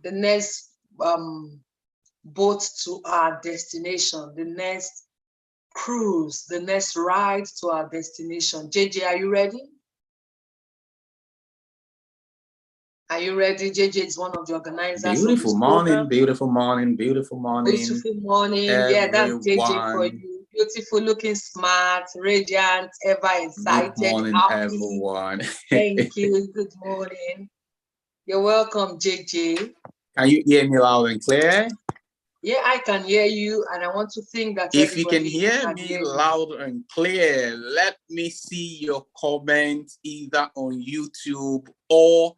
the next boat to our destination, the next cruise, the next ride to our destination. JJ, are you ready? Are you ready? JJ is one of the organizers. Beautiful morning, beautiful morning, beautiful morning. Beautiful morning. Yeah, that's JJ for you. Beautiful looking, smart, radiant, ever excited. Good morning, happy. everyone. Thank you. Good morning. You're welcome, JJ. Can you hear me loud and clear? Yeah, I can hear you, and I want to think that if you can hear me loud and clear, let me see your comments either on YouTube or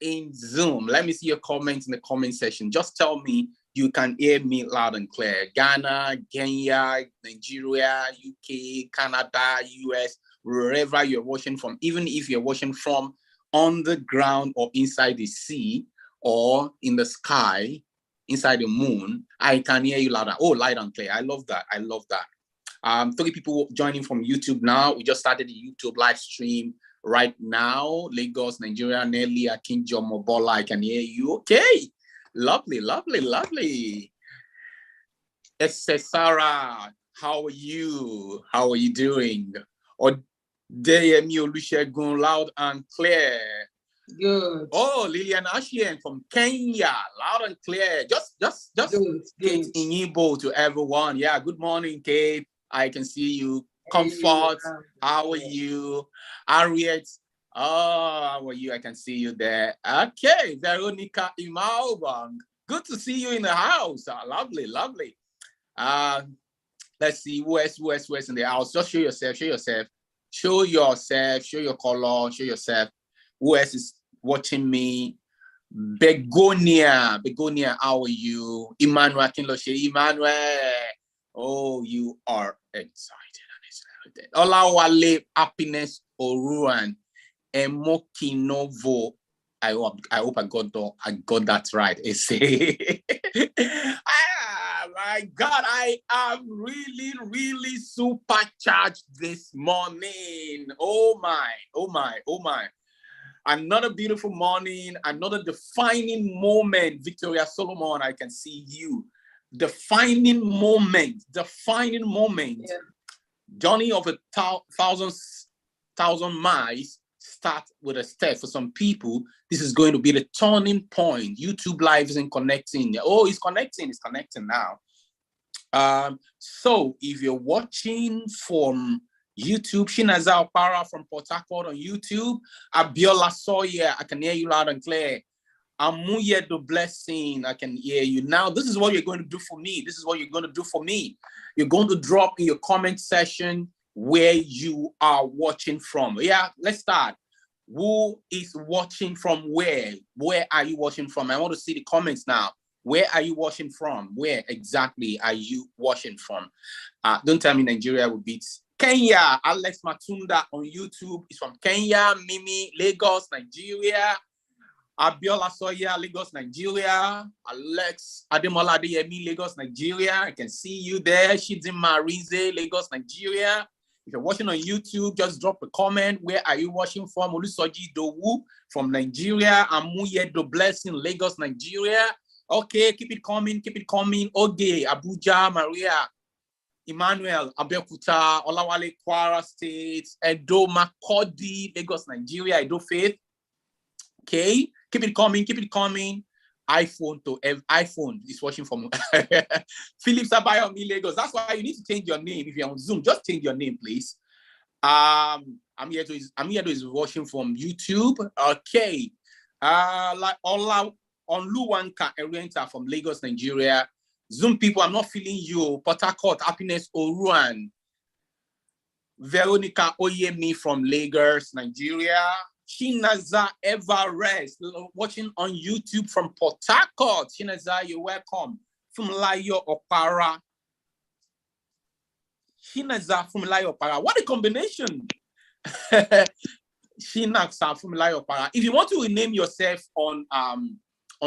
in Zoom. Let me see your comments in the comment section. Just tell me you can hear me loud and clear. Ghana, Kenya, Nigeria, UK, Canada, US, wherever you're watching from, even if you're watching from on the ground or inside the sea or in the sky, inside the moon, I can hear you louder. Oh, loud and clear. I love that. I love that. 3 people joining from YouTube now. We just started the YouTube live stream right now. Lagos, Nigeria, Nelly, Akinjo, Mobola. I can hear you. Okay. Lovely, lovely, lovely. Sarah, how are you? How are you doing? Or Deyemi Olusegun, loud and clear. Good. Oh, Lillian Ashian from Kenya, loud and clear. Just good. Kate Inyibo to everyone. Yeah, good morning, Kate. I can see you. Comfort, how are you? Harriet, oh, how are you? I can see you there. Okay, Veronica Imaubang. Good to see you in the house. Lovely, lovely. Let's see, who else in the house? Just show yourself, show your color, show yourself. Who else is watching me? Begonia, how are you? Emmanuel Kinloshe, Emmanuel. Oh, you are excited and excited. Olawale, Happiness, Oruan, Emokinovo. I hope I got that right. My God, I am really, really supercharged this morning. Oh my. Another beautiful morning, another defining moment. Victoria Solomon, I can see you. Defining moment. Yeah. Journey of 1,000 miles start with a step. For some people, this is going to be the turning point. YouTube Live isn't connecting. Oh, it's connecting now. So if you're watching from YouTube, Shinaza Opara from Port Harcourt on YouTube, Abiola Sawyer, I can hear you loud and clear. Amuye the Blessing, I can hear you. Now, this is what you're going to do for me. You're going to drop in your comment section where you are watching from. Yeah, let's start. Who is watching from where? Where are you watching from? I want to see the comments now. Where are you watching from? Where exactly are you watching from? Don't tell me Nigeria will beat Kenya. Alex Matunda on YouTube is from Kenya. Mimi, Lagos, Nigeria. Abiola Soya, Lagos, Nigeria. Alex Ademola Adeyemi, Lagos, Nigeria. I can see you there. Shizima Rize, Lagos, Nigeria. If you're watching on YouTube, just drop a comment. Where are you watching from? Olusoji Dowu from Nigeria. Amuye the Blessing, Lagos, Nigeria. Okay, keep it coming. Oge, Abuja, Maria. Emmanuel, Abeokuta, Olawale, Kwara State, Edo, Makodi, Lagos, Nigeria, Edo Faith. Okay, keep it coming. iPhone is watching from Philip Sabayomi, Lagos. That's why you need to change your name. If you're on Zoom, just change your name, please. Amiedo is watching from YouTube. Okay. Like Ola Onluwanka Erienta from Lagos, Nigeria. Zoom people, I'm not feeling you. Port Harcourt, Happiness Oruan. Veronica Oyemi from Lagos, Nigeria. Shinaza Everest, watching on YouTube from Port Harcourt. Shinaza, you're welcome. Fumlayo Opara. Shinaza Fumlayo Opara. What a combination. Shinaza Fumlayo Opara. If you want to rename yourself on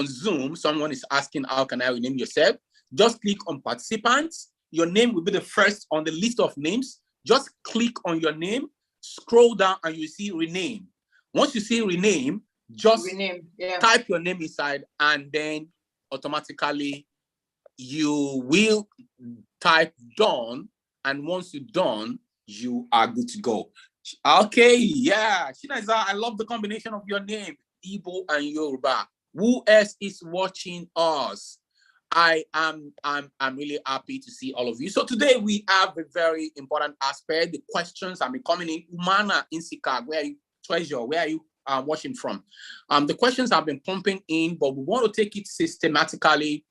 Zoom, someone is asking, how can I rename yourself? Just click on participants. Your name will be the first on the list of names. Just click on your name, scroll down, and you see rename. Once you see rename, just rename. Yeah. type your name inside, and then automatically you will type done. And once you're done, you are good to go. Okay, yeah. Shinaza, I love the combination of your name, Igbo and Yoruba. Who else is watching us? I'm really happy to see all of you. So today we have a very important aspect. The questions are coming in. Umana Insika, where are you? Treasure, where are you watching from? The questions have been pumping in, but we want to take it systematically.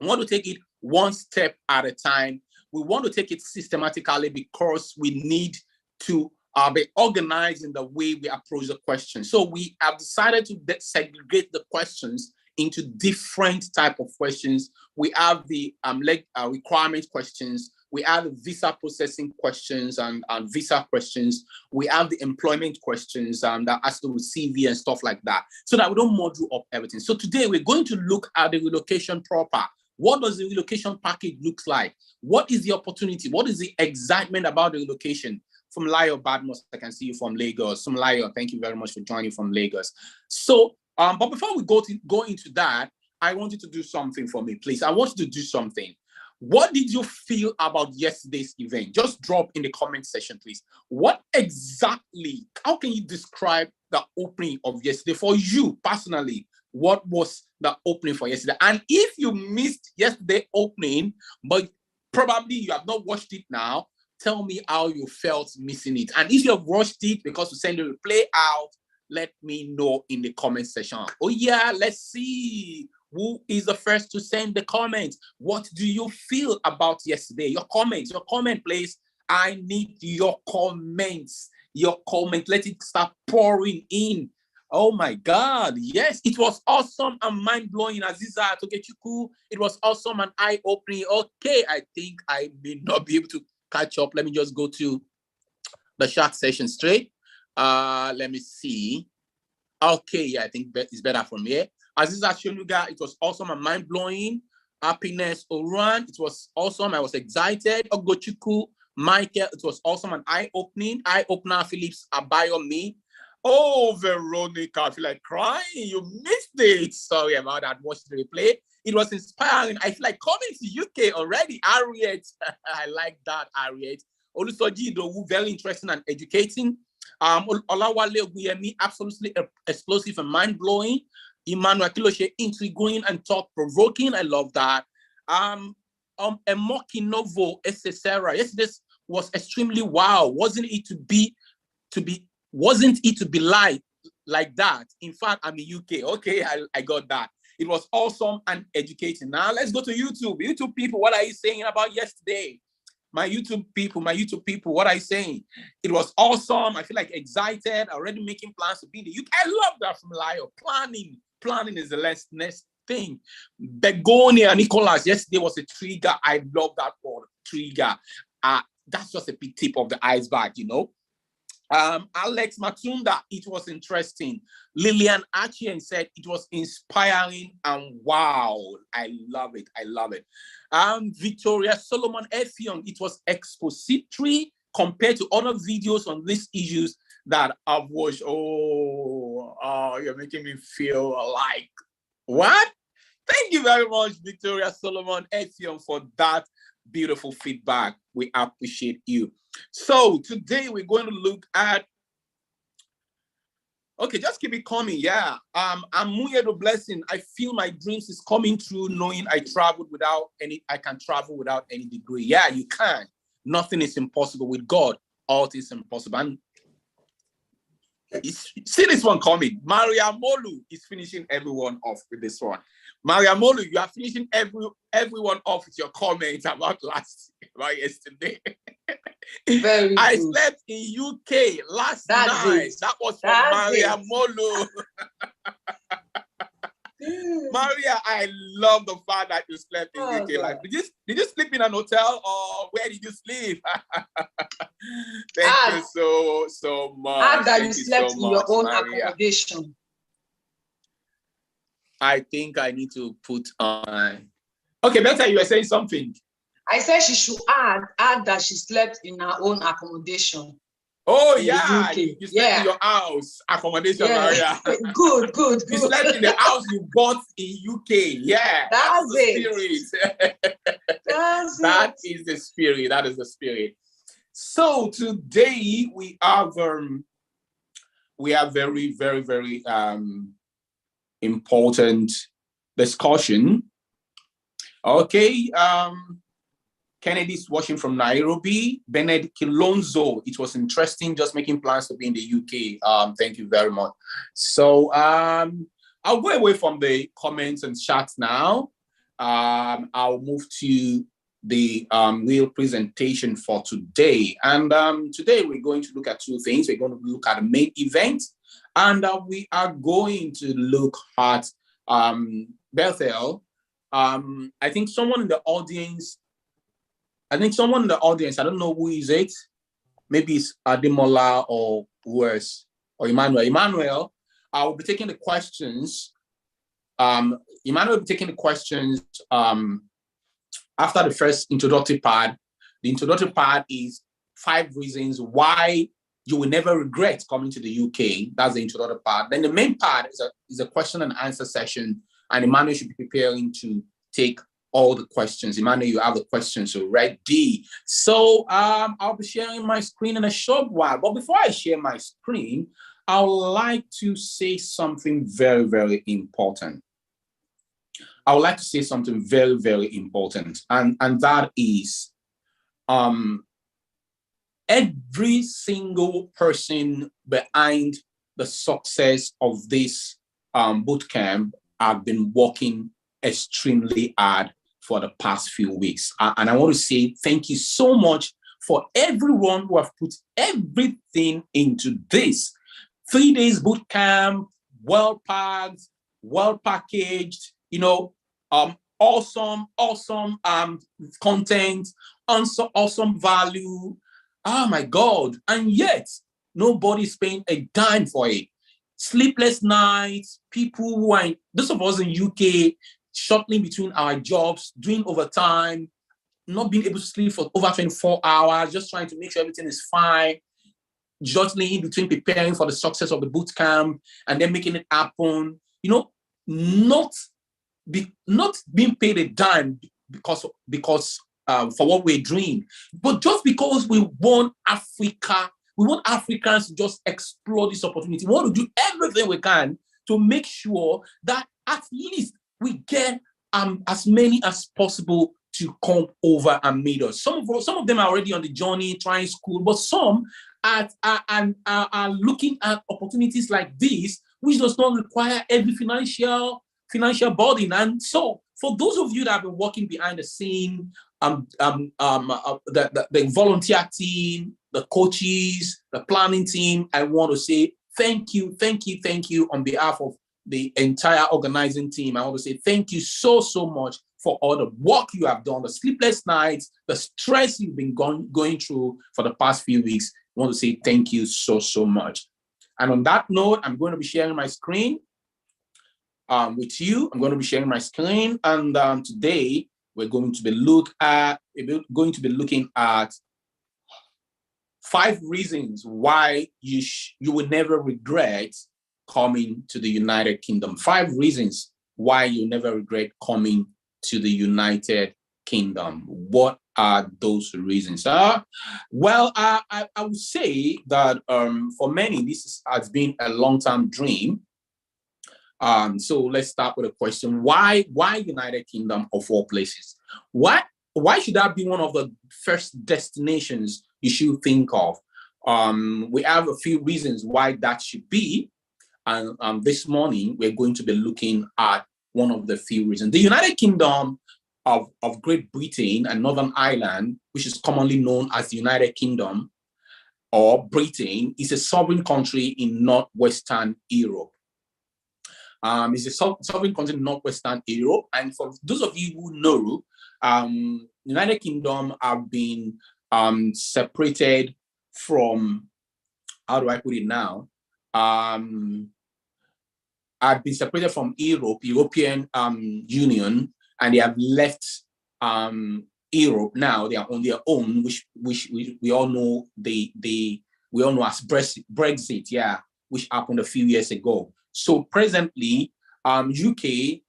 We want to take it one step at a time. We want to take it systematically because we need to be organized in the way we approach the question. So we have decided to segregate the questions into different type of questions. We have the requirement questions. We have the visa processing questions and visa questions. We have the employment questions that has to do with CV and stuff like that, so that we don't module up everything. So today we're going to look at the relocation proper. What does the relocation package look like? What is the opportunity? What is the excitement about the relocation? From Layo Badmos, I can see you from Lagos. From Layo, thank you very much for joining from Lagos. So, but before we go into that, I want you to do something for me, please. I want you to do something. What did you feel about yesterday's event? Just drop in the comment section, please. What exactly, how can you describe the opening of yesterday for you personally? What was the opening for yesterday? And if you missed yesterday's opening, but probably you have not watched it now, tell me how you felt missing it. And if you have watched it because you send the replay out, let me know in the comment section. Oh yeah, let's see who is the first to send the comments. What do you feel about yesterday? Your comments, please. I need your comments. Your comment. Let it start pouring in. Oh my God, yes, it was awesome and mind-blowing, Aziza Togechuku. It was awesome and eye-opening. Okay, I think I may not be able to catch up. Let me just go to the chat session straight. Let me see. Okay, yeah, I think it's better from here. Aziza Shonuga, it was awesome and mind-blowing. Happiness Oran, it was awesome. I was excited. Ogochuku, Michael, it was awesome and eye-opening. Eye-opener, Phillips Abayomi. Oh, Veronica, I feel like crying. You missed it. Sorry about that. Watch the replay. It was inspiring. I feel like coming to UK already. Harriet, I like that, Harriet. Olusoji Idowu, very interesting and educating. Olawale Oguyemi, absolutely explosive and mind-blowing. Emmanuel Kiloshe, intriguing and thought-provoking. I love that. Emoki Novo, Sarah. Yes, this was extremely wow. Wasn't it to be like that? In fact, I'm in UK. Okay, I got that. It was awesome and educating. Now let's go to YouTube. YouTube people, what are you saying about yesterday? My YouTube people, what are you saying? It was awesome. I feel like excited, already making plans to be in the UK. I love that from Lio. Planning is the next thing. Begonia Nicholas, yesterday was a trigger. I love that word, trigger. That's just a big tip of the iceberg, you know. Alex Matunda, it was interesting. Lillian Achien said it was inspiring and wow, I love it. Victoria Solomon Effiong, it was expository compared to other videos on these issues that I've watched. Oh, you're making me feel like, what? Thank you very much, Victoria Solomon Effiong, for that beautiful feedback. We appreciate you. So today we're going to look at, okay, just keep it coming. Yeah. I'm Muye the blessing. I feel my dreams is coming true, knowing I can travel without any degree. Yeah, you can. Nothing is impossible with God. All things are impossible. And see this one coming. Maria Molu is finishing everyone off with this one. Maria Molu, you are finishing everyone off with your comments about yesterday. I slept in UK last night. That was from Maria Molu. Maria, I love the fact that you slept in UK. Like, did you sleep in an hotel or where did you sleep? Thank you so much. That you slept in your own accommodation. I think I need to put on. Okay, Beta, you were saying something. I said she should add that she slept in her own accommodation. Oh in the yeah, UK. you slept in your house accommodation area. Good, good, You good. slept in the house you bought in UK. Yeah, that's the spirit. That's That it. is the spirit. That is the spirit. So today we have very, very, very important discussion. Okay. Kennedy's watching from Nairobi. Bernard Kilonzo. It was interesting just making plans to be in the UK. Thank you very much. So I'll go away from the comments and chats now. I'll move to the real presentation for today. And today we're going to look at two things. We're going to look at the main event, and we are going to look at Bethel. I think someone in the audience, I don't know who is it. Maybe it's Ademola or who else, or Emmanuel. Emmanuel, I will be taking the questions. Emmanuel will be taking the questions after the first introductory part. The introductory part is 5 reasons why you will never regret coming to the UK. That's the introductory part. Then the main part is a question and answer session, and Emmanuel should be preparing to take all the questions. Emmanuel, you have the questions already. So I'll be sharing my screen in a short while. But before I share my screen, I would like to say something very, very important. I would like to say something very, very important. And that is every single person behind the success of this boot camp have been working extremely hard for the past few weeks. And I want to say thank you so much for everyone who have put everything into this. 3 days boot camp, well packed, well packaged, awesome content, awesome value. Oh my God. And yet, nobody's paying a dime for it. Sleepless nights, people who are, those of us in UK, shuttling between our jobs, doing overtime, not being able to sleep for over 24 hours, just trying to make sure everything is fine, jostling in between preparing for the success of the boot camp and then making it happen, not being paid a dime because for what we're doing, but just because we want Africa, we want Africans to just explore this opportunity. We want to do everything we can to make sure that at least we get as many as possible to come over and meet us. Some of them are already on the journey trying school, but some are looking at opportunities like this, which does not require every financial burden. And so, for those of you that have been working behind the scene, the volunteer team, the coaches, the planning team, I want to say thank you on behalf of the entire organizing team. I want to say thank you so much for all the work you have done, the sleepless nights, the stress you've been going through for the past few weeks. I want to say thank you so much. And on that note, I'm going to be sharing my screen with you. I'm going to be sharing my screen, and today we're going to be looking at 5 reasons why you will never regret coming to the United Kingdom. 5 reasons why you never regret coming to the United Kingdom. What are those reasons? Well, I would say that for many, this has been a long-term dream. So let's start with a question. Why United Kingdom of all places? Why should that be one of the first destinations you should think of? We have a few reasons why that should be. And this morning, we're going to be looking at one of the few reasons. The United Kingdom of Great Britain and Northern Ireland, which is commonly known as the United Kingdom or Britain, is a sovereign country in northwestern Europe. It's a sovereign country in northwestern Europe. And for those of you who know, United Kingdom have been separated from, how do I put it now? Have been separated from European Union, and they have left Europe now. They are on their own, which we all know they we all know as Brexit, yeah, which happened a few years ago. So presently, UK,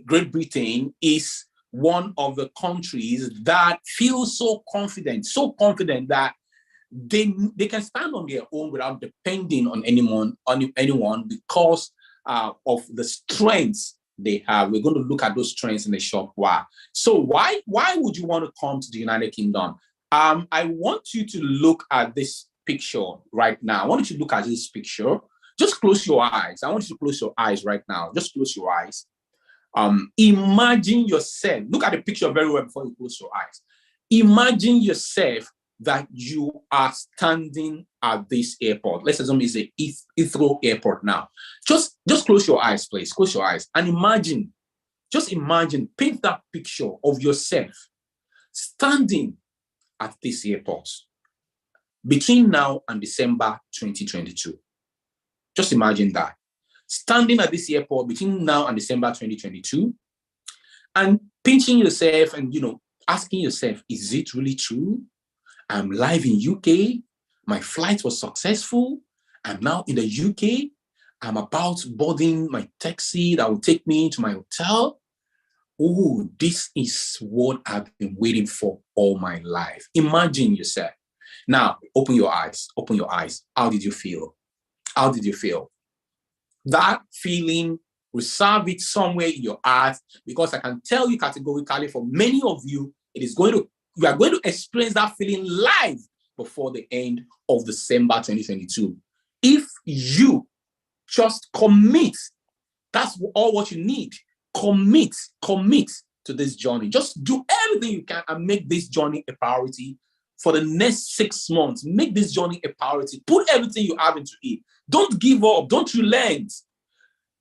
Great Britain is one of the countries that feel so confident that they can stand on their own without depending on anyone because of the strengths they have. We're going to look at those strengths in a short while. So why would you want to come to the United Kingdom? I want you to look at this picture right now. I want you to look at this picture. Just close your eyes. I want you to close your eyes right now. Just close your eyes. Imagine yourself. Look at the picture very well before you close your eyes. Imagine yourself that you are standing at this airport. Let's assume it's a Heathrow airport now. Just close your eyes, please. Close your eyes and imagine. Just imagine. Paint that picture of yourself standing at this airport between now and December 2022. Just imagine that. Standing at this airport between now and December 2022 and pinching yourself and, asking yourself, is it really true? I'm live in UK. My flight was successful. I'm now in the UK. I'm about boarding my taxi that will take me to my hotel. Oh, this is what I've been waiting for all my life. Imagine yourself. Now, open your eyes. Open your eyes. How did you feel? How did you feel? That feeling, reserve it somewhere in your heart, because I can tell you categorically for many of you, you are going to experience that feeling live before the end of December 2022. If you just commit, that's all what you need. Commit to this journey. Just do everything you can and make this journey a priority for the next 6 months. Make this journey a priority. Put everything you have into it. Don't give up. Don't relent.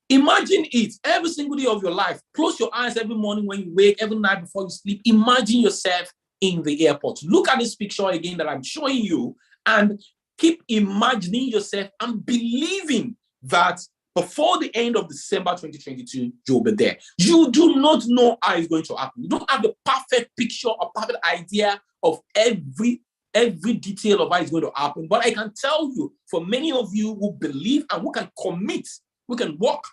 Imagine it every single day of your life. Close your eyes every morning when you wake, every night before you sleep. Imagine yourself in the airport. Look at this picture again that I'm showing you and keep imagining yourself and believing that before the end of December 2022, you'll be there. You do not know how it's going to happen. You don't have the perfect picture or perfect idea of every detail of how it's going to happen. But I can tell you, for many of you who believe and who can commit, we can walk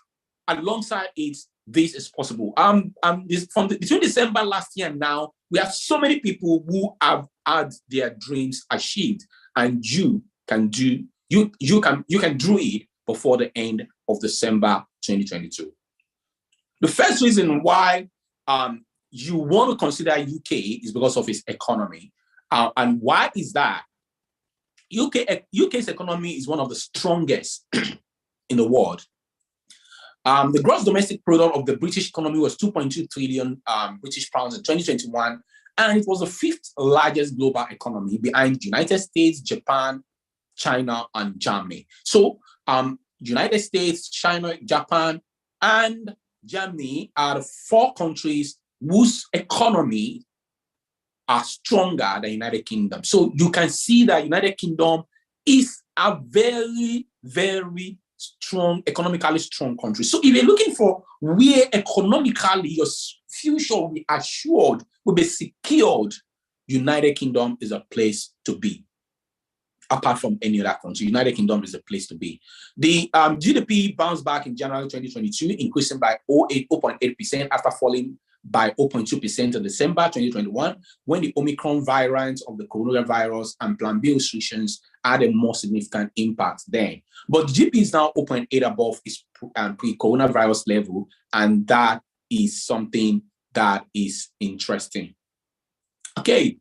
alongside it, this is possible. Between December last year and now, we have so many people who have had their dreams achieved, and you can do it before the end of December 2022. The first reason why you want to consider UK is because of its economy. And why is that? UK's economy is one of the strongest in the world. The gross domestic product of the British economy was 2.2 trillion British pounds in 2021, and it was the 5th largest global economy behind United States, Japan, China, and Germany. So United States, China, Japan, and Germany are the 4 countries whose economy are stronger than United Kingdom. So you can see that United Kingdom is a very, very strong, economically strong country. So if you're looking for where economically your future will be assured, will be secured, United Kingdom is a place to be. Apart from any other country, United Kingdom is a place to be. The GDP bounced back in January 2022, increasing by 0.8% after falling by 0.2% in December 2021, when the Omicron variant of the coronavirus and Plan B restrictions had a more significant impact then. But GDP is now 0.8 above its pre-coronavirus level, and that is something that is interesting. Okay.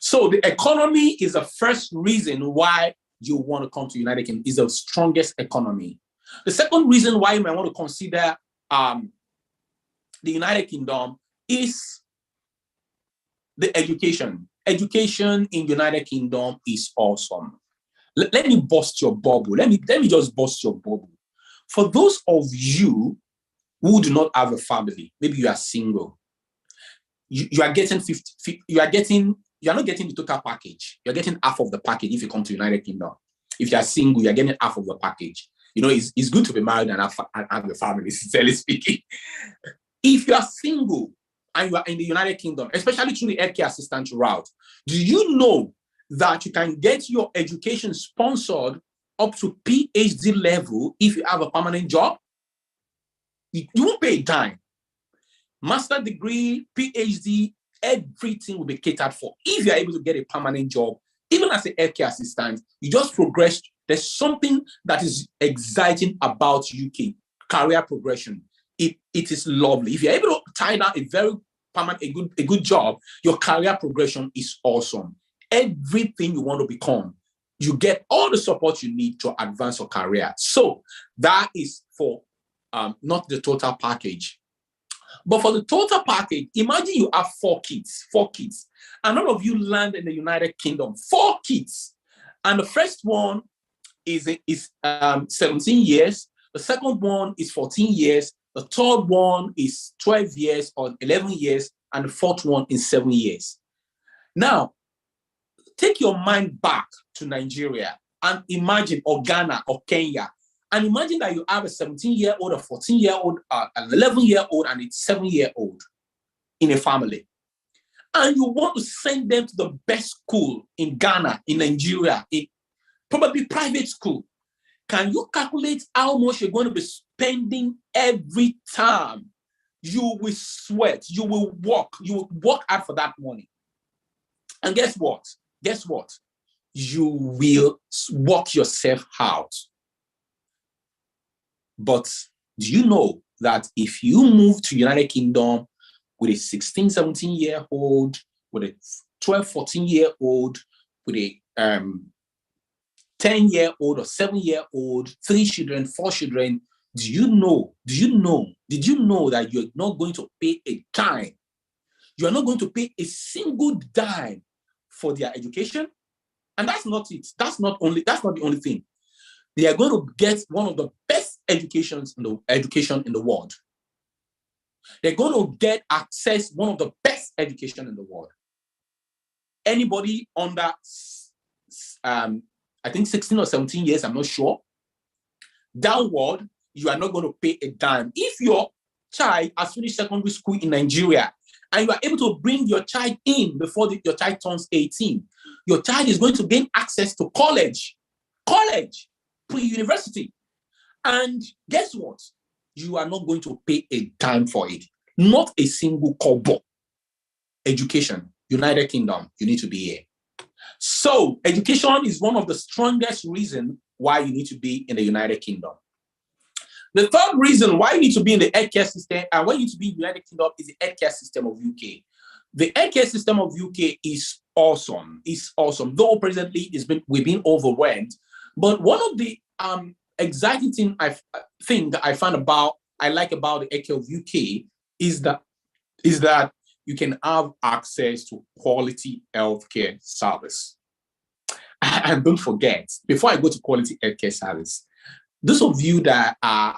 So the economy is the first reason why you want to come to United Kingdom. Is the strongest economy. The second reason why you might want to consider the United Kingdom is the education. Education in United Kingdom is awesome. Let me bust your bubble. Let me just bust your bubble. For those of you who do not have a family, maybe you are single, you are getting you're not getting the total package. You're getting half of the package if you come to United Kingdom. If you're single, you're getting half of the package. You know, it's good to be married and have a family, sincerely speaking. If you are single and you are in the United Kingdom, especially through the healthcare assistance route, do you know that you can get your education sponsored up to PhD level if you have a permanent job. You won't pay a dime. Master degree, PhD, everything will be catered for. If you're able to get a permanent job, even as a healthcare assistant, you just progress. There's something that is exciting about UK career progression. It is lovely. If you're able to tie down a very permanent, a good job, your career progression is awesome. Everything you want to become, you get all the support you need to advance your career. So that is for not the total package. But for the total package, imagine you have 4 kids, and all of you land in the United Kingdom, 4 kids. And the first one is 17 years. The second one is 14 years. The third one is 12 years or 11 years. And the fourth one is 7 years. Now, take your mind back to Nigeria and imagine, or Ghana or Kenya, and imagine that you have a 17-year-old, a 14-year-old, an 11-year-old, and a 7-year-old in a family. And you want to send them to the best school in Ghana, in Nigeria, in probably private school. Can you calculate how much you're going to be spending every time? You will sweat, you will work hard for that money. And guess what? You will work yourself out. But do you know that if you move to United Kingdom with a 16, 17-year-old, with a 12, 14-year-old, with a 10-year-old or 7-year-old, 3 children, 4 children, did you know that you're not going to pay a dime? You are not going to pay a single dime for their education? And that's not it. That's not the only thing. They are going to get one of the best education in the world. They're going to get access one of the best education in the world. Anybody under I think 16 or 17 years, I'm not sure, downward, you are not going to pay a dime. If your child has finished secondary school in Nigeria and you are able to bring your child in before your child turns 18, your child is going to gain access to college, pre-university. And guess what? You are not going to pay a dime for it. Not a single kobo. Education, United Kingdom, you need to be here. So education is one of the strongest reasons why you need to be in the United Kingdom. The third reason why you need to be in the healthcare system and why you need to be in the United Kingdom is the healthcare system of UK. The healthcare system of UK is awesome. It's awesome. Though presently we've been overwhelmed. But one of the exciting thing I like about the healthcare of UK is that you can have access to quality healthcare service. And don't forget, before I go to quality healthcare service, those of you that are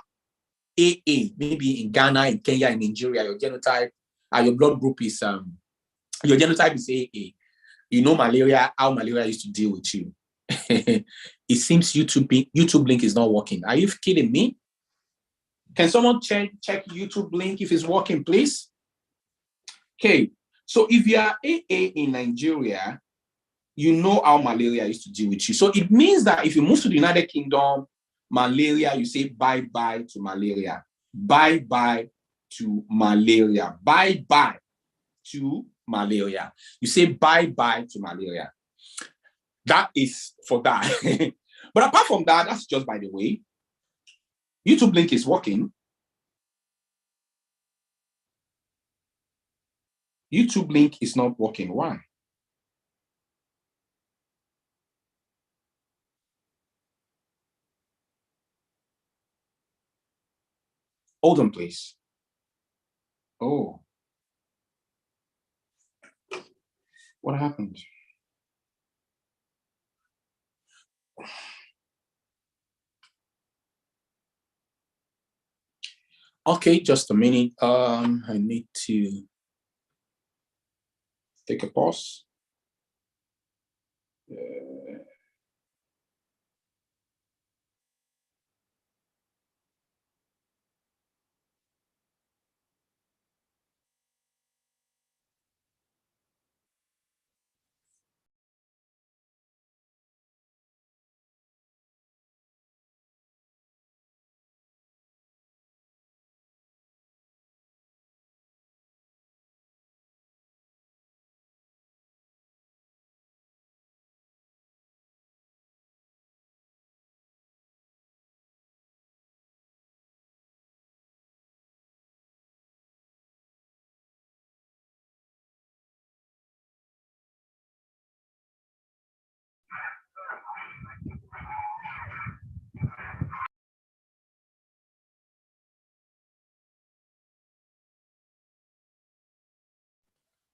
AA, maybe in Ghana, in Kenya, in Nigeria, your genotype, your blood group is your genotype is AA. You know malaria, how malaria used to deal with you. It seems YouTube link is not working. Are you kidding me? Can someone check YouTube link if it's working, please? Okay, so if you are AA in Nigeria, you know how malaria used to deal with you. So it means that if you move to the United Kingdom, malaria, you say bye-bye to malaria. Bye-bye to malaria. Bye-bye to malaria. You say bye-bye to malaria. That is for that. But apart from that, that's just by the way. YouTube link is working. YouTube link is not working. Why? Hold on, please. Oh. What happened? Okay, just a minute. I need to take a pause.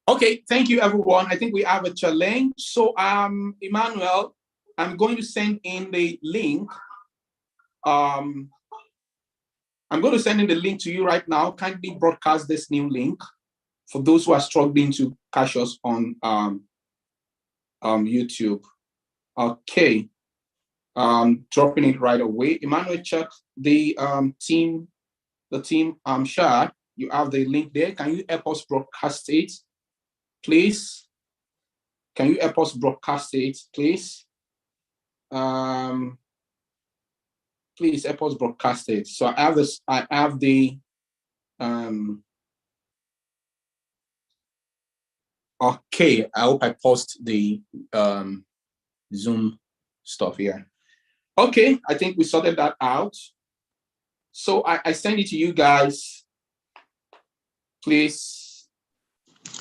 Okay, thank you, everyone. I think we have a challenge. So, Emmanuel, I'm going to send in the link. I'm going to send in the link to you right now. Kindly broadcast this new link for those who are struggling to catch us on YouTube. Okay, dropping it right away. Emmanuel, check the team. Shah, you have the link there. Can you help us broadcast it, please? Can you help us broadcast it, please? Please help us broadcast it. So I have this. I have the. Okay, I hope I post the Zoom stuff here. Okay, I think we sorted that out. So I send it to you guys. Please.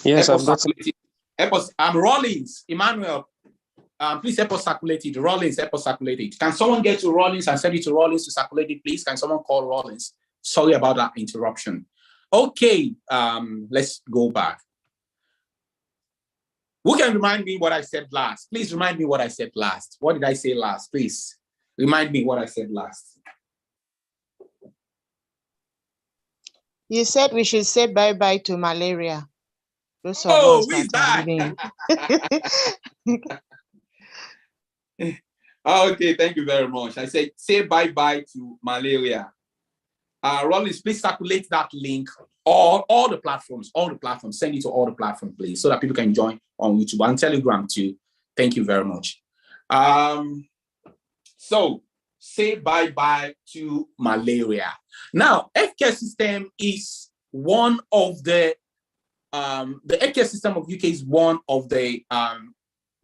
Yes, I've got it. Help us. Rollins, Emmanuel. Please help us circulate it. Rollins, help us circulate it. Can someone get to Rollins and send it to Rollins to circulate it, please? Can someone call Rollins? Sorry about that interruption. Okay, let's go back. Who can remind me what I said last? Please remind me what I said last. What did I say last? Please remind me what I said last. You said we should say bye-bye to malaria. Those of Oh, us we're that back. Okay, thank you very much. I said say bye-bye to malaria. Rollins, please circulate that link or all the platforms, send it to all the platforms, please, so that people can join on YouTube and Telegram too. Thank you very much. So say bye-bye to malaria. Now, healthcare system is one of the healthcare system of UK is one of the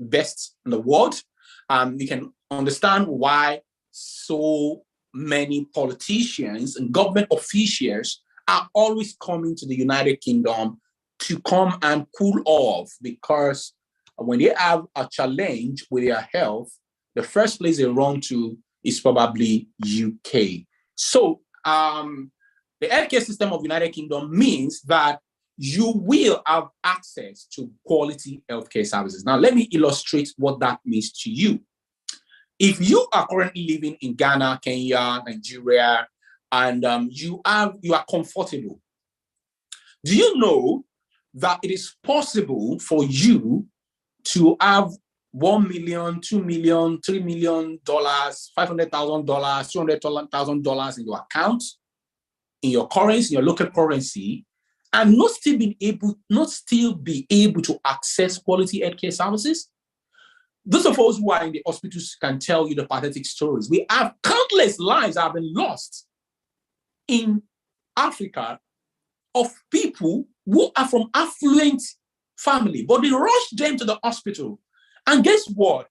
best in the world. You can understand why so many politicians and government officials are always coming to the United Kingdom to come and cool off, because when they have a challenge with their health, the first place they run to is probably UK. So the healthcare system of the United Kingdom means that you will have access to quality healthcare services. Now, let me illustrate what that means to you. If you are currently living in Ghana, Kenya, Nigeria, and you are comfortable, do you know that it is possible for you to have $1 million, $2 million, $3 million, $500,000, $200,000 in your account, in your currency, in your local currency, and not still be able to access quality healthcare services? Those of us who are in the hospitals can tell you the pathetic stories. We have countless lives that have been lost in Africa of people who are from affluent family, but they rush them to the hospital. And guess what?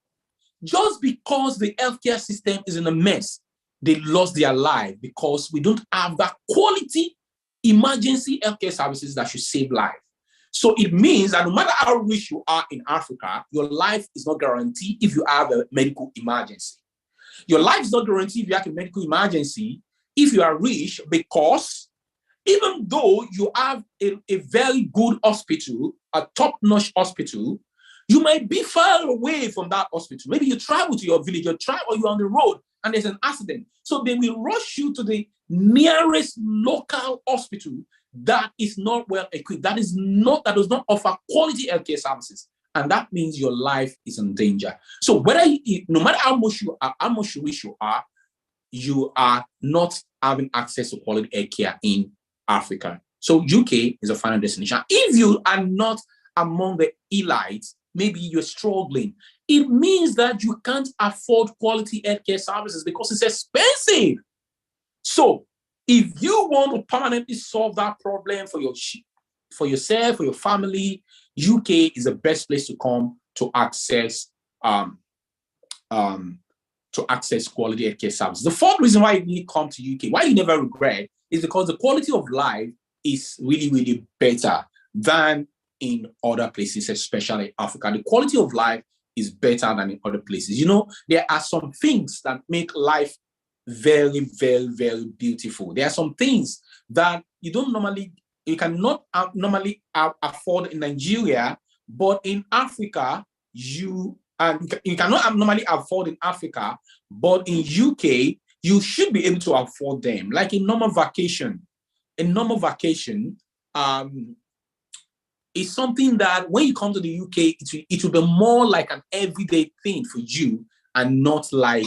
Just because the healthcare system is in a mess, they lost their life because we don't have that quality emergency healthcare services that should save life. So it means that no matter how rich you are in Africa, your life is not guaranteed if you have a medical emergency. Your life is not guaranteed if you have a medical emergency if you are rich, because even though you have a very good hospital, a top-notch hospital, you might be far away from that hospital. Maybe you travel to your village, or you're on the road and there's an accident. So they will rush you to the nearest local hospital that is not well equipped, that does not offer quality healthcare services. And that means your life is in danger. So no matter how much rich you are not having access to quality healthcare in Africa. So UK is a final destination. If you are not among the elites, maybe you're struggling, it means that you can't afford quality healthcare services because it's expensive. So if you want to permanently solve that problem for yourself, for your family, UK is the best place to come to access quality healthcare services. The fourth reason why you need to come to UK, why you never regret, is because the quality of life is really, really better than in other places, especially Africa. The quality of life is better than in other places. You know, there are some things that make life very, very, very beautiful. There are some things that you don't normally you cannot normally afford in Nigeria, but in Africa, you cannot normally afford in Africa, but in UK, you should be able to afford them. Like a normal vacation. A normal vacation is something that when you come to the UK, it will be more like an everyday thing for you and not like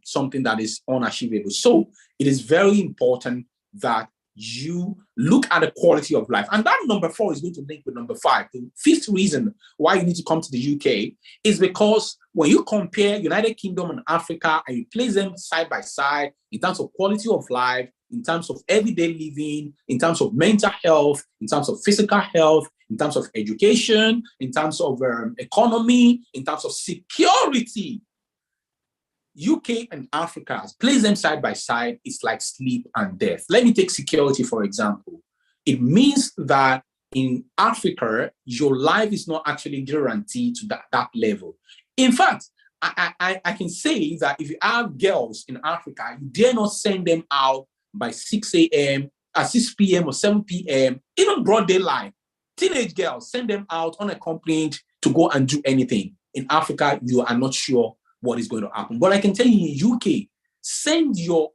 something that is unachievable. So it is very important that you look at the quality of life. And that number 4 is going to link with number 5. The 5th reason why you need to come to the UK is because when you compare United Kingdom and Africa and you place them side by side in terms of quality of life, in terms of everyday living, in terms of mental health, in terms of physical health, in terms of education, in terms of economy, in terms of security, UK and Africa, place them side by side, it's like sleep and death. Let me take security, for example. It means that in Africa, your life is not actually guaranteed to that level. In fact, I can say that if you have girls in Africa, you dare not send them out by 6 a.m., 6 p.m. or 7 p.m., even broad daylight. Teenage girls, send them out unaccompanied to go and do anything. In Africa, you are not sure what is going to happen. But I can tell you in UK, send your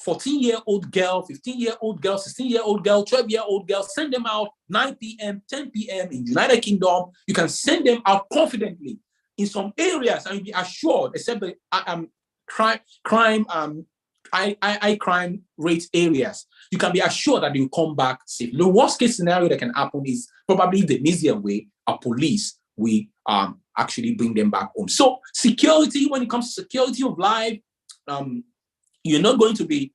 14-year-old girl, 15-year-old girl, 16-year-old girl, 12-year-old girl, send them out 9 p.m., 10 p.m. in United Kingdom. You can send them out confidently. In some areas, and you'll be assured, except the high crime rate areas, you can be assured that they'll come back safe. The worst case scenario that can happen is probably the easier way, a police will actually bring them back home. So security, when it comes to security of life, you're not going to be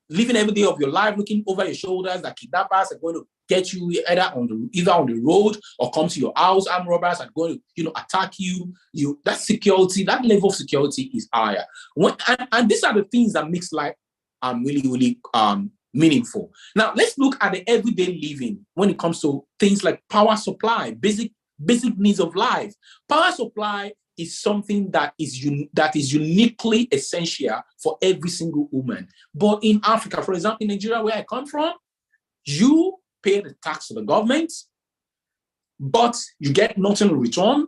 living every day of your life looking over your shoulders that kidnappers are going to get you either on the road or come to your house. Armed robbers are going to attack you. That security, that level of security is higher. And these are the things that makes life really, really meaningful. Now let's look at the everyday living when it comes to things like power supply, basic needs of life. Power supply is something that is uniquely essential for every single woman. But in Africa, for example, in Nigeria, where I come from, you pay the tax to the government, but you get nothing in return.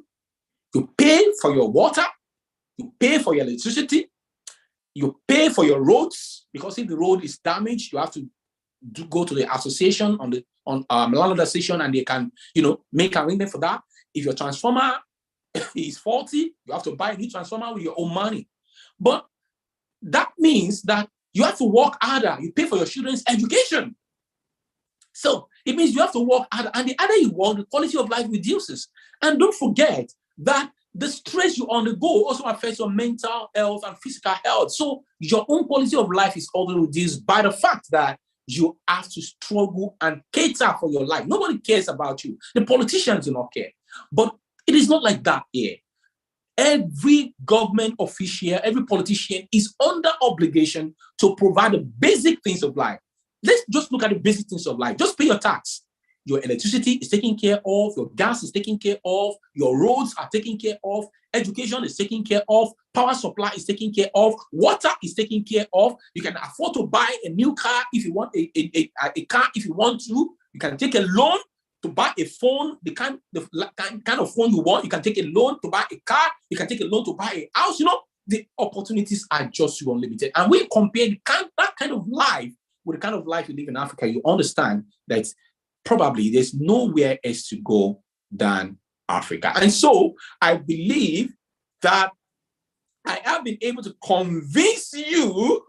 You pay for your water, you pay for your electricity, you pay for your roads, because if the road is damaged, you have to go to the association on landlord association, and they can make arrangement for that. If your transformer is faulty, you have to buy a new transformer with your own money. But that means that you have to work harder. You pay for your children's education. So it means you have to work harder. And the harder you work, the quality of life reduces. And don't forget that the stress you undergo also affects your mental health and physical health. So your own quality of life is also reduced by the fact that you have to struggle and cater for your life. Nobody cares about you. The politicians do not care. But it is not like that here. Every government official, every politician is under obligation to provide the basic things of life. Let's just look at the basic things of life. Just pay your tax. Your electricity is taken care of. Your gas is taken care of. Your roads are taken care of. Education is taken care of. Power supply is taken care of. Water is taken care of. You can afford to buy a new car if you want a car. If you want to, you can take a loan to buy a phone, the kind of phone you want. You can take a loan to buy a car. You can take a loan to buy a house. The opportunities are just unlimited. And when you compare that kind of life with the kind of life you live in Africa, you understand that probably there's nowhere else to go than Africa. And so I believe that I have been able to convince you,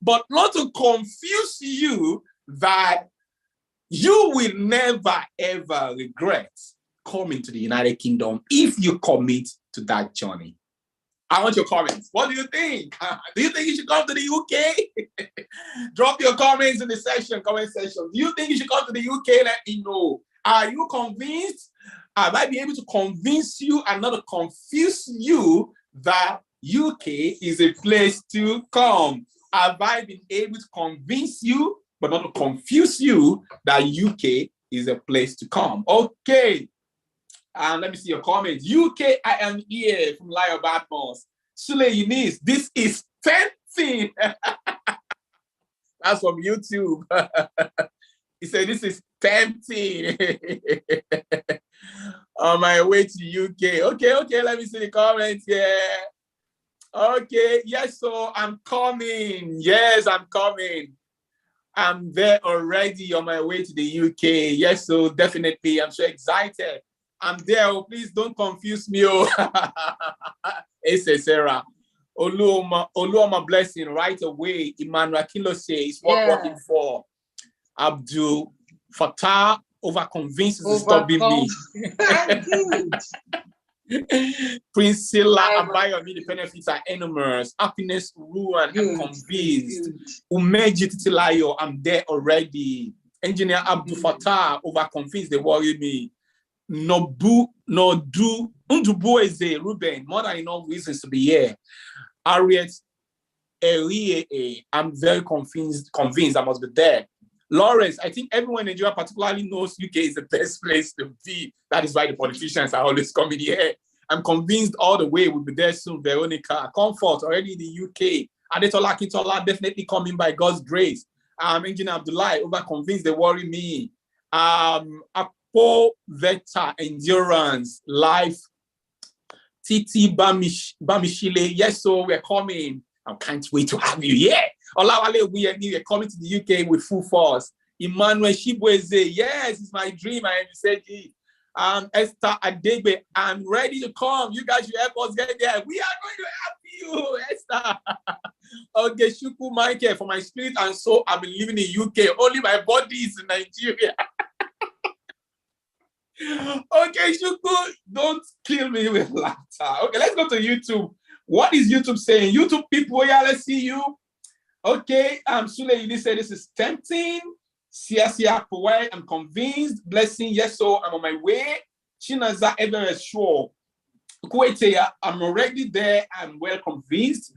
but not to confuse you, that you will never, ever regret coming to the United Kingdom if you commit to that journey. I want your comments. What do you think? Do you think you should come to the UK? Drop your comments in the comment section. Do you think you should come to the UK? Let me know. Are you convinced? I might be able to convince you and not to confuse you that UK is a place to come. Have I been able to convince you, but not to confuse you, that UK is a place to come? Okay. And let me see your comments. UK, I am here from Lyle Badmos. Sule Eunice, this is 10th thing. That's from YouTube. He said, this is tempting. On my way to UK. Okay, let me see the comments here. Okay, yes, so I'm coming. Yes, I'm coming. I'm there already on my way to the UK. Yes, so definitely, I'm so excited. I'm there. Oh, please don't confuse me. Oh, it's Sarah. Oluoma blessing right away. Emmanuel Kilo says, what working for? Abdul Fatah over convinces to stop me. Priscilla Abayomi, the benefits are enormous. Happiness, ruin, I'm convinced. Umeji Titilayo, I'm there already. Engineer Abdul Fatah over convinced, they worry me. Undubu is a Ruben, more than enough reasons to be here. Harriet I'm very convinced I must be there. Lawrence, I think everyone in Nigeria particularly knows UK is the best place to be. That is why the politicians are always coming here. I'm convinced all the way we'll be there soon. Veronica, Comfort, already in the UK. Adetola Kintola, definitely coming by God's grace. Engineer Abdullah, over convinced, they worry me. Apo Vector, Endurance, Life, TT Bamishile, yes, so we're coming. I can't wait to have you here. Olawale, we are coming to the UK with full force. Emmanuel Shibweze, yes, it's my dream. I am said, Esther Adebe, I'm ready to come. You guys should help us get there. We are going to help you, Esther. Okay, Shuku Michael, for my spirit and soul, I've been living in UK. Only my body is in Nigeria. Okay, Shuku, don't kill me with laughter. Okay, let's go to YouTube. What is YouTube saying? YouTube people, yeah, let's see you. Okay, Sule, you said this is tempting. Siasia Powai, I'm convinced. Blessing, yes, so I'm on my way. Chinaza Everest, sure. Kuwaitea, I'm already there. I'm well convinced.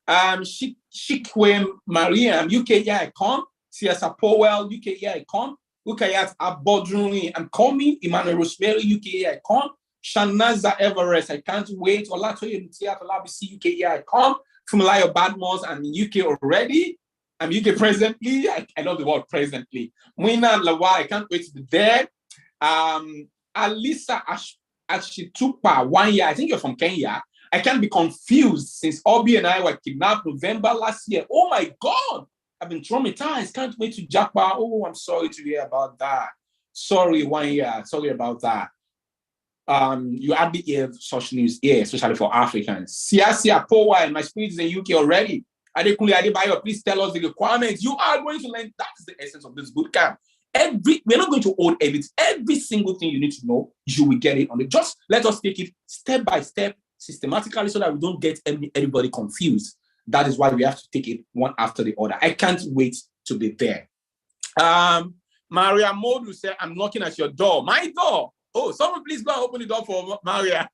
Shikwe Mariam, UK, yeah, I come. Siasa Powell, UK, yeah, I come. Ukayat Abodruni, I'm coming. Emmanuel Rosemary, UK, yeah, I come. Shanaza Everest, I can't wait. Olatoye Theatre Labisi, UK, yeah, I come. Fumalayo Badmos, I'm in UK already. I'm UK presently. I love the word presently. Mwina Lawa, I can't wait to be there. Alisa Ashitupa, 1 year. I think you're from Kenya. I can't be confused since Obi and I were kidnapped November last year. Oh my God, I've been traumatized. Can't wait to Japa. Oh, I'm sorry to hear about that. Sorry, 1 year. Sorry about that. You hardly hear such news here, especially for Africans. Siasia Powa, my spirit is in UK already. Adekunle Adebayo, please tell us the requirements. You are going to learn. That's the essence of this bootcamp. We're not going to own everything. Every single thing you need to know, you will get it on it. Just let us take it step by step, systematically, so that we don't get anybody confused. That is why we have to take it one after the other. I can't wait to be there. Maria Modu said, I'm knocking at your door. My door. Oh, someone please go and open the door for Maria.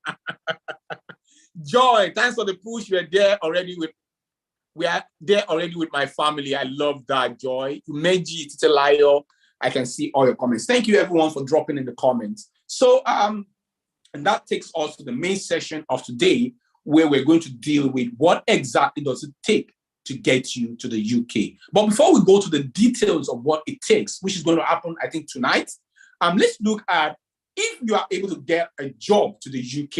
Joy, thanks for the push. We are there already with my family. I love that, Joy. Umeji Titelayo. I can see all your comments. Thank you, everyone, for dropping in the comments. So, and that takes us to the main session of today, where we're going to deal with what exactly does it take to get you to the UK. But before we go to the details of what it takes, which is going to happen, I think, tonight, let's look at if you are able to get a job to the UK,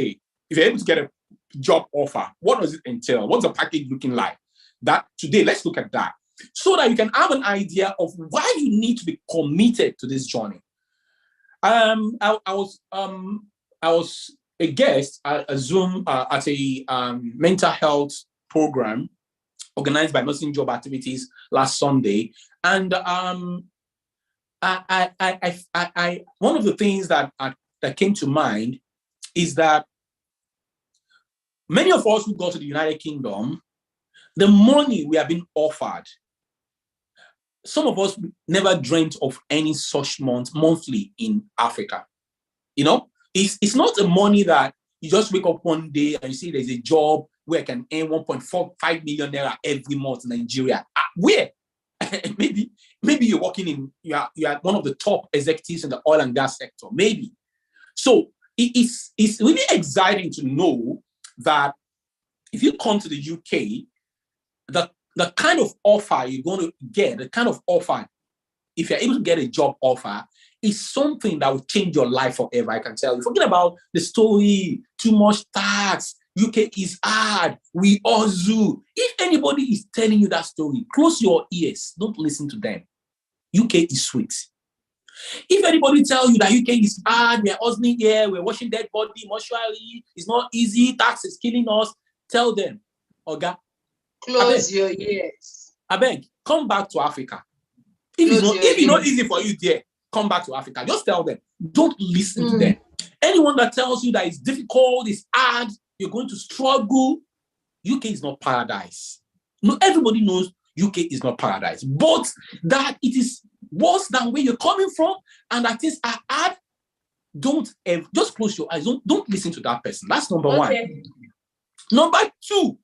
if you're able to get a job offer, what does it entail? What's the package looking like? That today, let's look at that so that you can have an idea of why you need to be committed to this journey. I was a guest at a Zoom at a mental health program organized by Nursing Job Activities last Sunday, and one of the things that came to mind is that many of us who go to the United Kingdom, the money we have been offered, some of us never dreamt of any such monthly in Africa. You know, it's not the money that you just wake up one day and you see there's a job where I can earn 1.45 million naira every month in Nigeria. Where? maybe you're working you are one of the top executives in the oil and gas sector, maybe. So it's really exciting to know that if you come to the UK, the kind of offer you're going to get, the kind of offer, if you're able to get a job offer, is something that will change your life forever, I can tell you. Forget about the story, too much tax, UK is hard, we all zoo. If anybody is telling you that story, close your ears. Don't listen to them. UK is sweet. If anybody tells you that UK is hard, we're hustling here, we're washing dead body, mortuary, it's not easy, tax is killing us, tell them, Oga, Close your ears. I beg, come back to Africa. If it's not easy for you there, come back to Africa. Just tell them. Don't listen to them. Anyone that tells you that it's difficult, it's hard, you're going to struggle, UK is not paradise. No, everybody knows UK is not paradise, but that it is worse than where you're coming from, and that things are hard. Don't just close your eyes. Don't listen to that person. That's number one. Number two,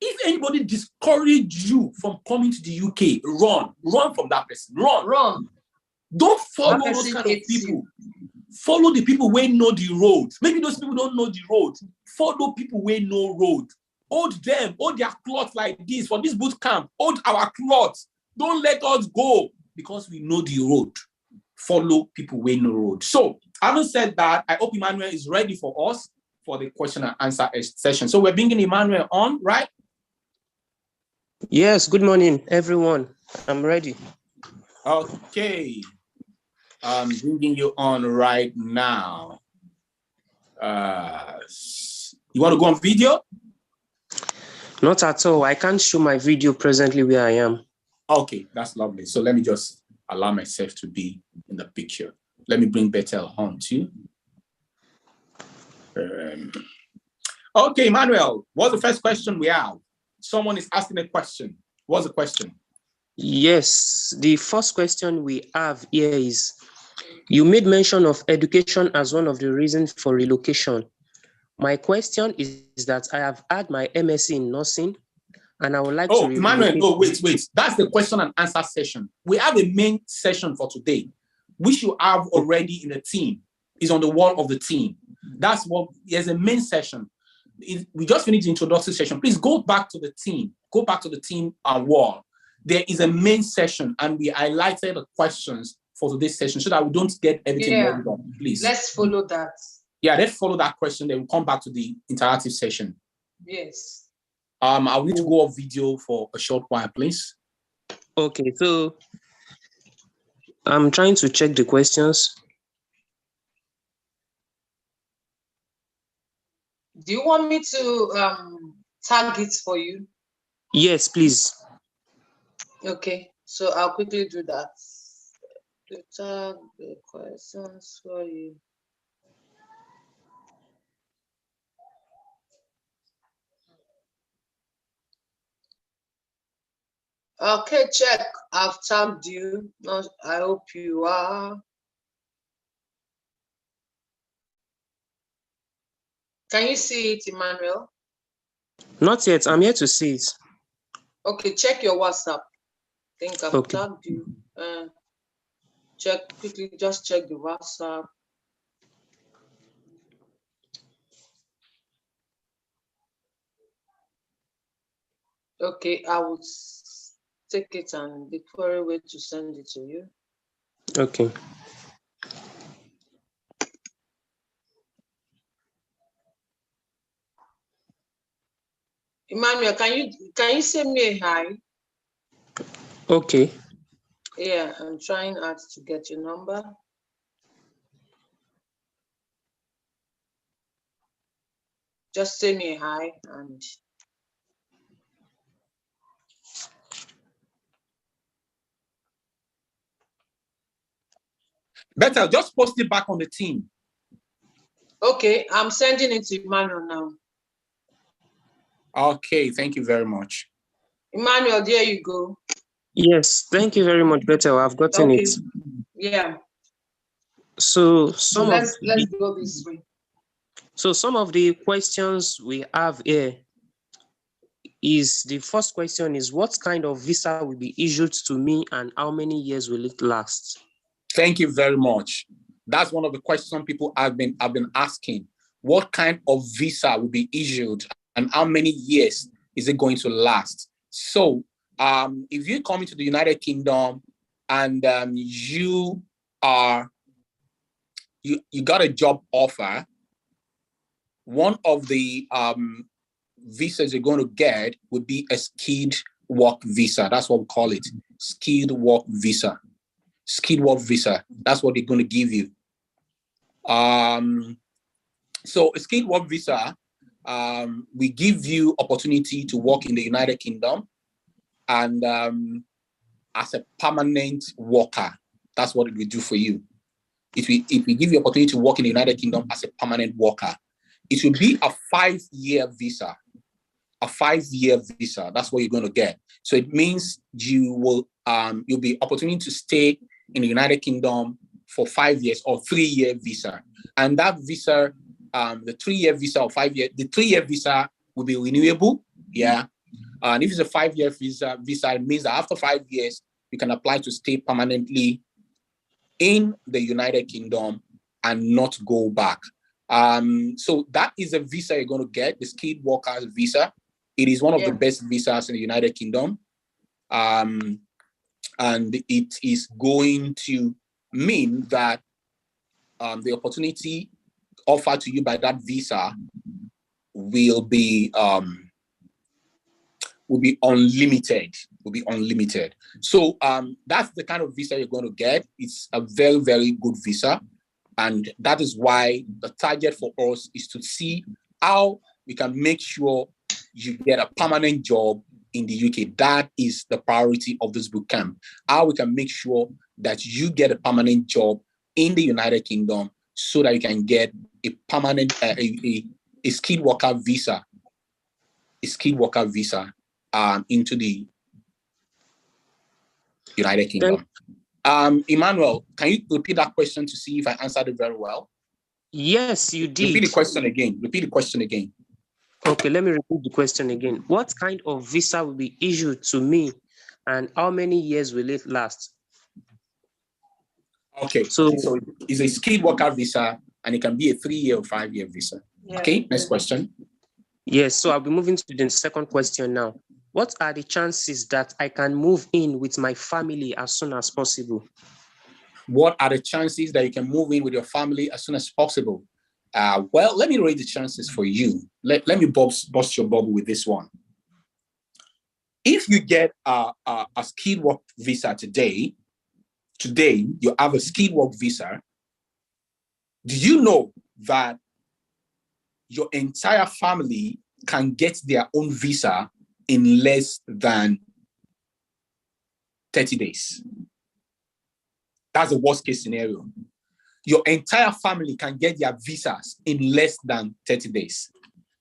if anybody discourages you from coming to the UK, run from that person. Run. Don't follow those kind of people. Follow the people who know the road. Maybe those people don't know the road. Follow people who know road. Hold them. Hold their cloth like this for this boot camp. Hold our cloth. Don't let us go because we know the road. Follow people who know road. So, having said that, I hope Emmanuel is ready for us for the question and answer session. So we're bringing Emmanuel on, right? Yes, good morning, everyone. I'm ready. Okay. I'm bringing you on right now. You want to go on video? Not at all. I can't show my video presently where I am. Okay, that's lovely. So let me just allow myself to be in the picture. Let me bring Bethel on too. Okay, Emmanuel, what's the first question we have? Someone is asking a question. What's the question? Yes, the first question we have here is, you made mention of education as one of the reasons for relocation. My question is that I have had my MSc in nursing, and I would like to relocate. Emmanuel, no, wait. That's the question and answer session. We have a main session for today, which you have already in the team. Is on the wall of the team. That's what, there's a main session. We just finished the introductory session. Please go back to the team. Go back to the team wall. There is a main session, and we highlighted the questions for today's session so that we don't get everything wrong. Please. Let's follow that. Yeah, let's follow that question. Then we'll come back to the interactive session. Yes. I'll need to go off video for a short while, please. Okay, so I'm trying to check the questions. Do you want me to tag it for you? Yes, please. Okay, so I'll quickly do that. To tag the questions for you. Okay, check. I've tagged you. I hope you are. Can you see it, Emmanuel? Not yet. I'm here to see it. Okay, check your WhatsApp. I think I've tagged you. Check quickly, just check the WhatsApp. Okay, I will take it and the query way to send it to you. Okay. Emmanuel, can you send me a hi? Okay. Yeah, I'm trying hard to get your number. Just send me a hi and Better, just post it back on the team. okay, I'm sending it to Emmanuel now. Okay, thank you very much. Emmanuel, there you go. Yes, thank you very much, Bethel. I've gotten it. Yeah. So let's go this way. So some of the questions we have here is, the first question is, what kind of visa will be issued to me and how many years will it last? Thank you very much. That's one of the questions people have been asking. What kind of visa will be issued and how many years is it going to last? So if you come into the United Kingdom and you got a job offer, one of the visas you're going to get would be a skilled work visa. That's what we call it, skilled work visa. Skilled work visa. That's what they're going to give you. So a skilled work visa, we give you opportunity to work in the United Kingdom and as a permanent worker. That's what it will do for you. If we give you opportunity to work in the United Kingdom as a permanent worker, it will be a 5-year visa. A 5-year visa. That's what you're going to get. So it means you'll be opportunity to stay in the United Kingdom for 5 years or 3-year visa. And that visa, the 3-year visa or 5-year, the 3-year visa will be renewable. Yeah. And if it's a 5-year visa, it means that after 5 years, you can apply to stay permanently in the United Kingdom and not go back. So that is a visa you're going to get, the skilled workers visa. It is one of the best visas in the United Kingdom. And it is going to mean that the opportunity offered to you by that visa will be unlimited. So that's the kind of visa you're going to get. It's a very, very good visa. And that is why the target for us is to see how we can make sure you get a permanent job in the UK. That is the priority of this bootcamp. How we can make sure that you get a permanent job in the United Kingdom so that you can get a permanent, a skilled worker visa, into the United Kingdom. Emmanuel, can you repeat that question to see if I answered it very well? Yes, you did. Repeat the question again. Okay, let me repeat the question again. What kind of visa will be issued to me and how many years will it last? Okay, so it's a skilled worker visa and it can be a 3-year or 5-year visa. Yeah. Okay, next question. Yes, so I'll be moving to the second question now. What are the chances that I can move in with my family as soon as possible? What are the chances that you can move in with your family as soon as possible? Well, let me rate the chances for you. Let me bust your bubble with this one. If you get a skilled work visa today, you have a skilled work visa. Do you know that your entire family can get their own visa in less than 30 days? That's the worst case scenario. Your entire family can get their visas in less than 30 days.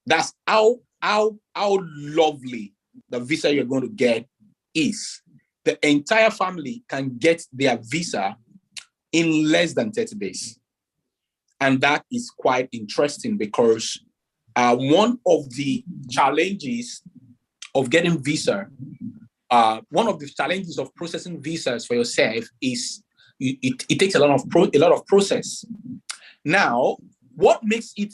That's how lovely the visa you're going to get is. The entire family can get their visa in less than 30 days. And that is quite interesting because one of the challenges of getting visa, one of the challenges of processing visas for yourself is it takes a lot of process. Now, what makes it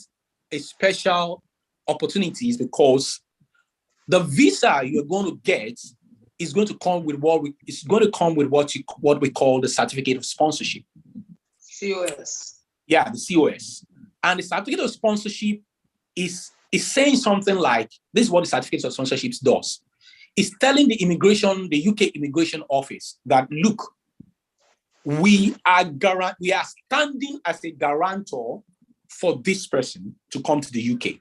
a special opportunity is because the visa you're going to get is going to come with what we call the certificate of sponsorship. COS. Yeah, the COS. And the certificate of sponsorship is saying something like, this is what the certificate of sponsorship does. It's telling the UK immigration office that, look, we are standing as a guarantor for this person to come to the UK.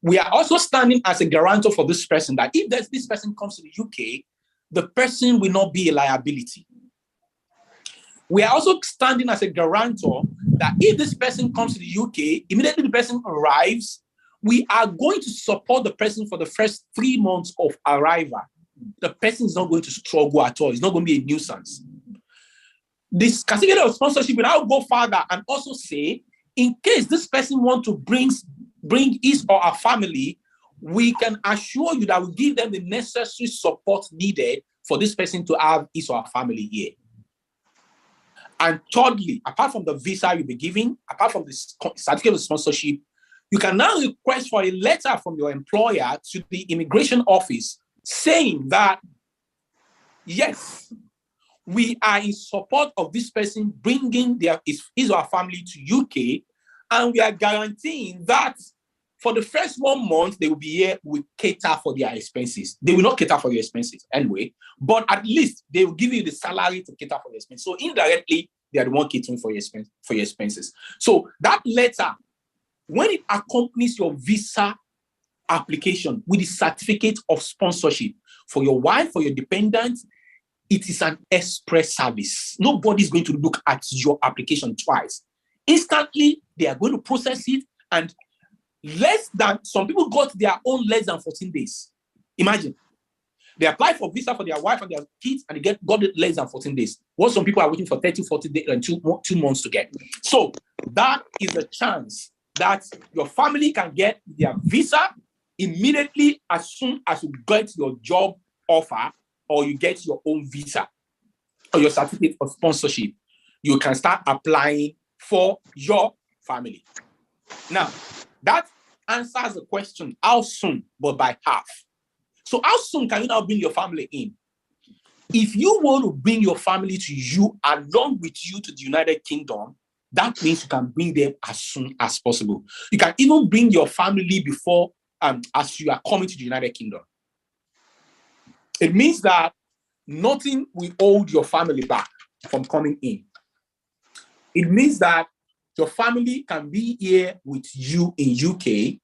We are also standing as a guarantor for this person that if this person comes to the UK, the person will not be a liability. We are also standing as a guarantor that if this person comes to the UK, immediately the person arrives, we are going to support the person for the first 3 months of arrival. The person is not going to struggle at all. It's not going to be a nuisance. This certificate of sponsorship will now go further and also say, in case this person wants to bring his or her family, we can assure you that we give them the necessary support needed for this person to have his or her family here. And thirdly, apart from the visa you'll be giving, apart from the certificate of sponsorship, you can now request for a letter from your employer to the immigration office saying that, yes, we are in support of this person bringing his or her family to UK, and we are guaranteeing that for the first 1 month they will be here, we cater for their expenses. They will not cater for your expenses anyway, but at least they will give you the salary to cater for your expenses. So indirectly, they are the one catering for your expenses. So that letter, when it accompanies your visa application with the certificate of sponsorship for your wife, for your dependent, it is an express service. Nobody's going to look at your application twice. Instantly, they are going to process it, and some people got their own less than 14 days. Imagine. They apply for visa for their wife and their kids, and they got it less than 14 days. What some people are waiting for 30, 40 days and 2 months to get. So that is a chance that your family can get their visa immediately as soon as you get your job offer or you get your own visa or your certificate of sponsorship. You can start applying for your family. Now, that answers the question, how soon, but by half. So how soon can you now bring your family in? If you want to bring your family to you along with you to the United Kingdom, that means you can bring them as soon as possible. You can even bring your family before as you are coming to the United Kingdom. It means that nothing will hold your family back from coming in. It means that your family can be here with you in UK.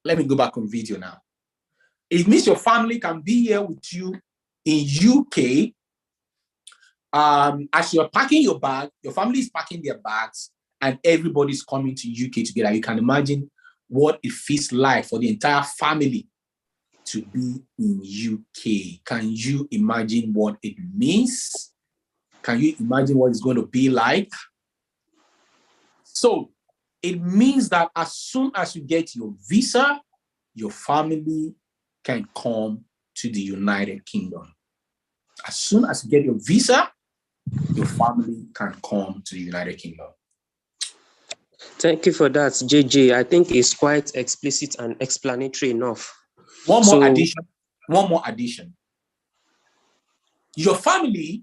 Let me go back on video now. It means your family can be here with you in UK. As you're packing your bag, your family is packing their bags, and everybody's coming to UK together. You can imagine what it feels like for the entire family to be in UK. Can you imagine what it means? Can you imagine what it's going to be like? So it means that as soon as you get your visa, your family can come to the United Kingdom. As soon as you get your visa, your family can come to the United Kingdom. Thank you for that, JJ. I think it's quite explicit and explanatory enough. One more addition. Your family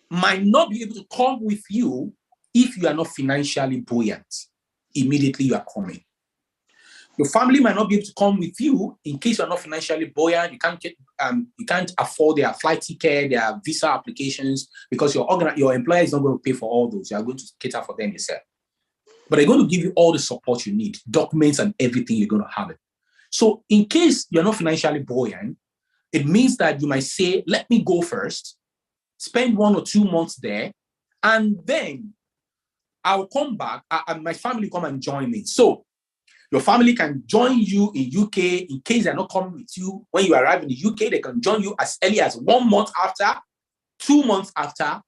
might not be able to come with you if you are not financially buoyant. Immediately you are coming. Your family might not be able to come with you in case you are not financially buoyant. You can't afford their flight ticket, their visa applications, because your employer is not going to pay for all those. You are going to cater for them yourself. But they're going to give you all the support you need, documents and everything. You're going to have it. So in case you're not financially buoyant, it means that you might say, let me go first, spend 1 or 2 months there, and then I'll come back and my family come and join me. So your family can join you in UK in case they're not coming with you. When you arrive in the UK, they can join you as early as 1 month after, 2 months after,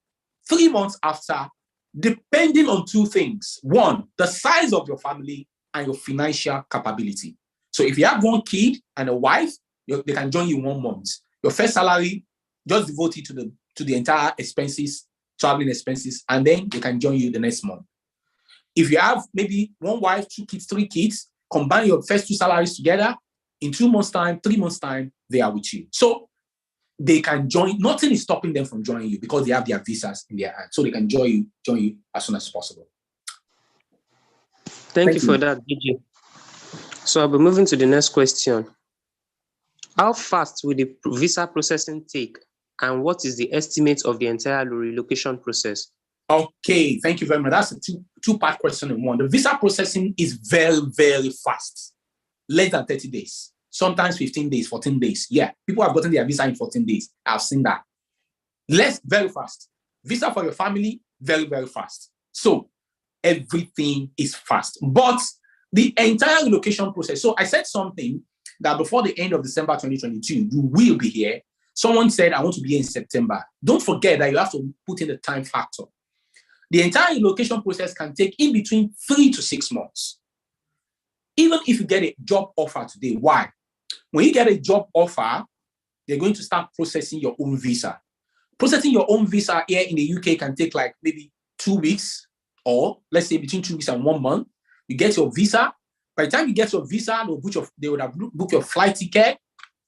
3 months after, depending on 2 things. 1, the size of your family and your financial capability. So if you have 1 kid and a wife, they can join you in 1 month. Your first salary, just devote it to the entire expenses, traveling expenses, and then they can join you the next month. If you have maybe 1 wife, 2 kids, 3 kids, combine your first 2 salaries together, in 2 months' time, 3 months' time, they are with you. So they can join, nothing is stopping them from joining you because they have their visas in their hand. So they can join you as soon as possible. Thank you for that, DJ. So I'll be moving to the next question. How fast will the visa processing take, and what is the estimate of the entire relocation process? Okay, thank you very much. That's a two-part question in one. The visa processing is very, very fast. Less than 30 days. Sometimes 15 days, 14 days. Yeah, people have gotten their visa in 14 days. I've seen that. Very fast. Visa for your family, very, very fast. So everything is fast. But the entire relocation process. So I said something that before the end of December 2022, you will be here. Someone said, I want to be here in September. Don't forget that you have to put in the time factor. The entire relocation process can take in between 3 to 6 months. Even if you get a job offer today. Why? When you get a job offer, they're going to start processing your own visa. Processing your own visa here in the UK can take like maybe 2 weeks, or let's say between 2 weeks and 1 month. You get your visa. By the time you get your visa, they would have booked your flight ticket.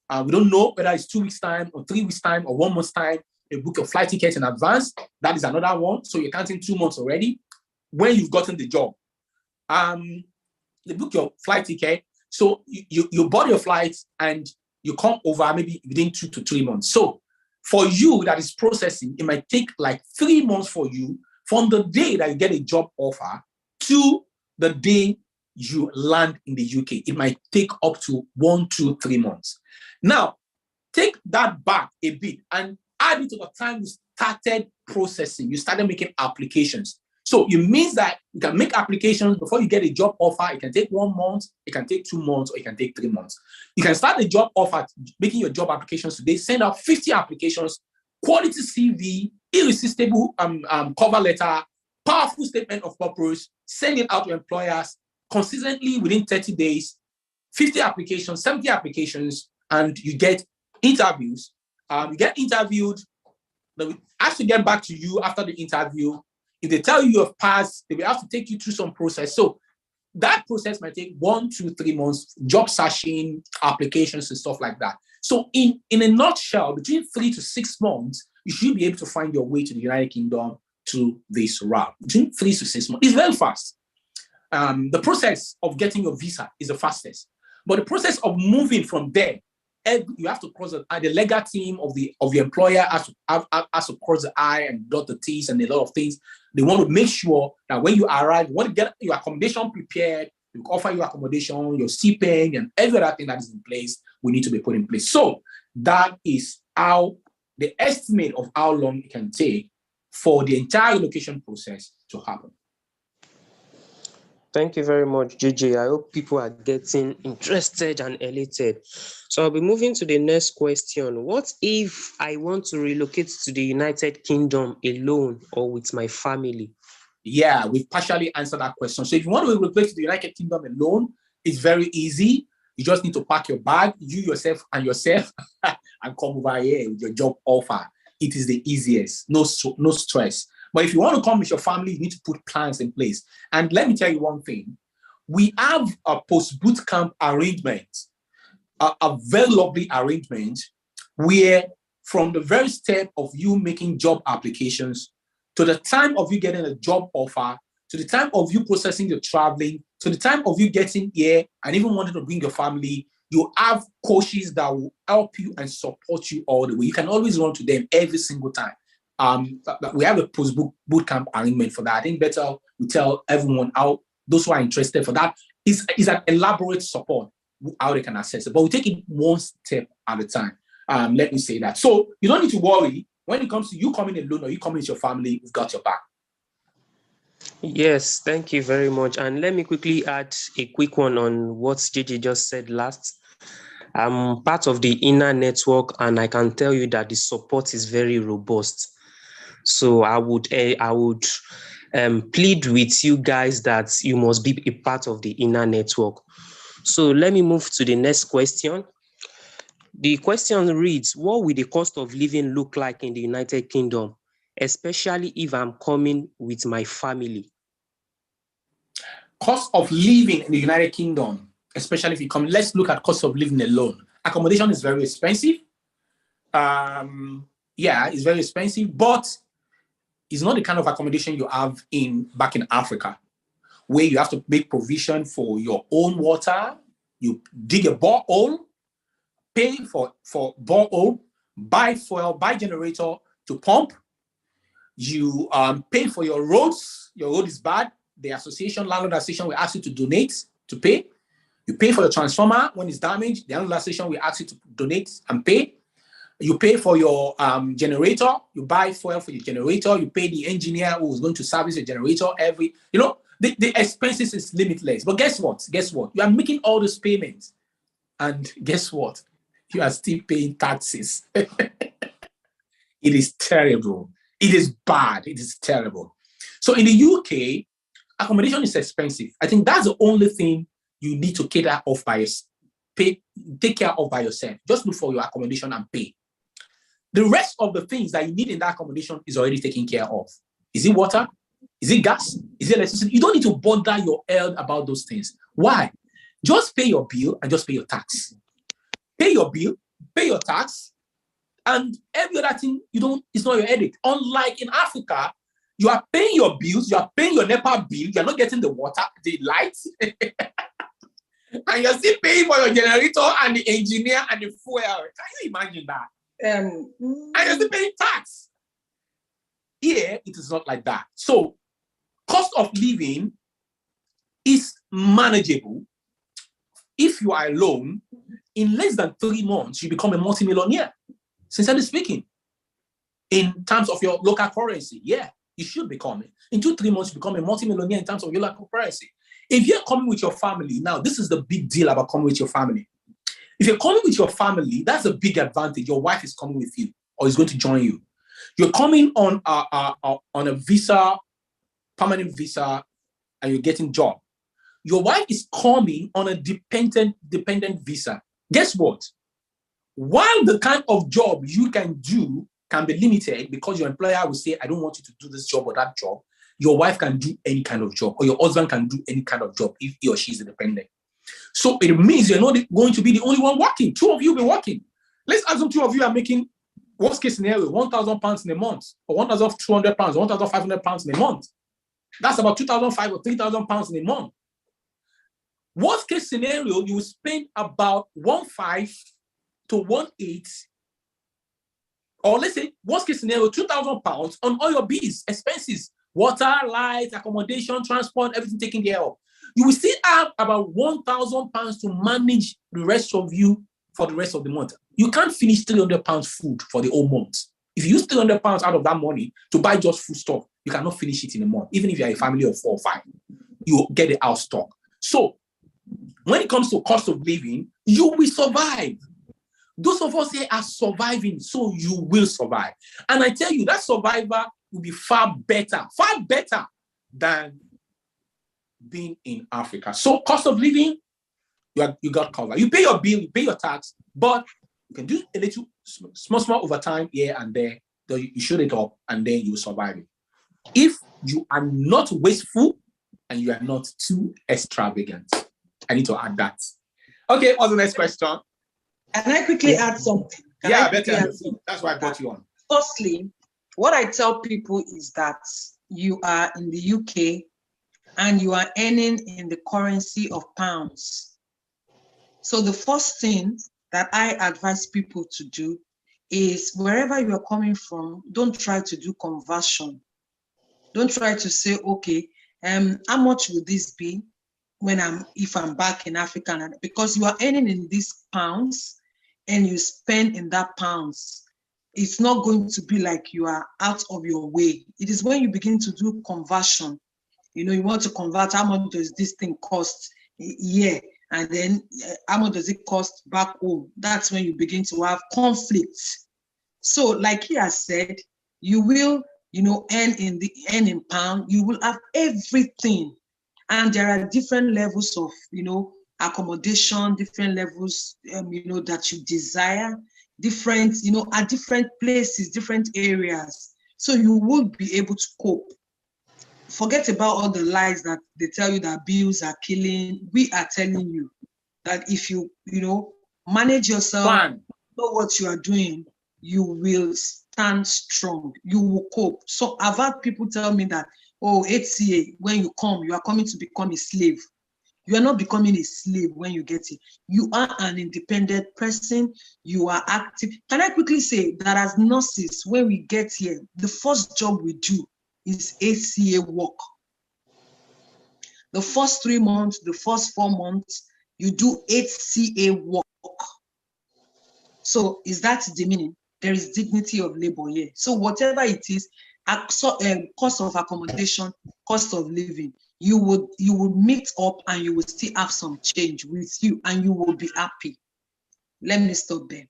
We don't know whether it's 2 weeks time or 3 weeks time or 1 month's time. You book your flight ticket in advance. That is another one. So you're counting 2 months already when you've gotten the job. You book your flight ticket. So you bought your flights and you come over maybe within 2 to 3 months. So for you that is processing, it might take like 3 months for you from the day that you get a job offer to the day you land in the UK. It might take up to 1, 2, 3 months. Now, take that back a bit and add it to the time you started processing. You started making applications. So it means that you can make applications before you get a job offer. It can take 1 month, it can take 2 months, or it can take 3 months. You can start the job offer, making your job applications today, send out 50 applications, quality CV, irresistible cover letter, powerful statement of purpose, send it out to employers consistently within 30 days, 50 applications, 70 applications, and you get interviews. You get interviewed, they will have to get back to you after the interview. If they tell you have passed, they will have to take you through some process. So that process might take 1, 2, 3 months, job searching, applications, and stuff like that. So in a nutshell, between 3 to 6 months, you should be able to find your way to the United Kingdom through this route. Between 3 to 6 months. It's very fast. The process of getting your visa is the fastest. But the process of moving from there, you have to cross the legal team of the employer has to cross the I and dot the T's and a lot of things. They want to make sure that when you arrive, you want to get your accommodation prepared, you offer your accommodation, your stipend, and every other thing that is in place will need to be put in place. So that is how the estimate of how long it can take for the entire relocation process to happen. Thank you very much, JJ. I hope people are getting interested and elated. So I'll be moving to the next question. What if I want to relocate to the United Kingdom alone or with my family? Yeah, we've partially answered that question. So if you want to relocate to the United Kingdom alone, it's very easy. You just need to pack your bag, you yourself, and come over here with your job offer. It is the easiest, no stress. But if you want to come with your family, you need to put plans in place. And let me tell you one thing. We have a post-boot camp arrangement, a very lovely arrangement where from the very step of you making job applications to the time of you getting a job offer, to the time of you processing your traveling, to the time of you getting here and even wanting to bring your family, you have coaches that will help you and support you all the way. You can always run to them every single time. We have a post-boot camp arrangement for that. I think better we tell everyone how those who are interested for that is an elaborate support how they can access it. But we take it one step at a time. Let me say that. So you don't need to worry when it comes to you coming alone or you coming with your family. We've got your back. Yes, thank you very much. And let me quickly add a quick one on what JJ just said last. I'm part of the inner network, and I can tell you that the support is very robust. So I would plead with you guys that you must be a part of the inner network. So let me move to the next question. The question reads, what will the cost of living look like in the United Kingdom, especially if I'm coming with my family? Cost of living in the United Kingdom, especially if you come, let's look at cost of living alone. Accommodation is very expensive. It's very expensive, but it's not the kind of accommodation you have back in Africa, where you have to make provision for your own water. You dig a borehole, pay for borehole, buy fuel, buy generator to pump. You pay for your roads. Your road is bad. The landlord association will ask you to donate to pay. You pay for your transformer when it's damaged. The landlord association will ask you to donate and pay. You pay for your generator. You buy fuel for your generator. You pay the engineer who is going to service your generator the expenses is limitless. But guess what? You are making all those payments. And guess what? You are still paying taxes. It is terrible. It is bad. It is terrible. So in the UK, accommodation is expensive. I think that's the only thing you need to take care of by yourself. Just look for your accommodation and pay. The rest of the things that you need in that accommodation is already taken care of. Is it water? Is it gas? Is it electricity? You don't need to bother your head about those things. Why? Just pay your bill and just pay your tax. Pay your bill, pay your tax, and every other thing it's not your headache. Unlike in Africa, you are paying your bills, you are paying your NEPA bill, you are not getting the water, the lights, and you're still paying for your generator and the engineer and the fuel. Can you imagine that? And you're still paying tax. Here, it is not like that. So, cost of living is manageable. If you are alone, in less than 3 months, you become a multimillionaire. Sincerely speaking, in terms of your local currency, yeah, you should become it. In 2-3 months, you become a multimillionaire in terms of your local currency. If you're coming with your family, now this is the big deal about coming with your family. If you're coming with your family, that's a big advantage. Your wife is coming with you or is going to join you. You're coming on a visa, permanent visa, and you're getting job. Your wife is coming on a dependent visa. Guess what? While the kind of job you can do can be limited because your employer will say, I don't want you to do this job or that job, your wife can do any kind of job, or your husband can do any kind of job if he or she is independent. So it means you're not going to be the only one working. 2 of you will be working. Let's assume 2 of you are making, worst case scenario, £1,000 in a month, or £1,200, £1,500 in a month. That's about £2,500 or £3,000 in a month. Worst case scenario, you will spend about £1,500 to £1,800, or let's say worst case scenario, £2,000 on all your bills, expenses, water, light, accommodation, transport, everything taken care of. You will still have about £1,000 to manage the rest of you for the rest of the month. You can't finish £300 food for the whole month. If you use £300 out of that money to buy just food stuff, you cannot finish it in a month. Even if you're a family of 4 or 5, you get it out stock. So when it comes to cost of living, you will survive. Those of us here are surviving, so you will survive. And I tell you, that survivor will be far better than being in Africa. So cost of living, you got covered. You pay your bill, you pay your tax, but you can do a little small overtime here and there. You shoot it up, and then you will survive it. If you are not wasteful and you are not too extravagant. I need to add that. Okay, what's the next question? Can I quickly add something? That's why I brought you on. Firstly, what I tell people is that you are in the UK and you are earning in the currency of pounds. So the first thing that I advise people to do is wherever you are coming from, don't try to do conversion. Don't try to say, okay, how much will this be if I'm back in Africa? Because you are earning in these pounds and you spend in that pounds, it's not going to be like you are out of your way. It is when you begin to do conversion, you want to convert, how much does this thing cost here? And then how much does it cost back home? That's when you begin to have conflicts. So like he has said, you will, earn in pound, you will have everything. And there are different levels of, accommodation, different levels, that you desire, different, at different places, different areas. So you will be able to cope. Forget about all the lies that they tell you that bills are killing. We are telling you that if you, manage yourself, know what you are doing, you will stand strong. You will cope. So I've had people tell me that, HCA, when you come, you are coming to become a slave. You are not becoming a slave when you get it. You are an independent person. You are active. Can I quickly say that as nurses, when we get here, the first job we do is HCA work. The first 3 months, the first 4 months, you do HCA work. So is that demeaning? There is dignity of labor here. So whatever it is, cost of accommodation, cost of living, you would meet up and you will still have some change with you and you will be happy. Let me stop there.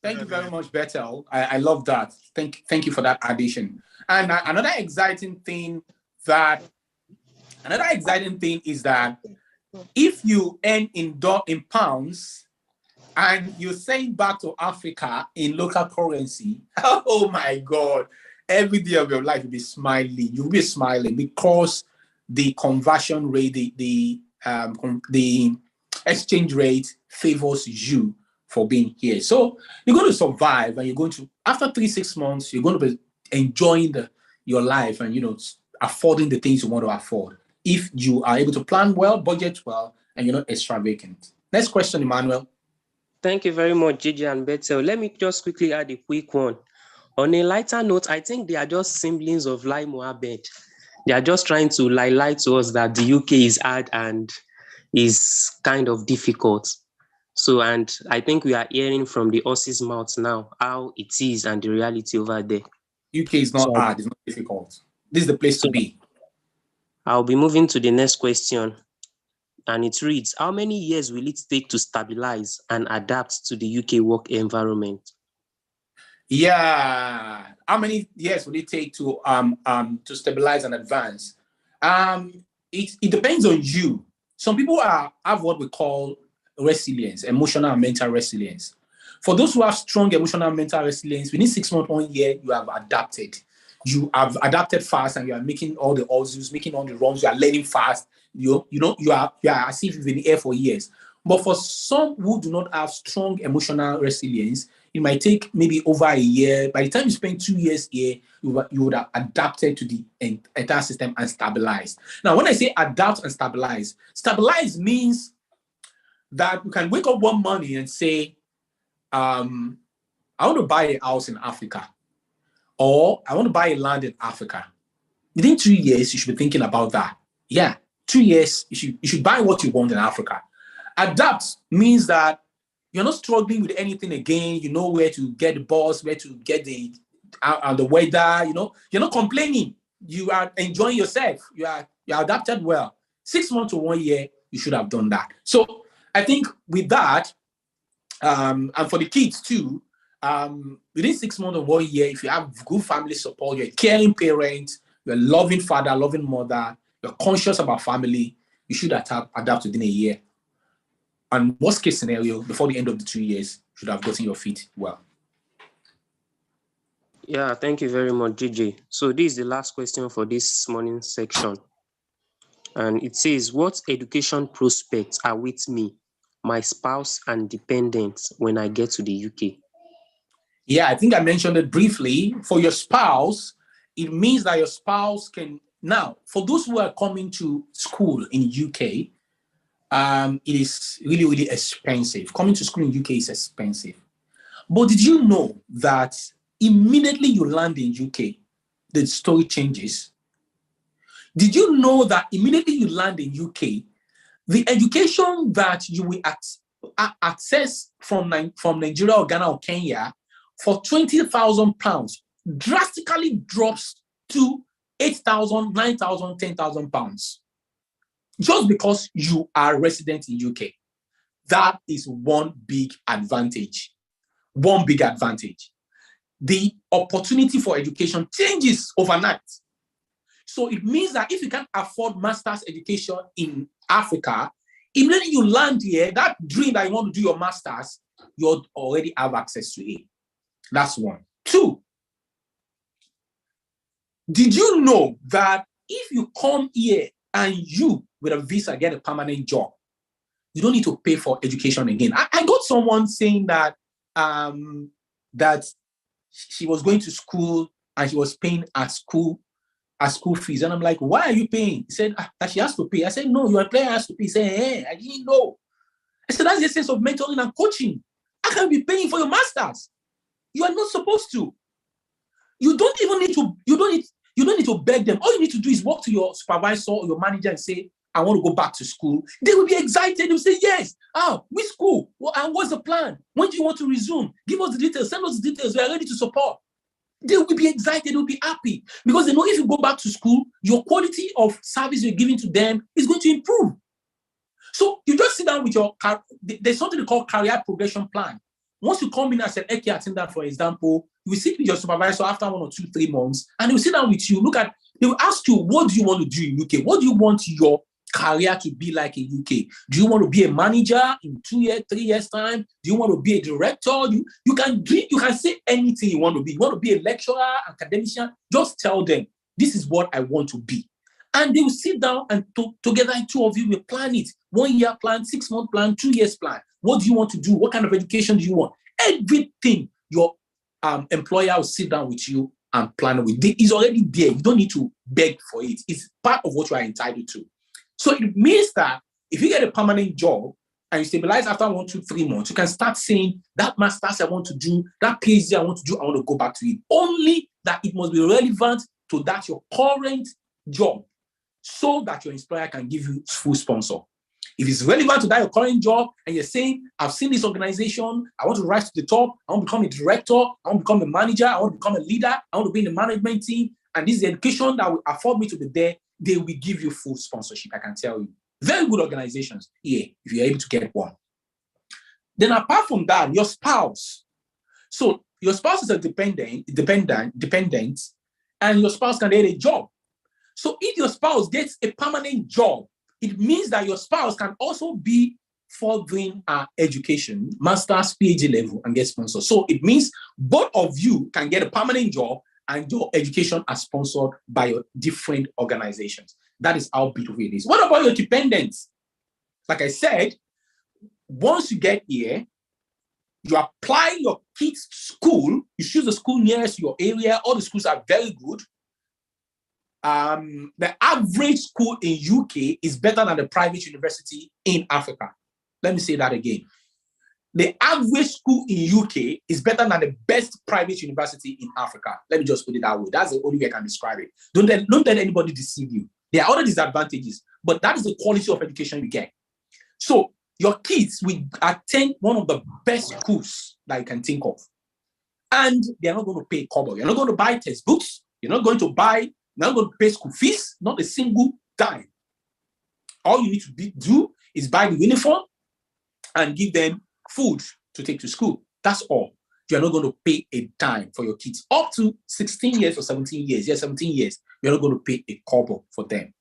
Thank you very much, Bethel. I love that. Thank you for that addition. And another exciting thing is that if you earn in pounds and you send back to Africa in local currency, oh my God, every day of your life you'll be smiling. You'll be smiling because the conversion rate, the exchange rate favors you for being here. So you're going to survive, and you're going to, after 3-6 months, you're going to be enjoying your life and, affording the things you want to afford. If you are able to plan well, budget well, and you're not extravagant. Next question, Emmanuel. Thank you very much, Gigi and Bethel. Let me just quickly add a quick one. On a lighter note, I think they are just siblings of Lai Mohammed. They are just trying to lie to us that the UK is hard and is kind of difficult. So, and I think we are hearing from the horse's mouth now how it is and the reality over there. UK is not hard, it's not difficult. This is the place to be. I'll be moving to the next question. And it reads, how many years will it take to stabilize and adapt to the UK work environment? Yeah. How many years will it take to stabilize and advance? It depends on you. Some people have what we call resilience, emotional and mental resilience. For those who have strong emotional and mental resilience, within 6 months, 1 year, you have adapted. You have adapted fast, and you are making all the uses, making all the runs. You are learning fast. You are as if you've been here for years. But for some who do not have strong emotional resilience, it might take maybe over a year. By the time you spend 2 years here, you would have adapted to the entire system and stabilized. Now, when I say adapt and stabilize means that you can wake up one morning and say, I want to buy a house in Africa, or I want to buy a land in Africa. Within 2 years, you should be thinking about that. Yeah, 2 years, you should buy what you want in Africa. Adapt means that you're not struggling with anything again. You know where to get the bus, where to get the weather. You're not complaining. You are enjoying yourself. You're adapted well. 6 months to 1 year, you should have done that. So I think with that, and for the kids too, within 6 months or 1 year, if you have good family support, you're a caring parent, you're a loving father, loving mother, you're conscious about family, you should adapt within a year. And worst case scenario, before the end of the 2 years, you should have gotten your feet well. Yeah, thank you very much, Gigi. So this is the last question for this morning section. And it says, what education prospects are with me, my spouse and dependents when I get to the UK? Yeah, I think I mentioned it briefly. For your spouse, it means that your spouse can, now, for those who are coming to school in UK, it is really, really expensive. Coming to school in UK is expensive. But did you know that immediately you land in UK, the story changes? Did you know that immediately you land in UK, the education that you will access from Nigeria or Ghana or Kenya for £20,000 drastically drops to 8,000, 9,000, 10,000 pounds? Just because you are resident in UK. That is one big advantage. One big advantage. The opportunity for education changes overnight. So it means that if you can't afford master's education in Africa, immediately you land here, that dream that you want to do your master's, you already have access to it. That's one. Two, did you know that if you come here and you, with a visa, get a permanent job, you don't need to pay for education again? I got someone saying that that she was going to school and she was paying her school fees. And I'm like, why are you paying? He said, that she has to pay. I said, no, your employer has to pay. He said, hey, I didn't know. I said, that's the essence of mentoring and coaching. I can be paying for your master's. You are not supposed to. You don't even need to, you don't need to beg them. All you need to do is walk to your supervisor or your manager and say, I want to go back to school. They will be excited. They will say, yes. Which school? And what's the plan? When do you want to resume? Give us the details. Send us the details. We are ready to support. They will be excited. They will be happy because they know if you go back to school, your quality of service you're giving to them is going to improve. So you just sit down with there's something called career progression plan. Once you come in as an AK attendant, for example, you will sit with your supervisor after 1 or 2, 3 months, and they will sit down with you, they will ask you, what do you want to do in UK? What do you want your career to be like in UK? Do you want to be a manager in 2 years, 3 years time? Do you want to be a director? You can say anything you want to be. You want to be a lecturer, academician? Just tell them, this is what I want to be. And they will sit down and together, two of you will plan it. 1 year plan, 6 month plan, 2 years plan. What do you want to do? What kind of education do you want? Everything your employer will sit down with you and plan with. It's already there. You don't need to beg for it. It's part of what you are entitled to. So it means that if you get a permanent job and you stabilize after 1, 2, 3 months, you can start saying that master's I want to do, that PhD I want to do, I want to go back to it. Only that it must be relevant to that your current job, so that your employer can give you full sponsor. If it's relevant to that your current job and you're saying, I've seen this organization, I want to rise to the top, I want to become a director, I want to become a manager, I want to become a leader, I want to be in the management team, and this is the education that will afford me to be there, they will give you full sponsorship, I can tell you. Very good organizations here, if you're able to get one. Then apart from that, your spouse. So your spouse is a dependent, and your spouse can get a job. So if your spouse gets a permanent job, it means that your spouse can also be furthering education, master's, PhD level, and get sponsored. So it means both of you can get a permanent job and your education are sponsored by your different organizations. That is how beautiful it is. What about your dependents? Like I said, once you get here, you apply your kids' school, you choose the school nearest your area. All the schools are very good. The average school in UK is better than the private university in Africa. Let me say that again. The average school in UK is better than the best private university in Africa. Let me just put it that way. That's the only way I can describe it. Don't let anybody deceive you. There are other disadvantages, but that is the quality of education you get. So your kids will attend one of the best schools that you can think of. And they're not going to pay kobo. You're not going to buy textbooks. You're not going to pay school fees, not a single dime. All you need to do is buy the uniform and give them food to take to school. That's all. You're not going to pay a dime for your kids. Up to 16 years or 17 years. Yeah, 17 years. You're not going to pay a kobo for them.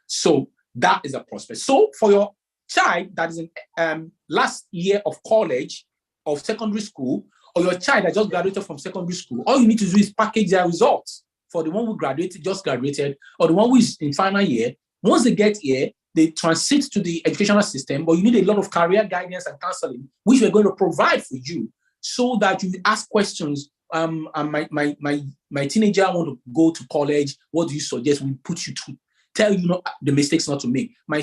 So that is a prospect. So for your child that is in last year of college or secondary school, or your child that just graduated from secondary school, all you need to do is package their results for the one who just graduated, or the one who is in final year. Once they get here, they transit to the educational system, but you need a lot of career guidance and counseling, which we're going to provide for you, so that you ask questions. My teenager want to go to college. What do you suggest? We put you to tell you not the mistakes not to make. I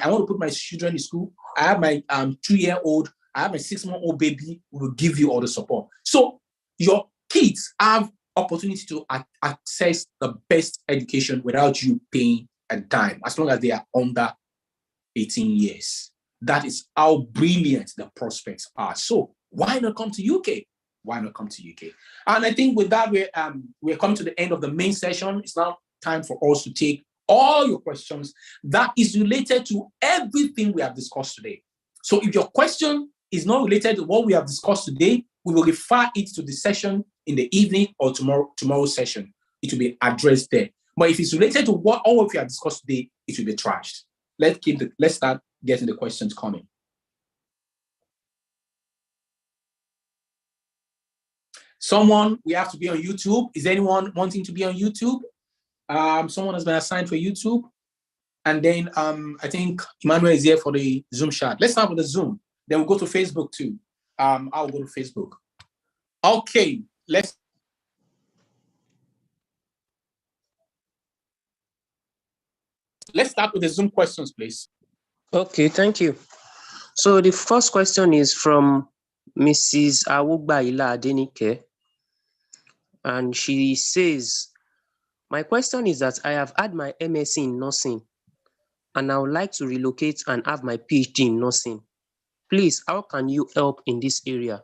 want to put my children in school. I have my 2-year-old. I have my 6-month-old baby. We will give you all the support. So your kids have opportunity to access the best education without you paying a dime, as long as they are under 18 years. That is how brilliant the prospects are. So why not come to UK? Why not come to UK? And I think with that, we're coming to the end of the main session. It's now time for us to take all your questions that is related to everything we have discussed today. So if your question is not related to what we have discussed today, we will refer it to the session in the evening or tomorrow's session. It will be addressed there. But if it's related to what all of you have discussed today, it will be trashed. Let's start getting the questions coming. We have to be on YouTube. Is anyone wanting to be on YouTube? Someone has been assigned for YouTube. And then I think Emmanuel is here for the Zoom chat. Let's start with the Zoom. Then we'll go to Facebook too. I'll go to Facebook. Okay, let's start with the Zoom questions, please. Okay, thank you. So the first question is from Mrs. Awugbaila Adenike. And she says, my question is that I have had my MSc in nursing and I would like to relocate and have my PhD in nursing. Please, how can you help in this area?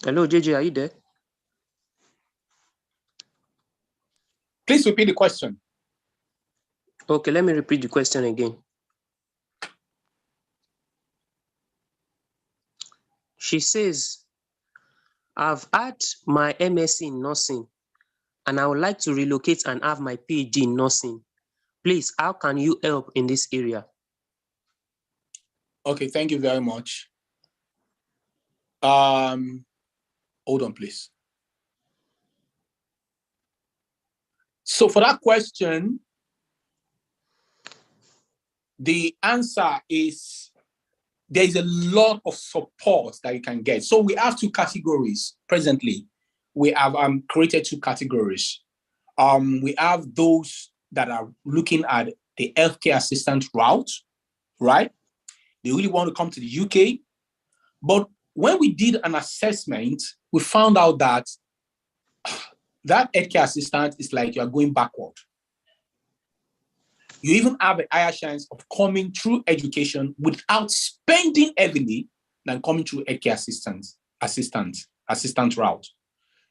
Hello, JJ, are you there? Please repeat the question. Okay, let me repeat the question again. She says, I've had my MSc in nursing and I would like to relocate and have my PhD in nursing. Please, how can you help in this area? Okay, thank you very much. Hold on, please. So for that question, the answer is there is a lot of support that you can get. So we have two categories presently. We have created two categories. We have those that are looking at the healthcare assistant route, right? They really want to come to the UK. But when we did an assessment, we found out that that healthcare assistant is like you're going backward. You even have a higher chance of coming through education without spending heavily than coming through healthcare assistant route.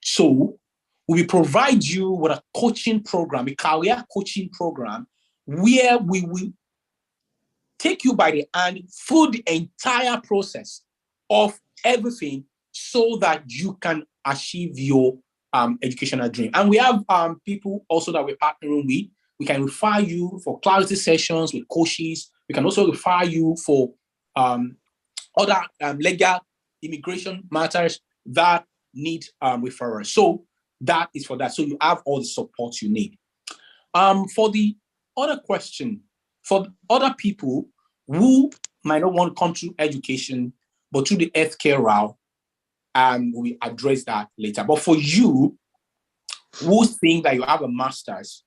So we provide you with a coaching program, a career coaching program, where we will take you by the hand through the entire process of everything so that you can achieve your educational dream. And we have people also that we're partnering with. We can refer you for clarity sessions with coaches. We can also refer you for other legal immigration matters that need referrals. So that is for that. So you have all the support you need. For the other question, for other people who might not want to come through education, but through the healthcare route, we address that later. But for you who think that you have a master's,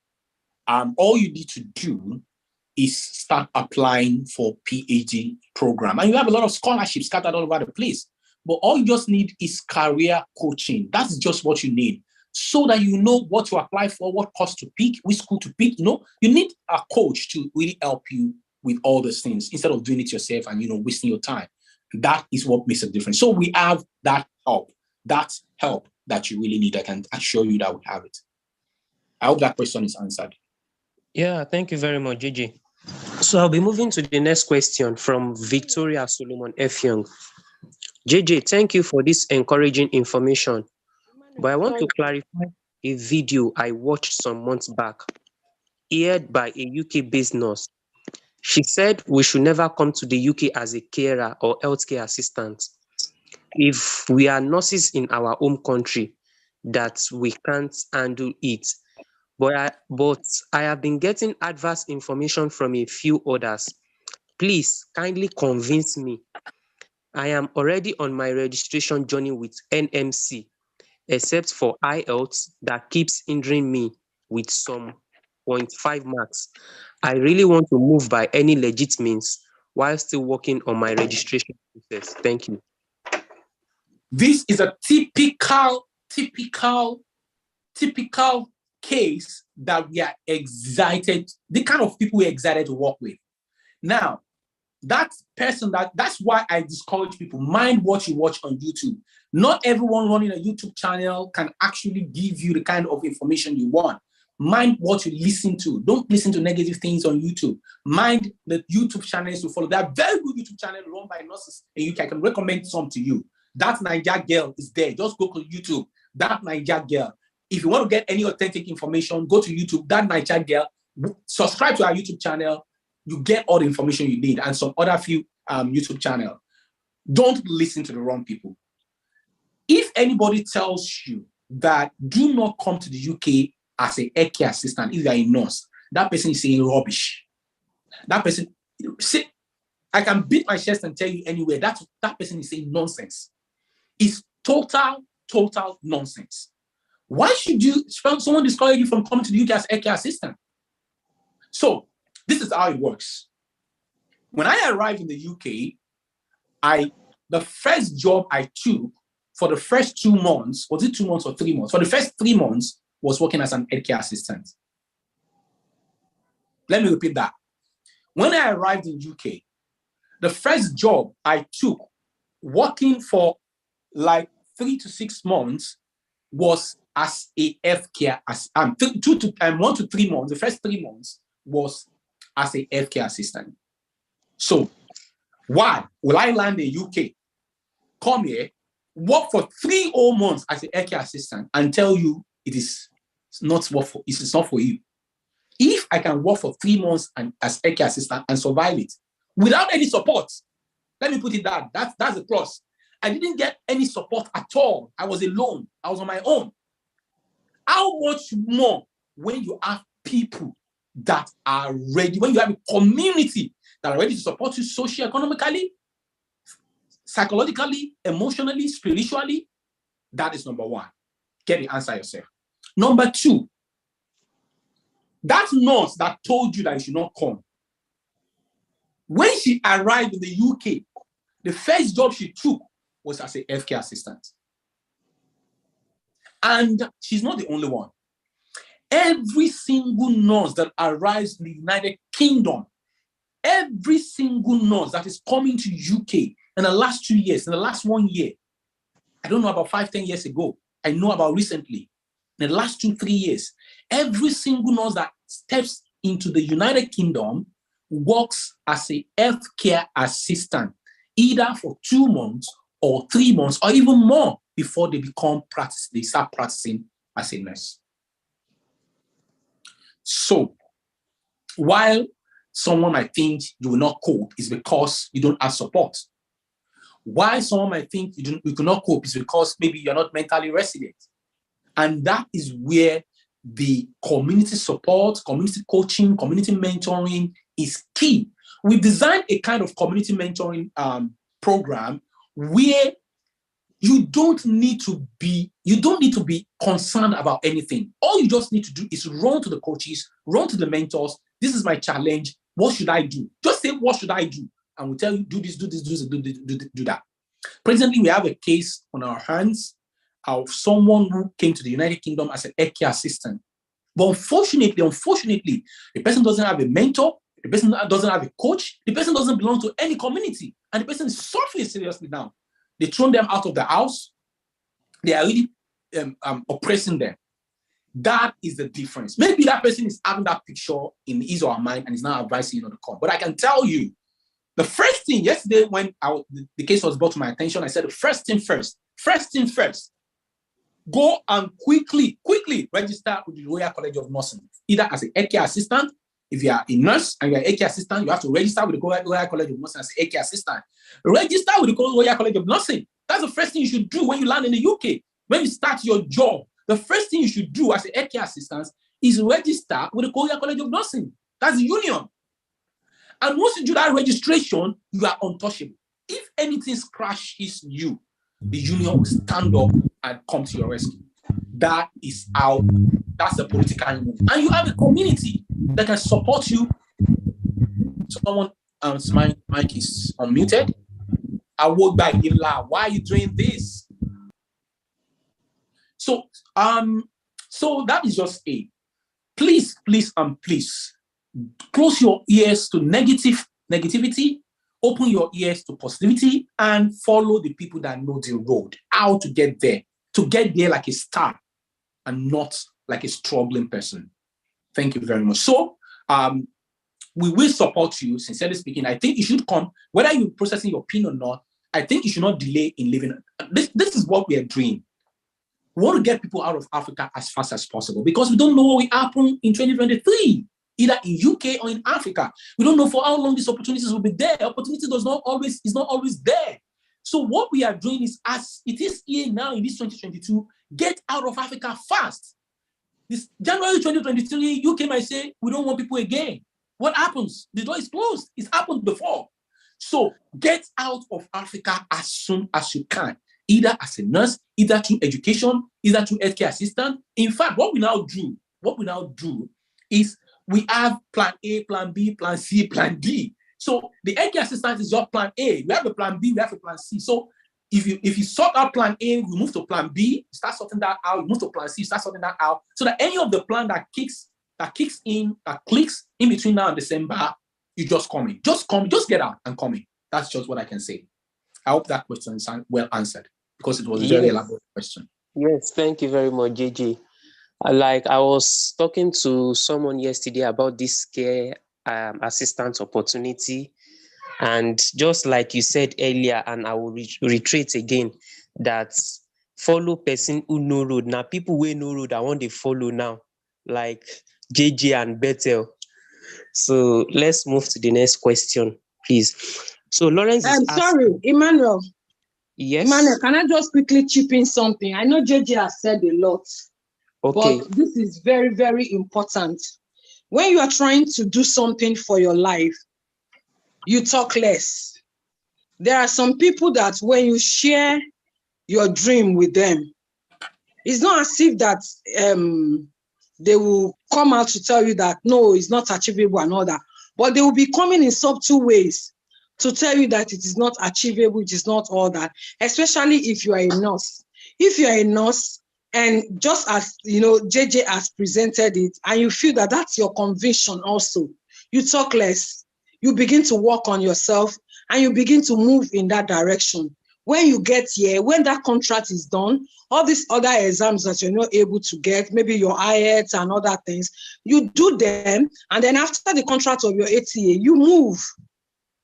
all you need to do is start applying for PhD program. And you have a lot of scholarships scattered all over the place. But all you just need is career coaching. That's just what you need. So that you know what to apply for, what course to pick, which school to pick. You need a coach to really help you with all those things instead of doing it yourself and wasting your time. That is what makes a difference. So we have that help that you really need. I can assure you that we have it. I hope that question is answered. Yeah, thank you very much, Gigi. So I'll be moving to the next question from Victoria Solomon F. Young. JJ, thank you for this encouraging information. But I want to clarify a video I watched some months back, aired by a UK-based nurse. She said we should never come to the UK as a carer or healthcare assistant. If we are nurses in our home country, that we can't handle it. But I have been getting adverse information from a few others. Please kindly convince me. I am already on my registration journey with NMC, except for IELTS that keeps hindering me with some 0.5 marks. I really want to move by any legit means while still working on my registration process. Thank you. This is a typical case that we are excited, the kind of people we're excited to work with. Now, that person, that's why I discourage people, mind what you watch on YouTube. Not everyone running a YouTube channel can actually give you the kind of information you want. Mind what you listen to. Don't listen to negative things on YouTube. Mind the YouTube channels you follow. There are very good YouTube channels run by nurses in UK. I can recommend some to you. That Niger girl is there. Just go to YouTube. That Niger girl. If you want to get any authentic information, go to YouTube. That Niger girl. Subscribe to our YouTube channel. You get all the information you need and some other few YouTube channels. Don't listen to the wrong people. If anybody tells you that do not come to the UK as a healthcare assistant, if you are a nurse, that person is saying rubbish. That person, see, I can beat my chest and tell you anywhere that person is saying nonsense. It's total nonsense. Why should someone discourage you from coming to the UK as a healthcare assistant? So this is how it works. When I arrived in the UK, the first job I took for the first 2 months, was it 2 months or 3 months? For the first 3 months, was working as an healthcare assistant. Let me repeat that. When I arrived in UK, the first job I took working for like 3 to 6 months was as a healthcare assistant. 1 to 3 months, the first 3 months was as a healthcare assistant. So why will I land in UK, come here, work for 3 whole months as a healthcare assistant and tell you it is not for you? If I can work for 3 months as healthcare assistant and survive it without any support, let me put it that. That's a plus. I didn't get any support at all. I was alone. I was on my own. How much more when you have people that are ready, when you have a community that are ready to support you socio-economically, psychologically, emotionally, spiritually. That is number one. Get the answer yourself. Number two, that nurse that told you that you should not come, when she arrived in the UK, the first job she took was as a healthcare assistant. And she's not the only one. Every single nurse that arrives in the United Kingdom, every single nurse that is coming to UK in the last 2 years, in the last 1 year, I don't know about 5-10 years ago, I know about recently, in the last 2-3 years, every single nurse that steps into the United Kingdom works as a healthcare assistant, either for 2 months or 3 months or even more before they start practicing as a nurse. So, while someone might think you will not cope is because you don't have support. Why someone might think you cannot cope is because maybe you're not mentally resilient. And that is where the community support, community coaching, community mentoring is key. We designed a kind of community mentoring program where you don't need to be concerned about anything. All you just need to do is run to the coaches, run to the mentors. This is my challenge. What should I do? Just say, what should I do? And we'll tell you, do this, do this, do that. Presently, we have a case on our hands of someone who came to the United Kingdom as an healthcare assistant. But unfortunately, the person doesn't have a mentor, the person doesn't have a coach, the person doesn't belong to any community, and the person is suffering seriously now. They thrown them out of the house. They are really oppressing them. That is the difference. Maybe that person is having that picture in his or her mind and is now advising you not to come. But I can tell you, the first thing yesterday when the case was brought to my attention, I said the first thing first, go and quickly register with the Royal College of Nursing, either as a healthcare assistant. If you are a nurse and you're a healthcare assistant, you have to register with the Royal College of Nursing as a healthcare assistant. Register with the Royal College of Nursing. That's the first thing you should do when you land in the UK. When you start your job, the first thing you should do as a healthcare assistant is register with the Royal College of Nursing. That's the union. And once you do that registration, you are untouchable. If anything crashes you, the union will stand up and come to your rescue. That's the political union. And you have a community that can support you. Someone's mic is unmuted. I walk by Ila. Why are you doing this? So that is just a please close your ears to negativity, open your ears to positivity, and follow the people that know the road, how to get there like a star and not like a struggling person. Thank you very much. So we will support you, sincerely speaking. I think you should come, whether you're processing your PIN or not. I think you should not delay in living. This is what we are doing. We want to get people out of Africa as fast as possible because we don't know what will happen in 2023, either in UK or in Africa. We don't know for how long these opportunities will be there. Opportunity is not always there. So what we are doing is, as it is here now in this 2022, get out of Africa fast. This January 2023, UK might say, we don't want people again. What happens? The door is closed. It's happened before. So get out of Africa as soon as you can, either as a nurse, either through education, either through healthcare assistant. In fact, what we now do is we have plan A, plan B, plan C, plan D. So the healthcare assistant is your plan A. We have a plan B, we have a plan C. So if you sort out plan A, we move to plan B, start sorting that out, you move to plan C, start sorting that out, so that any of the plan that clicks in between now and December, you just come in. Just get out and come in. That's just what I can say. I hope that question is well answered because it was a very elaborate question. Yes, thank you very much, JJ. I was talking to someone yesterday about this care assistant opportunity, and just like you said earlier, and I will reiterate again, that follow person who know road. Now people who know road, I want to follow now, like JJ and Bethel. So let's move to the next question, please. So Lawrence is sorry, Emmanuel. Yes. Emmanuel, can I just quickly chip in something? I know JJ has said a lot. Okay. But this is very, very important. When you are trying to do something for your life, you talk less. There are some people that when you share your dream with them, it's not as if that they will come out to tell you that, no, it's not achievable and all that. But they will be coming in subtle ways to tell you that it is not achievable, it is not all that, especially if you are a nurse. If you are a nurse, and just as, you know, JJ has presented it, and you feel that that's your conviction also, you talk less, you begin to work on yourself, and you begin to move in that direction. When you get here, when that contract is done, all these other exams that you're not able to get, maybe your IELTS and other things, you do them, and then after the contract of your ATA, you move.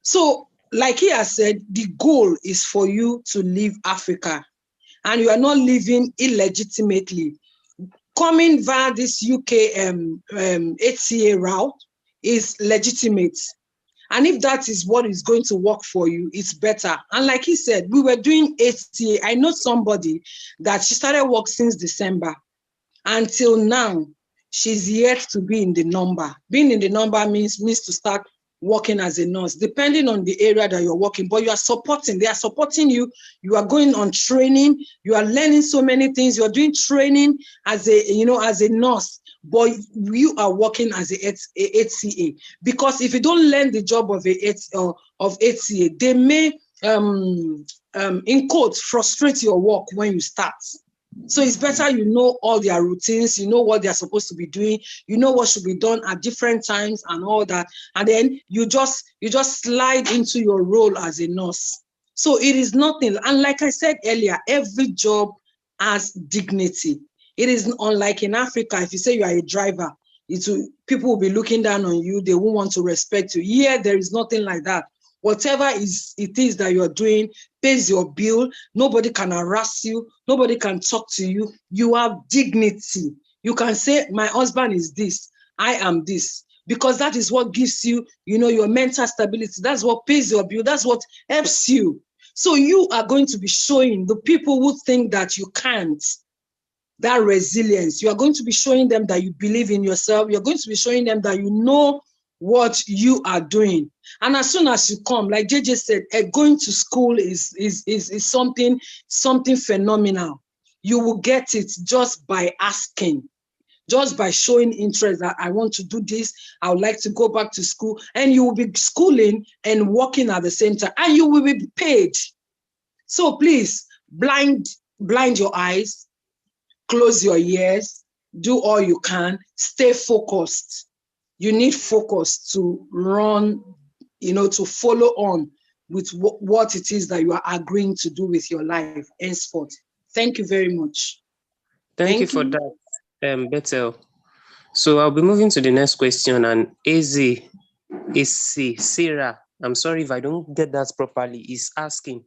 So, like he has said, the goal is for you to leave Africa, and you are not living illegitimately. Coming via this UK ATA route is legitimate. And if that is what is going to work for you, it's better. And like he said, we were doing ATA. I know somebody that she started work since December. Until now, she's yet to be in the number. Being in the number means to start working as a nurse, depending on the area that you're working. But you are supporting, they are supporting you. You are going on training. You are learning so many things. You are doing training as a, you know, as a nurse. But you are working as a HCA, because if you don't learn the job of HCA, they may, in quotes, frustrate your work when you start. So it's better you know all their routines, you know what they're supposed to be doing, you know what should be done at different times and all that, and then you just slide into your role as a nurse. So it is nothing. And like I said earlier, every job has dignity. It is unlike in Africa. If you say you are a driver, people will be looking down on you. They won't want to respect you. Here, there is nothing like that. Whatever it is that you're doing pays your bill. Nobody can harass you. Nobody can talk to you. You have dignity. You can say, my husband is this, I am this, because that is what gives you, you know, your mental stability. That's what pays your bill. That's what helps you. So you are going to be showing the people who think that you can't, that resilience. You are going to be showing them that you believe in yourself. You're going to be showing them that you know what you are doing. And as soon as you come, like JJ said, going to school is something phenomenal. You will get it just by asking, just by showing interest that I want to do this, I would like to go back to school, and you will be schooling and working at the same time, and you will be paid. So please, blind your eyes, close your ears, do all you can, stay focused. You need focus to run, you know, to follow on with what it is that you are agreeing to do with your life henceforth. Thank you very much. Thank you for that, Bethel. So I'll be moving to the next question, and Sarah, I'm sorry if I don't get that properly, is asking,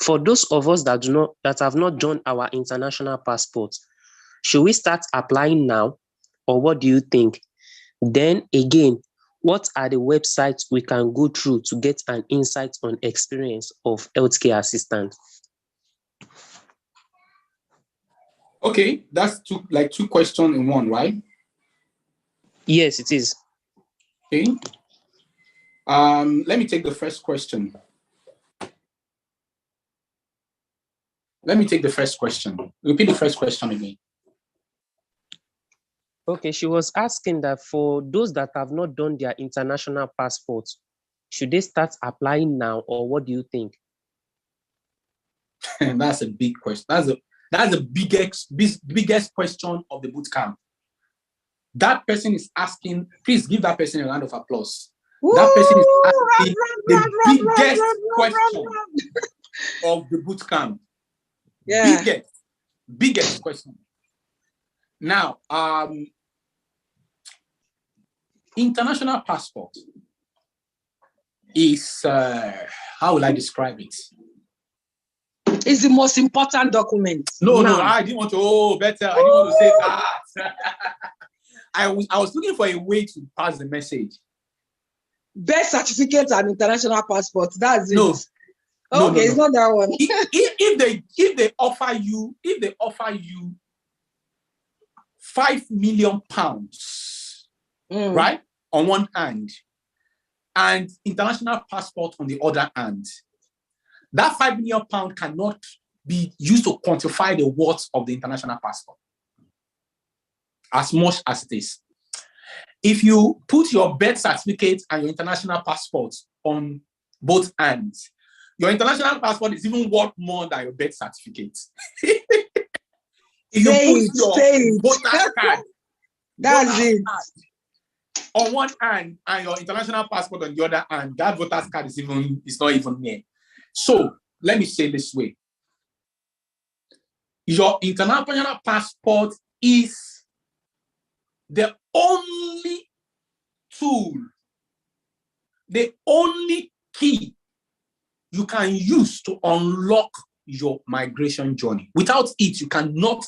for those of us that have not done our international passports, should we start applying now, or what do you think? Then again, what are the websites we can go through to get an insight on experience of healthcare assistant? Okay, that's two questions in one, right? Yes, it is. Okay. Let me take the first question. Repeat the first question again. Okay, she was asking that for those that have not done their international passports, should they start applying now, or what do you think? That's a big question. That's the biggest question of the boot camp. That person is asking, please give that person a round of applause. That person is asking the biggest question of the boot camp. Yeah. Biggest question. Now, international passport is, how will I describe it? It's the most important document. No, I didn't want to, better. I didn't want to say that. I was looking for a way to pass the message. Birth certificate and international passport, that's it. No. Okay, it's not that one. if they offer you £5 million, right, on one hand, and international passport on the other hand. That £5 million cannot be used to quantify the worth of the international passport as much as it is. If you put your birth certificate and your international passport on both hands, your international passport is even worth more than your birth certificate. If you put your voter card, that's it, on one hand and your international passport on the other hand, that voter's card is not even near. So let me say this way. Your international passport is the only tool, the only key you can use to unlock your migration journey. Without it, you cannot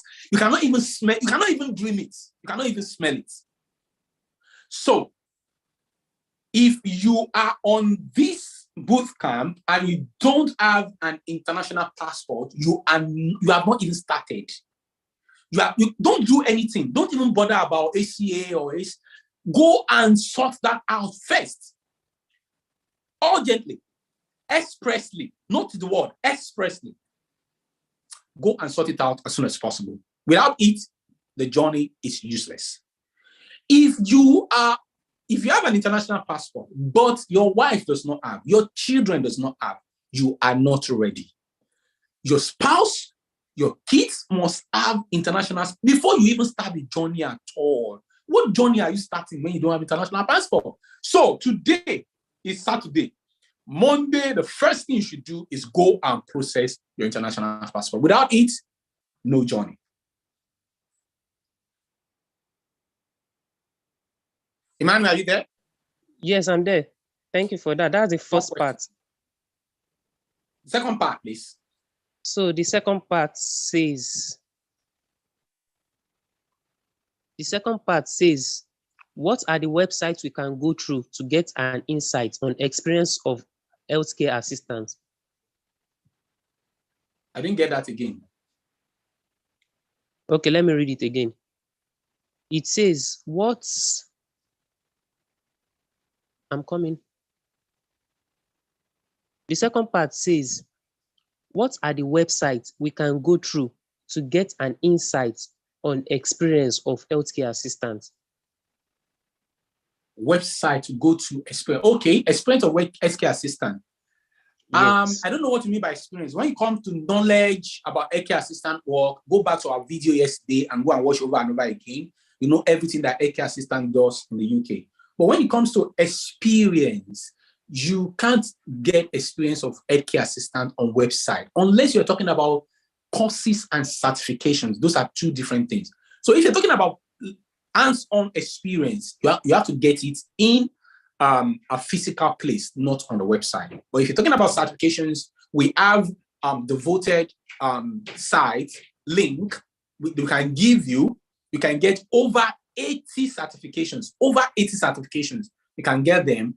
even smell, you cannot even dream it, you cannot even smell it. So if you are on this boot camp and you don't have an international passport, you have not even started. You don't do anything. Don't even bother about ACA or ACE. Go and sort that out first. Urgently, expressly, not the word, expressly. Go and sort it out as soon as possible. Without it, the journey is useless. If you have an international passport, but your wife does not have, your children does not have, you are not ready. Your spouse, your kids must have international before you even start the journey at all. What journey are you starting when you don't have international passport? So today is Saturday. Monday, the first thing you should do is go and process your international passport. Without it, no journey. Emmanuel, are you there? Yes, I'm there. Thank you for that. That's the first part. Second part, please. So the second part says, what are the websites we can go through to get an insight on experience of healthcare assistance? I didn't get that again. Okay, let me read it again. It says, I'm coming. The second part says, what are the websites we can go through to get an insight on experience of healthcare assistance? Website to go to experience. Okay, experience of healthcare assistant. Yes. I don't know what you mean by experience. When it comes to knowledge about healthcare assistant work, go back to our video yesterday and go and watch over and over again. You know everything that healthcare assistant does in the UK. But when it comes to experience, you can't get experience of healthcare assistant on website unless you're talking about courses and certifications. Those are two different things. So if you're talking about hands-on experience, you have to get it in a physical place, not on the website. But if you're talking about certifications, we have devoted site link we can give you. You can get over 80 certifications. Over 80 certifications. You can get them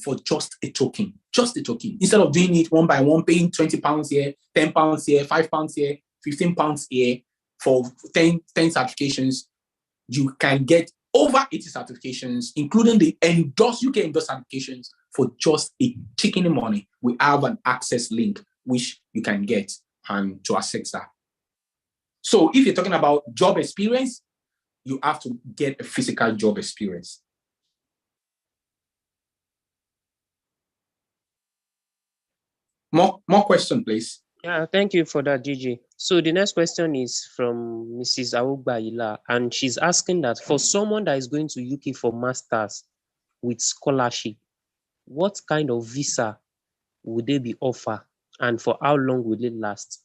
for just a token. Just a token. Instead of doing it one by one, paying £20 here, £10 here, £5 here, £15 here for 10 certifications, you can get over 80 certifications, including the UK endorsed certifications for just a chicken money. We have an access link which you can get and to access that. So if you're talking about job experience, you have to get a physical job experience. More question, please. Yeah, thank you for that, Gigi. So the next question is from Mrs. Augbaila, and she's asking that for someone that is going to UK for masters with scholarship, what kind of visa would they be offered, and for how long will it last?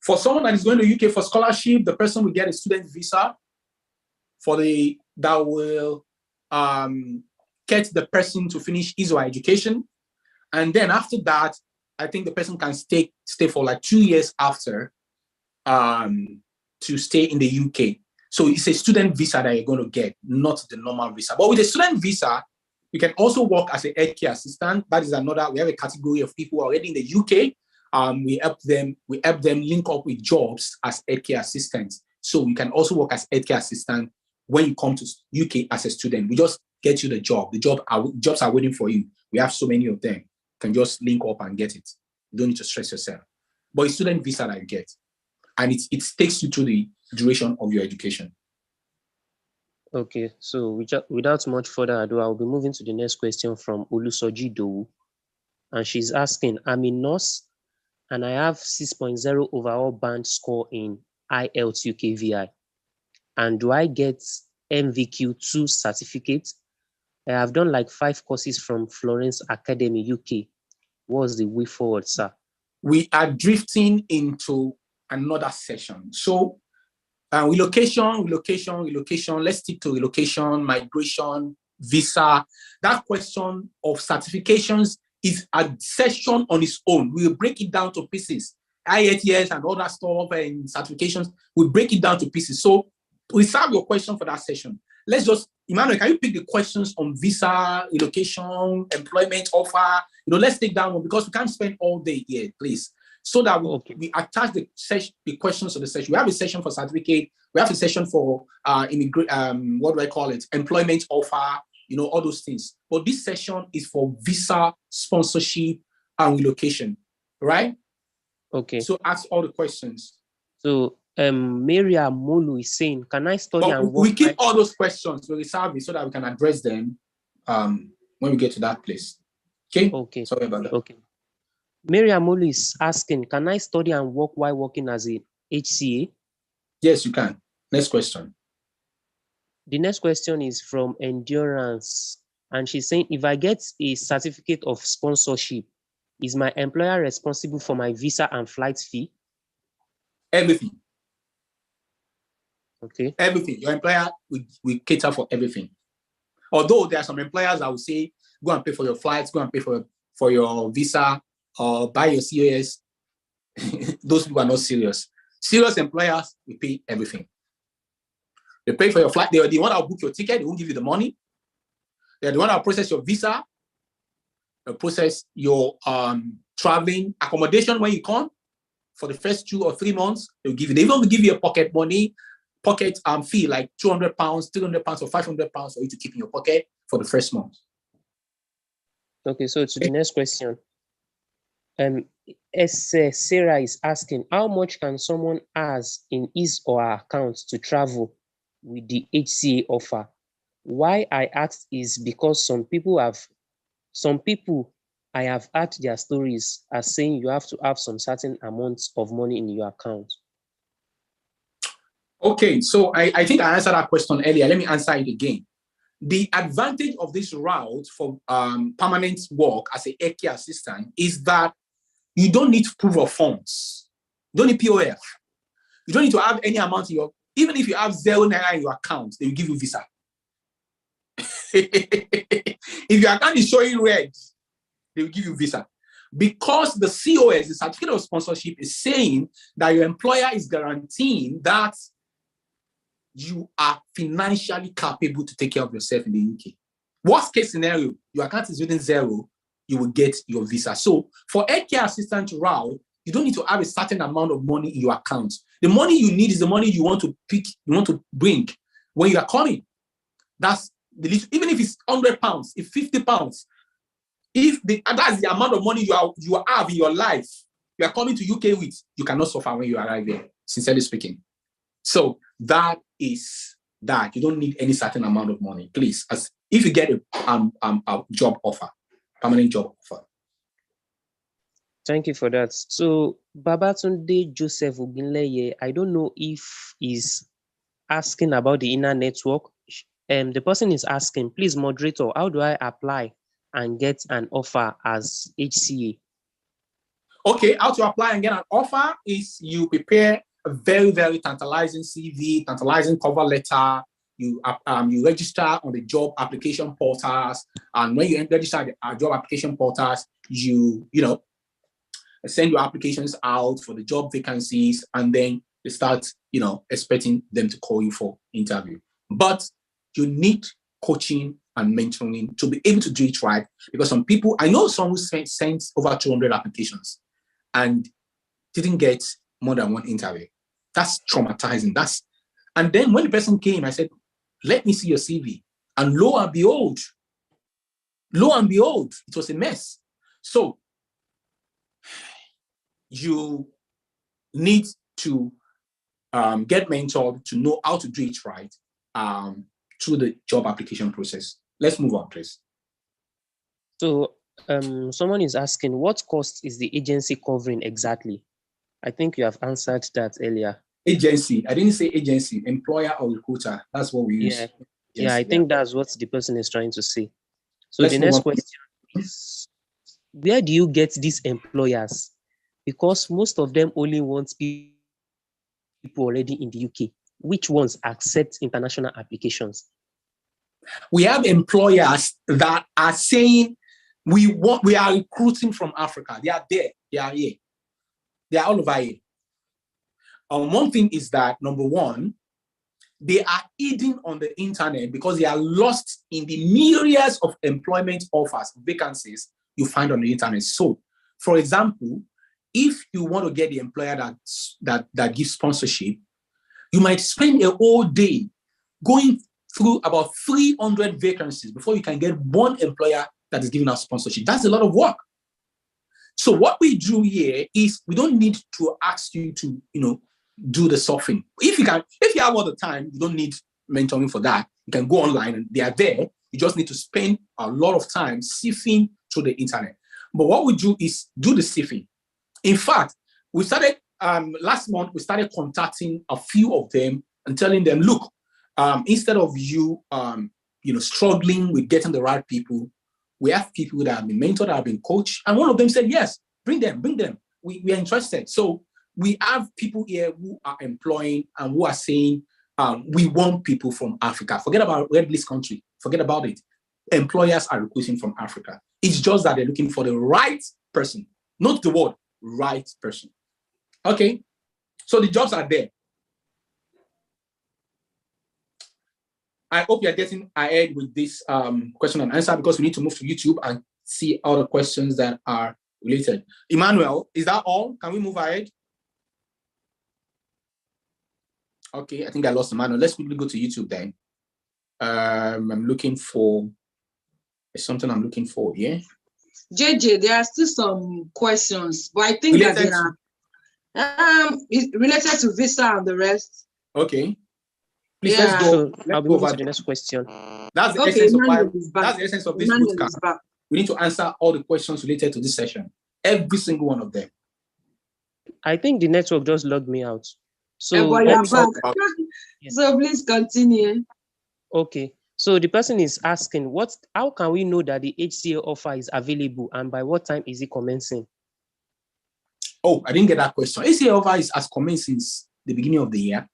For someone that is going to UK for scholarship, the person will get a student visa that will get the person to finish his or her education, and then after that, I think the person can stay for like 2 years after to stay in the UK. So it's a student visa that you're going to get, not the normal visa. But with a student visa, you can also work as a healthcare assistant. That is another. We have a category of people already in the UK. We help them link up with jobs as healthcare assistants. So you can also work as healthcare assistant when you come to UK as a student. We just get you the job. Jobs are waiting for you. We have so many of them. You can just link up and get it. You don't need to stress yourself. But it's student visa that you get. And it takes you through the duration of your education. Okay, so without much further ado, I'll be moving to the next question from Olusoji Dowu. And she's asking, I'm a nurse and I have 6.0 overall band score in IELTS UKVI. And do I get MVQ2 certificate? I have done like 5 courses from Florence Academy, UK. What's the way forward, sir? We are drifting into another session. So relocation. Let's stick to relocation, migration, visa. That question of certifications is a session on its own. We'll break it down to pieces. IELTS and other stuff and certifications, we'll break it down to pieces. So we reserve your question for that session. Let's just, Emmanuel, can you pick the questions on visa, relocation, employment offer? Let's take that one because we can't spend all day here, please. So that we attach the questions to the session. We have a session for certificate. We have a session for employment offer, all those things. But this session is for visa, sponsorship, and relocation, right? Okay. So ask all the questions. So Maria Molu is saying, can I study and work? We keep all those questions, we reserve it so that we can address them when we get to that place. Okay? Okay. Sorry about that. Okay. Maria Molu is asking, can I study and work while working as a HCA? Yes, you can. Next question. The next question is from Endurance. And she's saying, if I get a certificate of sponsorship, is my employer responsible for my visa and flight fee? Everything. Okay. Everything. Your employer will cater for everything. Although there are some employers that will say, go and pay for your flights, go and pay for your visa, or buy your COS. Those people are not serious. Serious employers will pay everything. They pay for your flight. They are the one that will book your ticket. They won't give you the money. They're the one that will process your visa. They'll process your traveling accommodation when you come. For the first 2 or 3 months, they'll give you. They even give you a pocket money, pocket fee like £200, £300, or £500 for you to keep in your pocket for the first month. Okay, so to the next question. Sarah is asking, how much can someone ask in his or her account to travel with the HCA offer? Why I asked is because some people I have heard their stories are saying you have to have some certain amounts of money in your account. Okay, so I think I answered that question earlier. Let me answer it again. The advantage of this route for permanent work as a healthcare assistant is that you don't need proof of funds. You don't need POF. You don't need to have any amount in your, even if you have £0 in your account, they will give you visa. If your account is showing red, they will give you visa. Because the COS, the certificate of sponsorship, is saying that your employer is guaranteeing that you are financially capable to take care of yourself in the UK. Worst case scenario, your account is within 0, you will get your visa. So for healthcare assistant route, you don't need to have a certain amount of money in your account. The money you need is the money you want to pick, you want to bring when you are coming. That's the least, even if it's £100, if £50, that's the amount of money you have in your life, you are coming to UK with, you cannot suffer when you arrive there, sincerely speaking. So that is that. You don't need any certain amount of money, please. As if you get a job offer, permanent job offer. Thank you for that. So Babatunde Joseph Ogunleye, I don't know if he's asking about the inner network. The person is asking, please, moderator, how do I apply and get an offer as HCA? Okay, how to apply and get an offer is you prepare a very, very tantalizing CV, tantalizing cover letter. You register on the job application portals, and when you register the job application portals, you send your applications out for the job vacancies, and then they start expecting them to call you for interview. But you need coaching and mentoring to be able to do it right, because some people, I know someone who sent over 200 applications and didn't get more than one interview. That's traumatizing. And then when the person came, I said, let me see your CV. And lo and behold, it was a mess. So you need to get mentored to know how to do it right through the job application process. Let's move on, please. So someone is asking, what cost is the agency covering exactly? I think you have answered that earlier. Agency. I didn't say agency, employer or recruiter. That's what we use. Yeah, Agency, yeah, I think that's what the person is trying to say. So Let's the move next on. question is, where do you get these employers? Because most of them only want people already in the UK. Which ones accept international applications? We have employers that are saying we are recruiting from Africa. They are there. They are here. They are all over here. One thing is that, number one, they are hidden on the internet because they are lost in the myriads of employment offers, vacancies you find on the internet. So, for example, if you want to get the employer that gives sponsorship, you might spend a whole day going through about 300 vacancies before you can get one employer that is giving us sponsorship. That's a lot of work. So what we do here is we don't need to ask you to, do the surfing. If you have all the time, you don't need mentoring for that. You can go online and they are there. You just need to spend a lot of time sifting through the internet. But what we do is do the sifting. In fact, we started last month, we started contacting a few of them and telling them, look, instead of you, struggling with getting the right people, we have people that have been mentored, that have been coached. And one of them said, yes, bring them. We are interested. So we have people here who are employing and who are saying, we want people from Africa. Forget about red list country. Forget about it. Employers are recruiting from Africa. It's just that they're looking for the right person, not the word, right person. Okay, so the jobs are there. I hope you're getting ahead with this question and answer, because we need to move to YouTube and see all the questions that are related. Emmanuel, is that all? Can we move ahead? Okay, I think I lost Emmanuel. Let's quickly go to YouTube then. I'm looking for something I'm looking for, yeah? JJ, there are still some questions, but I think related that they are related to visa and the rest. Okay. Please, Yeah. let's go. I'll be moving to the next question. That's the essence of why. That's the essence of this bootcamp. We need to answer all the questions related to this session. Every single one of them. I think the network just logged me out. So, so please continue. Okay. So the person is asking, how can we know that the HCA offer is available and by what time is it commencing? Oh, I didn't get that question. HCA offer has commenced since the beginning of the year.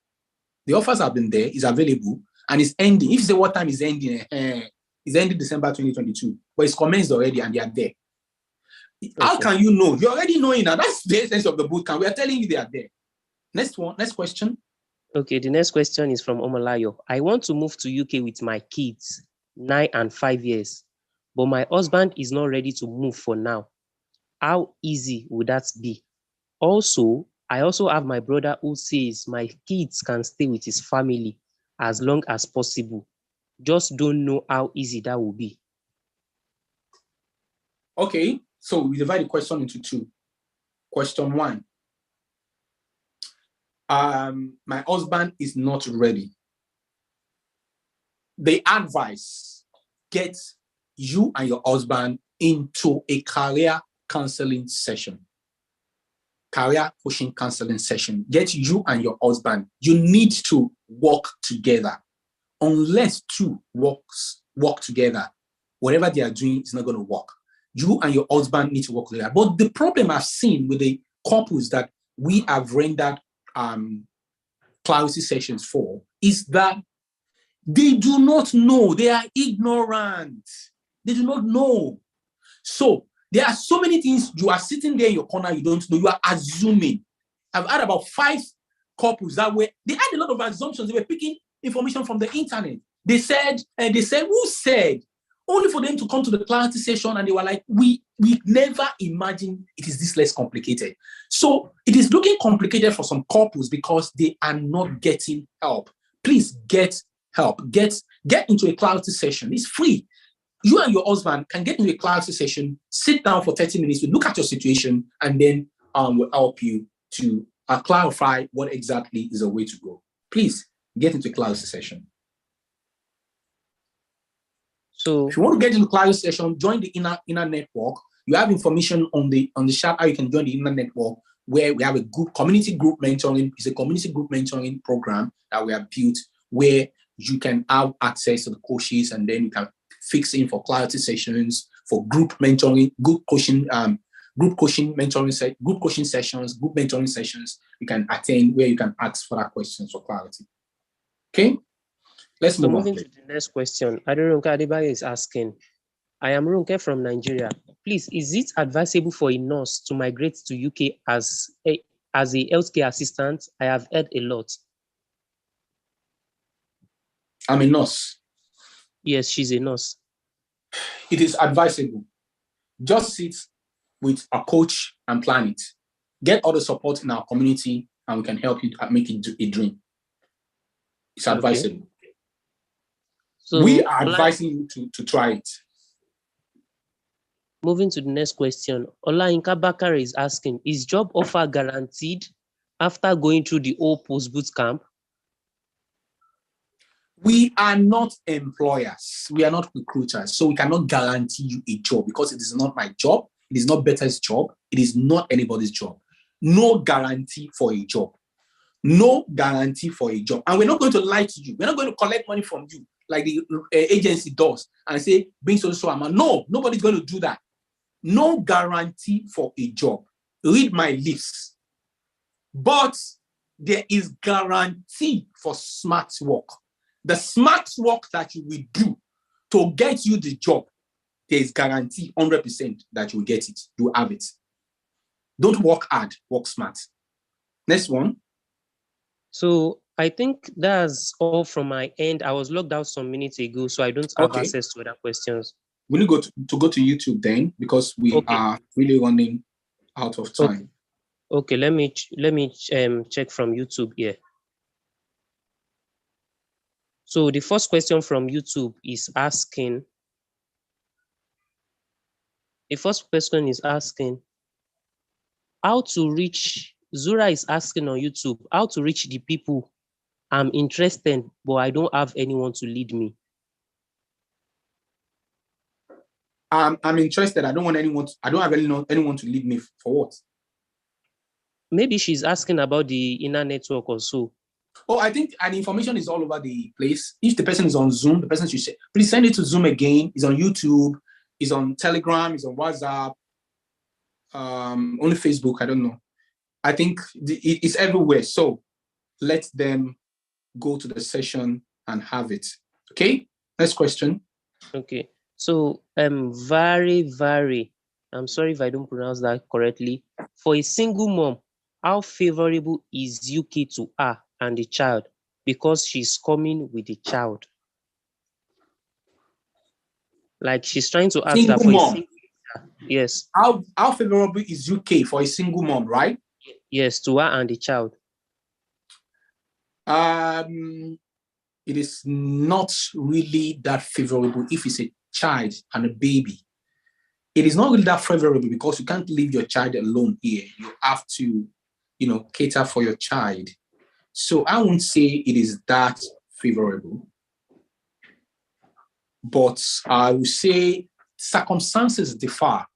The offers have been there, it's available, and it's ending. If you say what time is ending, it's ending December 2022, but it's commenced already and they are there. Okay. How can you know? You're already knowing that. That's the essence of the bootcamp. We are telling you they are there. Next question. Okay, the next question is from Omalayo. I want to move to UK with my kids, 9 and 5 years, but my husband is not ready to move for now. How easy would that be? Also, I also have my brother who says my kids can stay with his family as long as possible. Just don't know how easy that will be. Okay, so we divide the question into two. Question one. My husband is not ready. The advice: get you and your husband into a career counseling session. Career coaching counseling session. Get you and your husband. You need to work together. Unless two work together, whatever they are doing is not going to work. You and your husband need to work together. But the problem I've seen with the couples that we have rendered clarity sessions for is that they do not know. They are ignorant. They do not know. So there are so many things. You are sitting there in your corner, you don't know. You are assuming. I've had about 5 couples that they had a lot of assumptions. They were picking information from the internet. They said, who said? Only for them to come to the clarity session and they were like, we never imagined it is this less complicated. So it is looking complicated for some couples because they are not getting help. please get help. Get into a clarity session. It's free. You and your husband can get into a clarity session, sit down for 30 minutes, we look at your situation, and then we'll help you to clarify what exactly is the way to go. Please get into a clarity session. So if you want to get into clarity session, join the inner network. You have information on the chat how you can join the inner network, where we have a good community group mentoring. It's a community group mentoring program that we have built where you can have access to the coaches, and then you can fix in for clarity sessions, for group mentoring, group coaching sessions, group mentoring sessions you can attend where you can ask for that questions for clarity. Okay, let's move on. Moving to the next question. Adirunke Adebayo is asking, I am Runke from Nigeria. Please, is it advisable for a nurse to migrate to UK as a healthcare assistant? I have heard a lot. I'm a nurse. Yes, she's a nurse. It is advisable. Just sit with a coach and plan it. Get all the support in our community, and we can help you make it a dream. It's advisable. Okay. So we are advising you to try it. Moving to the next question, Olayinka Bakare is asking, is job offer guaranteed after going through the whole post-boot camp? We are not employers. We are not recruiters. So we cannot guarantee you a job because it is not my job. It is not Better's job. It is not anybody's job. No guarantee for a job. No guarantee for a job. And we're not going to lie to you. We're not going to collect money from you like the agency does and say, bring so amount. No, nobody's going to do that. No guarantee for a job. Read my lips. But there is guarantee for smart work. The smart work that you will do to get you the job, there is guarantee 100% that you will get it. You have it. Don't work hard, work smart. Next one. So I think that's all from my end. I was logged out some minutes ago, so I don't have access to other questions. We need to go to YouTube then, because we are really running out of time. Okay, let me check from YouTube here. So the first question from YouTube is asking, how to reach, Zura is asking on YouTube, how to reach the people I'm interested, but I don't have anyone to lead me. I'm interested. I don't want anyone. I don't have anyone to lead me for what? Maybe she's asking about the inner network or so. Oh, I think the information is all over the place. If the person is on Zoom, the person should say, please send it to Zoom again. It's on YouTube. It's on Telegram. It's on WhatsApp. Only Facebook. I don't know. I think it's everywhere. So let them go to the session and have it. Okay. Next question. Okay. So very, I'm sorry if I don't pronounce that correctly. For a single mom, how favorable is UK to her and the child because she's coming with the child? Like she's trying to ask that for a single mom. Yes. How favorable is UK for a single mom, right? Yes, to her and the child. It is not really that favorable if it's a child and a baby. It is not really that favorable because you can't leave your child alone here. You have to, cater for your child. So I won't say it is that favorable. But I would say circumstances differ.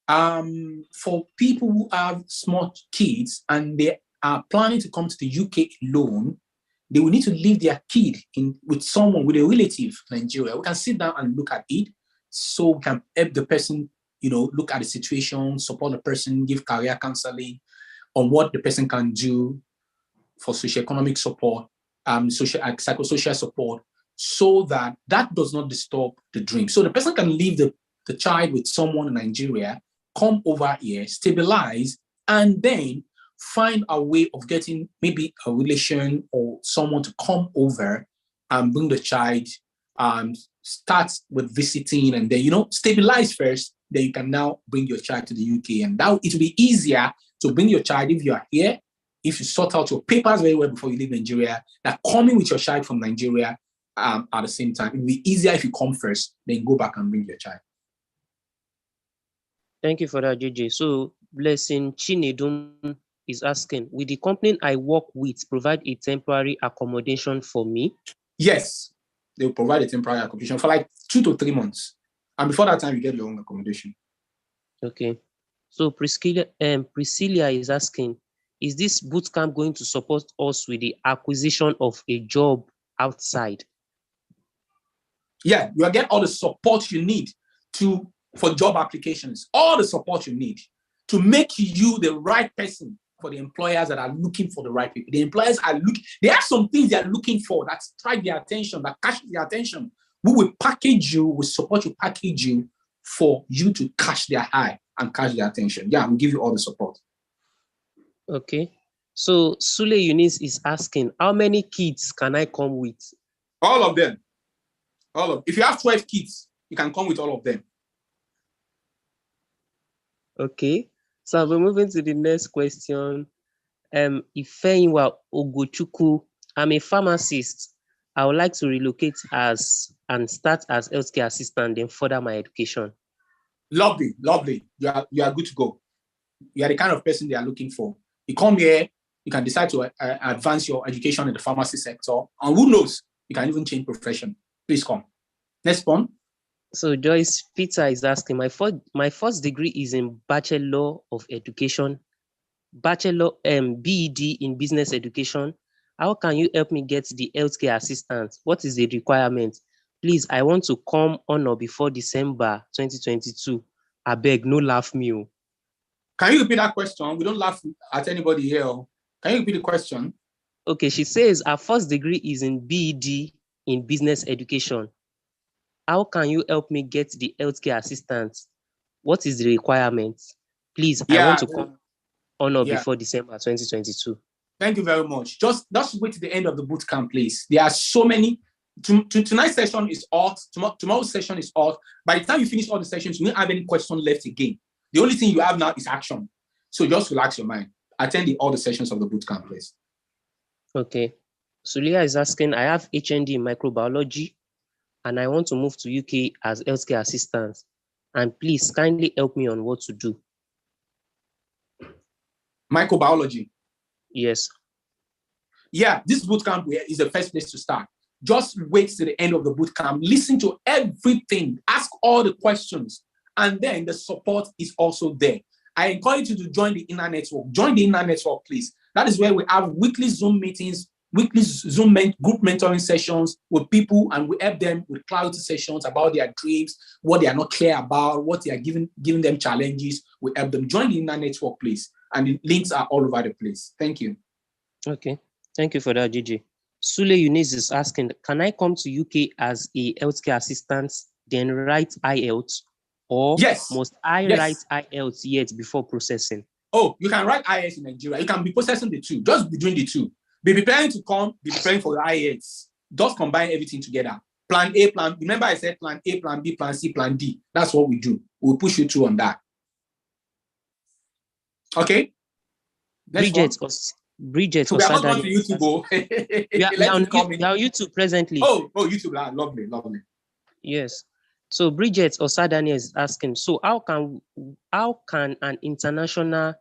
For people who have small kids and they are planning to come to the UK alone, they will need to leave their kid with someone, with a relative in Nigeria. We can sit down and look at it so we can help the person, look at the situation, support the person, give career counseling on what the person can do for socioeconomic support, psychosocial support, so that does not disturb the dream. So the person can leave the child with someone in Nigeria, come over here, stabilize, and then find a way of getting maybe a relation or someone to come over and bring the child, start with visiting and then, stabilize first, then you can now bring your child to the UK. And now it will be easier to bring your child if you are here, if you sort out your papers very well before you leave Nigeria, that coming with your child from Nigeria at the same time, it will be easier if you come first, then go back and bring your child. Thank you for that, JJ. So, Blessing Chinedum is asking, will the company I work with provide a temporary accommodation for me? Yes, they will provide a temporary accommodation for like 2 to 3 months. And before that time, you get your own accommodation. Okay. So Priscilla is asking, is this bootcamp going to support us with the acquisition of a job outside? Yeah, you will get all the support you need for job applications, all the support you need to make you the right person for the employers that are looking for the right people. The employers are looking, they have some things they are looking for that strike their attention, that catch their attention. We will package you, we support you, package you for you to catch their eye and catch their attention. Yeah, we'll give you all the support. Okay. So Sule Eunice is asking, how many kids can I come with? All of them. If you have 12 kids, you can come with all of them. Okay. So we're moving to the next question. Ifeyiwa Ogochukwu, I'm a pharmacist. I would like to relocate and start as healthcare assistant, then further my education. Lovely. You are good to go. You are the kind of person they are looking for. You come here, you can decide to advance your education in the pharmacy sector, and who knows, you can even change profession. Please come. Next one. So Joyce Peter is asking, my first degree is in Bachelor of Education, BEd in Business Education. How can you help me get the healthcare assistant? What is the requirement? Please, I want to come on or before December 2022. I beg, no laugh me. Can you repeat that question? We don't laugh at anybody here. Can you repeat the question? Okay, she says her first degree is in BEd in Business Education. How can you help me get the healthcare assistant? What is the requirement? Please, I want to come on or before December 2022. Thank you very much. Just wait to the end of the bootcamp, please. There are so many. Tonight's session is out. Tomorrow's session is out. By the time you finish all the sessions, you won't have any question left again. The only thing you have now is action. So just relax your mind. Attend all the sessions of the bootcamp, please. Okay. Sulia is asking, I have HND in microbiology and I want to move to UK as healthcare assistant. And please kindly help me on what to do. Microbiology. Yes. Yeah, this bootcamp is the first place to start. Just wait to the end of the bootcamp. Listen to everything. Ask all the questions. And then the support is also there. I encourage you to join the inner network. Join the inner network, please. That is where we have weekly Zoom meetings, weekly Zoom group mentoring sessions with people, and we help them with clarity sessions about their dreams, what they are not clear about, what they are giving them challenges. We help them. Join the inner network, please. And the links are all over the place. Thank you. Okay. Thank you for that, Gigi. Sule Eunice is asking, can I come to UK as a healthcare assistant, then write IELTS? Or must I write IELTS yet before processing? Oh, you can write IELTS in Nigeria. You can be processing the two. Just be doing the two. Be preparing to come, be preparing for your IELTS. Just combine everything together. Plan A, remember I said plan A, plan B, plan C, plan D. That's what we do. We'll push you through on that. Okay? Bridget so we are not going to YouTube. We are on YouTube presently. Oh, YouTube. Lovely. Yes. So Bridget Osadani is asking, so how can an international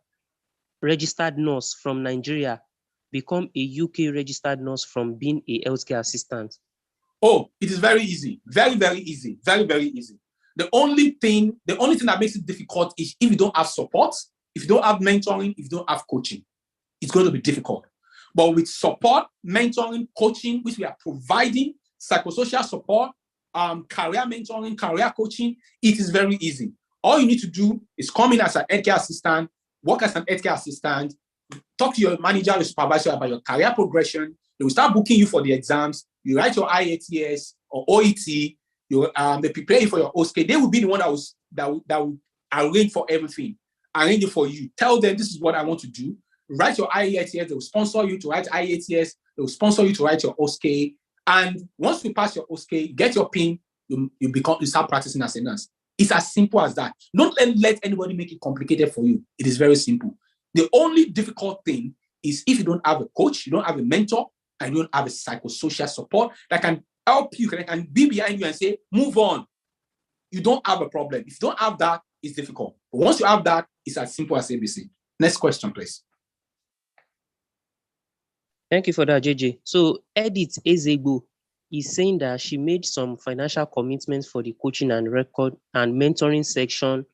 registered nurse from Nigeria become a UK registered nurse from being a healthcare assistant? Oh, it is very easy. Very, very easy. Very, very easy. The only thing that makes it difficult is if you don't have support, if you don't have mentoring, if you don't have coaching, it's going to be difficult. But with support, mentoring, coaching, which we are providing, psychosocial support, career mentoring, career coaching, it is very easy. All you need to do is come in as an healthcare assistant, work as an healthcare assistant, talk to your manager or supervisor about your career progression. They will start booking you for the exams. You write your IATS or OET. They prepare you for your OSCE. They will be the one that will arrange for everything, arrange it for you. Tell them this is what I want to do. Write your IATS. They will sponsor you to write IATS. They will sponsor you to write your OSCE. And once you pass your OSCE, get your PIN, you start practicing as a nurse. It's as simple as that. Don't let anybody make it complicated for you. It is very simple. The only difficult thing is if you don't have a coach, you don't have a mentor, and you don't have a psychosocial support that can help you, can be behind you and say, move on. You don't have a problem. If you don't have that, it's difficult. But once you have that, it's as simple as ABC. Next question, please. Thank you for that, JJ. So Edith Ezegbo is saying that she made some financial commitments for the coaching and record and mentoring section,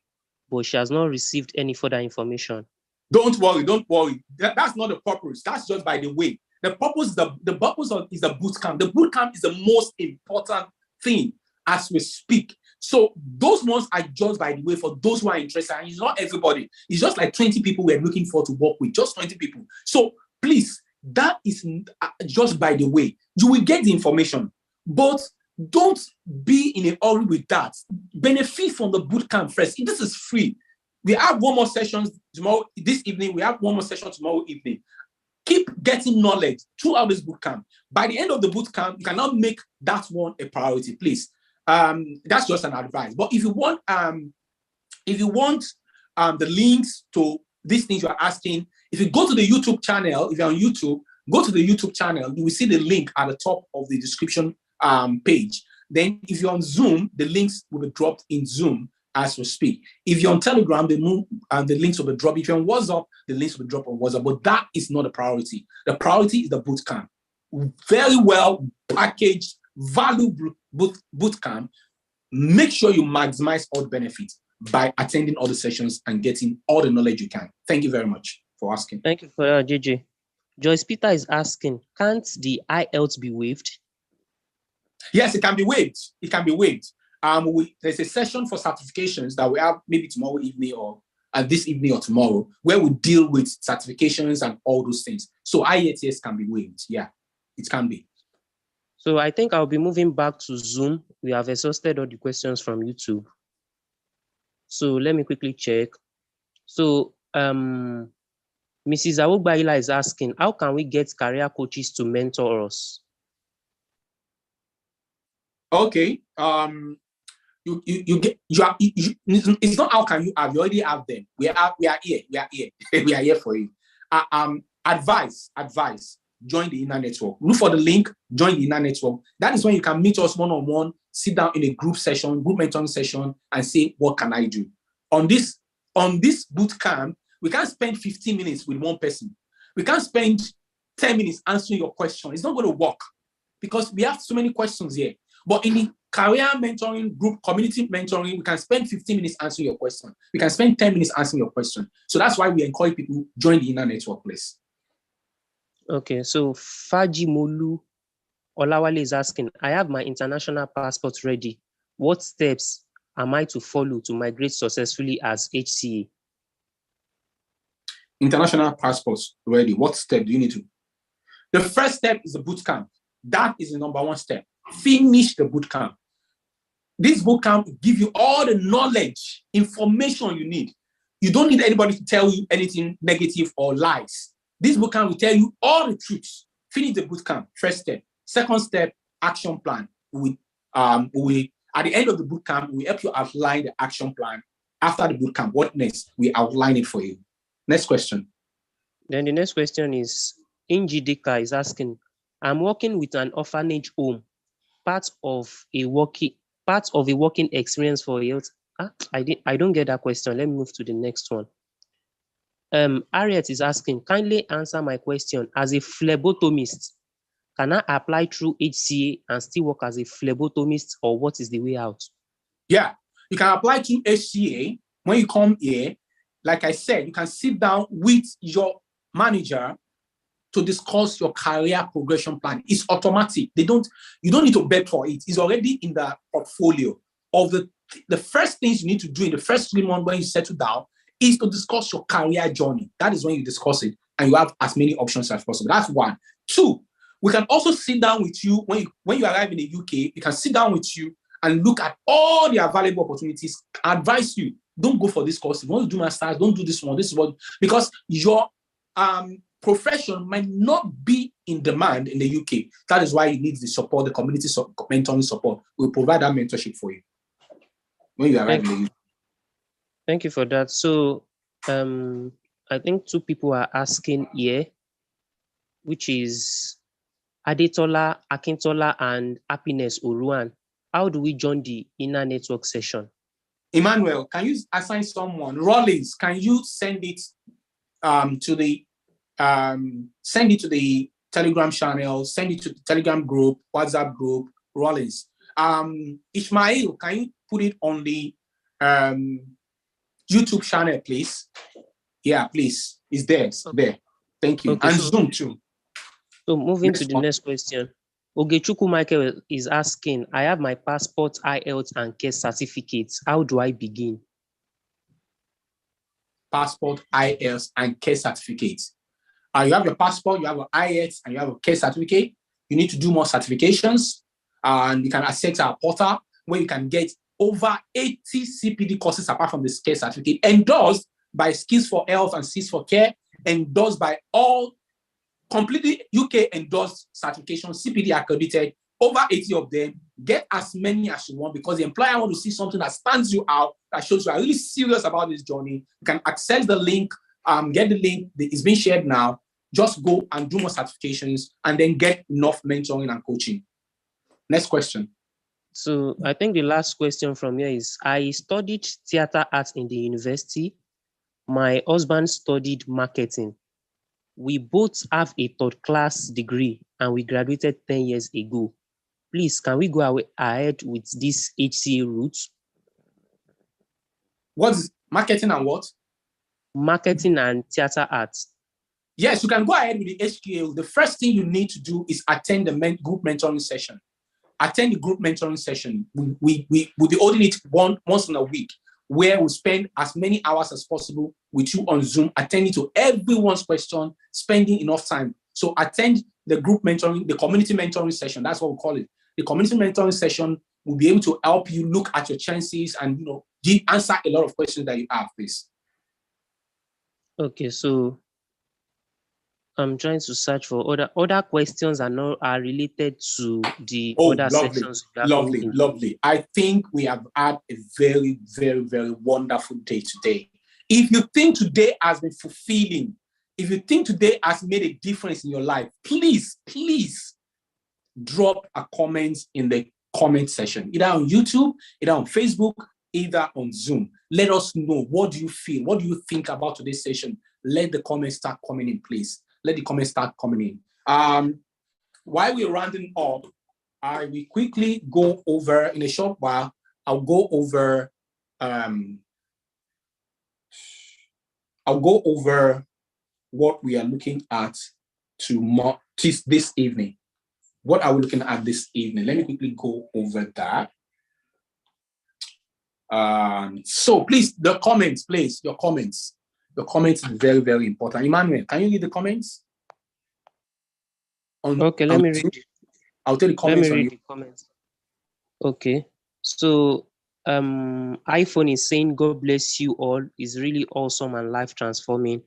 but she has not received any further information. Don't worry, don't worry. That's not the purpose. That's just by the way. The purpose, the purpose is the boot camp. The boot camp is the most important thing as we speak. So those ones are just by the way for those who are interested. And it's not everybody. It's just like 20 people we're looking for to work with. Just 20 people. So please, that is just by the way. You will get the information, but don't be in a hurry with that. Benefit from the boot camp first. This is free. We have one more session tomorrow, this evening. We have one more session tomorrow evening. Keep getting knowledge throughout this boot camp. By the end of the boot camp, you cannot make that one a priority, please. That's just an advice. But if you want the links to these things you are asking, if you go to the YouTube channel, if you're on YouTube, go to the YouTube channel, you will see the link at the top of the description page. Then if you're on Zoom, the links will be dropped in Zoom as we speak. If you're on Telegram, the links will be dropped. If you're on WhatsApp, the links will be dropped on WhatsApp. But that is not the priority. The priority is the boot camp. Very well packaged, value boot camp. Make sure you maximize all the benefits by attending all the sessions and getting all the knowledge you can. Thank you very much for asking. Thank you for that, JJ. Joyce Peter is asking, can't the IELTS be waived? Yes, it can be waived. It can be waived. There's a session for certifications that we have maybe tomorrow evening or this evening or tomorrow where we deal with certifications and all those things. So IELTS can be waived. Yeah, it can be. So I think I'll be moving back to Zoom. We have exhausted all the questions from YouTube. So let me quickly check. So Mrs. Awugbaila is asking, how can we get career coaches to mentor us? Okay. It's not how can you have, you already have them. We are here. We are here for you. Advice. Join the inner network. Look for the link, join the inner network. That is when you can meet us one-on-one, sit down in a group mentoring session, and say, what can I do? On this boot camp, we can't spend 15 minutes with one person. We can't spend 10 minutes answering your question. It's not going to work because we have so many questions here. But in the career mentoring group, community mentoring, we can spend 15 minutes answering your question. We can spend 10 minutes answering your question. So that's why we encourage people to join the inner network, please. Okay, so Fajimolu Olawale is asking, I have my international passport ready. What steps am I to follow to migrate successfully as HCA? International passports ready. What step do you need to? The first step is the boot camp. That is the number one step. Finish the boot camp. This boot camp will give you all the knowledge, information you need. You don't need anybody to tell you anything negative or lies. This boot camp will tell you all the truths. Finish the boot camp. First step. Second step, action plan. At the end of the boot camp, we help you outline the action plan. After the boot camp, what next? We outline it for you. Next question. Then the next question is, Injidika is asking, I'm working with an orphanage home, part of a working experience for health. I don't get that question. Let me move to the next one. Harriet is asking, kindly answer my question. As a phlebotomist, can I apply through HCA and still work as a phlebotomist, or what is the way out? Yeah, you can apply to HCA. When you come here, like I said, you can sit down with your manager to discuss your career progression plan. It's automatic. You don't need to beg for it. It's already in the portfolio of the first things you need to do in the first 3 months when you settle down is to discuss your career journey. That is when you discuss it and you have as many options as possible. That's one. Two, we can also sit down with you when you arrive in the UK. We can sit down with you and look at all the available opportunities, advise you, don't go for this course. If you want to do masters, don't do this one. This is what, because your profession might not be in demand in the UK. That is why you need the support, the community mentoring support. We'll provide that mentorship for you when you arrive in the UK. Thank you for that. So I think 2 people are asking here. which is Adetola, Akintola, and Happiness Oruan. How do we join the inner network session? Emmanuel, can you assign someone? Rollins, can you send it to the Telegram channel, send it to the Telegram group, WhatsApp group, Rollins. Ishmael, can you put it on the YouTube channel, please? Yeah, please. It's there. It's there. Thank you. Okay, and Zoom too. So moving to the next question. Ogechukwu Michael is asking, I have my passport, IELTS, and CARE certificates. How do I begin? Passport, IELTS, and CARE certificates. You have your passport, you have your IELTS, and you have a CARE certificate. You need to do more certifications, and you can access our portal where you can get over 80 CPD courses apart from the CARE certificate, endorsed by Skills for Health and Skills for Care, endorsed by all completely UK endorsed certification, CPD accredited, over 80 of them. Get as many as you want, because the employer wants to see something that stands you out, that shows you are really serious about this journey. You can access the link, get the link, it's being shared now. Just go and do more certifications and then get enough mentoring and coaching. Next question. So I think the last question from here is, I studied theater arts in the university. My husband studied marketing. We both have a third class degree and we graduated 10 years ago. Please, can we go ahead with this HCA route? What is marketing and what? Marketing and theater arts. Yes, you can go ahead with the HQA. The first thing you need to do is attend the group mentoring session. Attend the group mentoring session. We will be holding it once in a week, where we spend as many hours as possible with you on Zoom, attending to everyone's question, spending enough time. So attend the group mentoring, the community mentoring session. That's what we call it. The community mentoring session will be able to help you look at your chances and answer a lot of questions that you have, please. Okay, so I'm trying to search for other questions are related to the other sections. Lovely. I think we have had a very, very, very wonderful day today. If you think today has been fulfilling, if you think today has made a difference in your life, please drop a comment in the comment section, either on YouTube, either on Facebook, either on Zoom. Let us know, what do you feel? What do you think about today's session? Let the comments start coming in, please. Let the comments start coming in. While we're rounding up, I will quickly go over, in a short while, I'll go over what we are looking at this evening. What are we looking at this evening? Let me quickly go over that. So please, the comments, please, your comments. The comments are very, very important. Emmanuel, can you read the comments? Okay, let me read. I'll tell the comments. Let me read the comments. Okay, so iPhone is saying, God bless you all. It's really awesome and life transforming.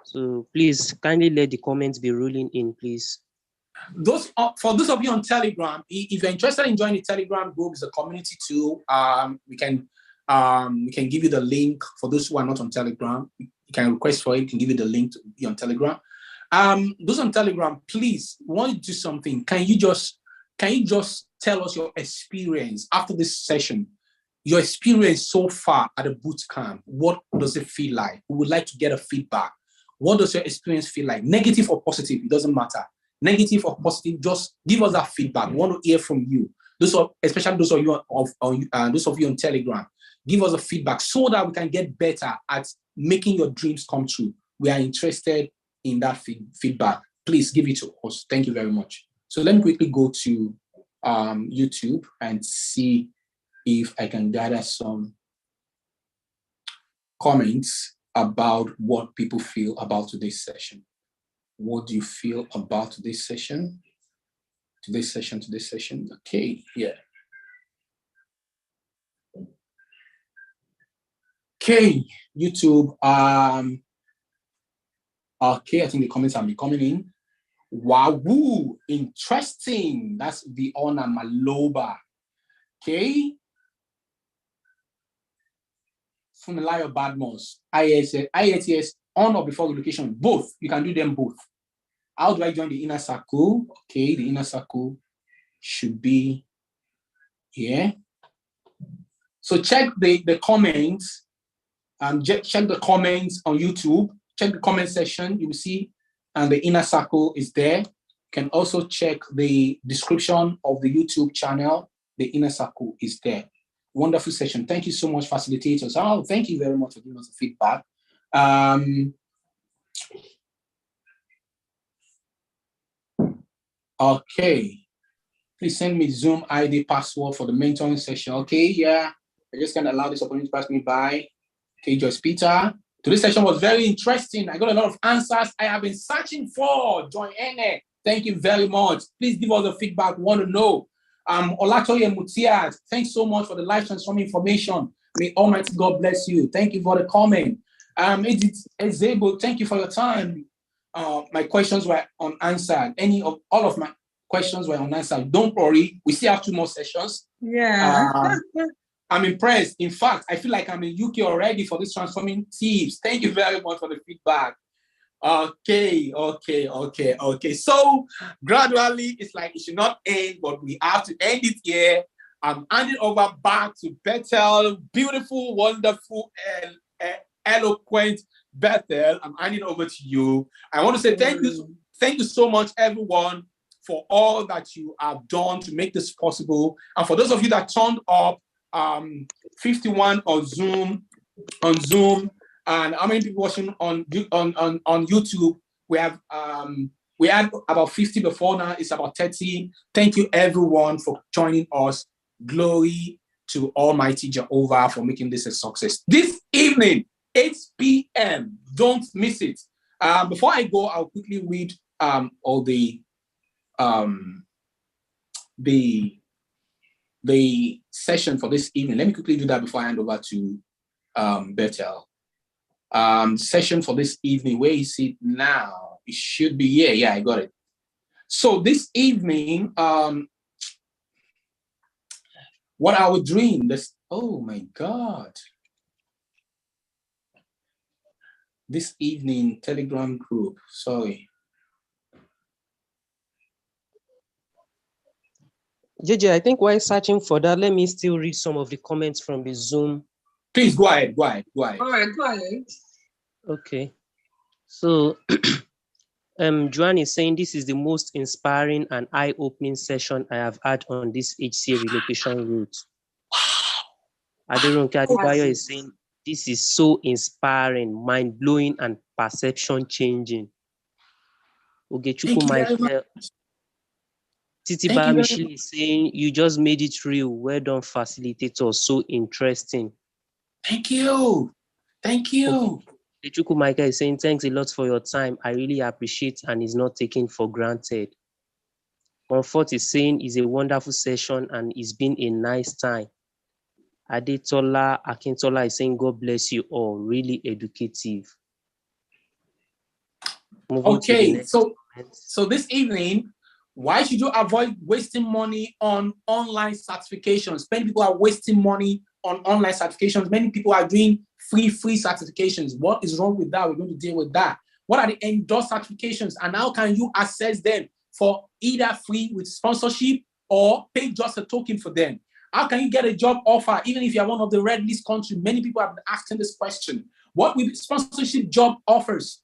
So please kindly let the comments be rolling in, please. For those of you on Telegram, if you're interested in joining the Telegram group, it's a community too. We can give you the link. For those who are not on Telegram, you can request for it. We can give you the link to be on Telegram. Those on Telegram, please, we want you to do something. Can you just tell us your experience after this session? Your experience so far at the boot camp. What does it feel like? We would like to get a feedback. What does your experience feel like? Negative or positive? It doesn't matter. Negative or positive, just give us that feedback. We want to hear from you. Especially those of you on Telegram. Give us a feedback so that we can get better at making your dreams come true. We are interested in that feedback. Please give it to us. Thank you very much. So let me quickly go to YouTube and see if I can gather some comments about what people feel about today's session. What do you feel about today's session? Today's session. Okay, yeah. Okay, YouTube. Okay, I think the comments have been coming in. Wow, interesting. That's Viona Maloba. Okay. Funelayo Badmos. IATS, on or before relocation. Both. You can do them both. How do I join the inner circle? Okay, the inner circle should be here. So check the comments. Check the comments on YouTube. Check the comment section. You will see, and the inner circle is there. You can also check the description of the YouTube channel. The inner circle is there. Wonderful session. Thank you so much, facilitators. Oh, thank you very much for giving us the feedback. Okay. Please send me Zoom ID password for the mentoring session. Okay, yeah. I just can't allow this opportunity to pass me by. Okay, Joyce Peter. Today's session was very interesting. I got a lot of answers I have been searching for. Join Ene. Thank you very much. Please give us the feedback. We want to know. Olatoye Mutias, thanks so much for the life transforming information. May Almighty God bless you. Thank you for the comment. Ezebo, thank you for your time. My questions were unanswered. All of my questions were unanswered. Don't worry, we still have 2 more sessions. Yeah. I'm impressed. In fact, I feel like I'm in UK already for this transforming tips. Thank you very much for the feedback. Okay. So gradually, it's like it should not end, but we have to end it here. I'm handing over back to Bethel, beautiful, wonderful, and eloquent Bethel. I'm handing over to you. I want to say thank you so much, everyone, for all that you have done to make this possible. And for those of you that turned up, 51 on Zoom, and how many people watching on YouTube? We had about 50 before, now it's about 30. Thank you everyone for joining us. Glory to Almighty Jehovah for making this a success. This evening, 8 p.m. Don't miss it. Before I go, I'll quickly read all the session for this evening. Let me quickly do that before I hand over to Bethel. Session for this evening. Where is it now? It should be here. Yeah, I got it. So this evening, what I would dream. Oh my God. This evening, Telegram group. Sorry. JJ, I think while searching for that, let me still read some of the comments from the Zoom. Please go ahead. All right, go ahead. Okay. So Joanne is saying this is the most inspiring and eye-opening session I have had on this HCA relocation route. Aderonke Adebayo is saying this is so inspiring, mind-blowing, and perception-changing. Ogechuku Michael. Titi Bamishili is saying you just made it real. Well done, facilitator. So interesting. Thank you. Ogechuku Michael is saying thanks a lot for your time. I really appreciate and is not taken for granted. Comfort is saying it's a wonderful session and it's been a nice time. Adetola Akintola is saying God bless you all. Really educative. Okay, so this evening, why should you avoid wasting money on online certifications? Many people are wasting money on online certifications. Many people are doing free certifications. What is wrong with that? We're going to deal with that. What are the endorsed certifications and how can you access them for either free with sponsorship or pay just a token for them? How can you get a job offer even if you're one of the red list countries? Many people have been asking this question. What with sponsorship job offers?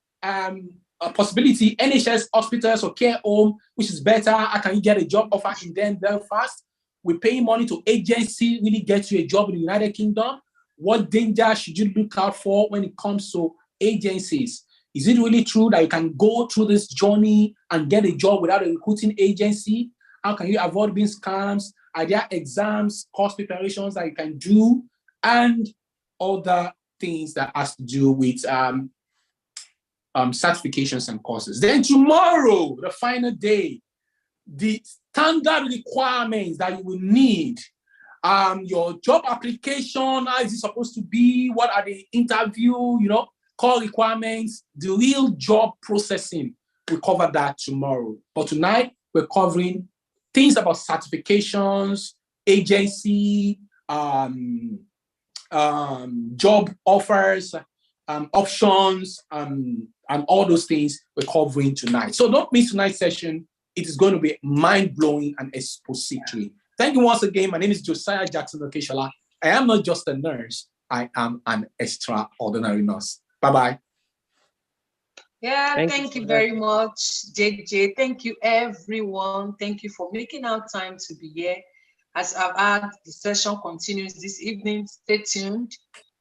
A possibility, NHS hospitals or care home, which is better. How can you get a job offer in them Belfast? We're paying money to agency, really get you a job in the United Kingdom. What danger should you look out for when it comes to agencies? Is it really true that you can go through this journey and get a job without a recruiting agency? How can you avoid being scams? Are there exams, course preparations that you can do, and other things that has to do with certifications and courses? Then tomorrow, the final day, the standard requirements that you will need, your job application, how is it supposed to be? What are the interview, call requirements, the real job processing. We'll cover that tomorrow. But tonight, we're covering things about certifications, agency, job offers, options, and all those things we're covering tonight. So don't miss tonight's session. It is going to be mind-blowing and expository. Thank you once again. My name is Josiah Jackson Okeshola. I am not just a nurse. I am an extraordinary nurse. Bye-bye. Yeah, thank you very much, JJ. Thank you, everyone. Thank you for making our time to be here. As I've had, the session continues this evening. Stay tuned.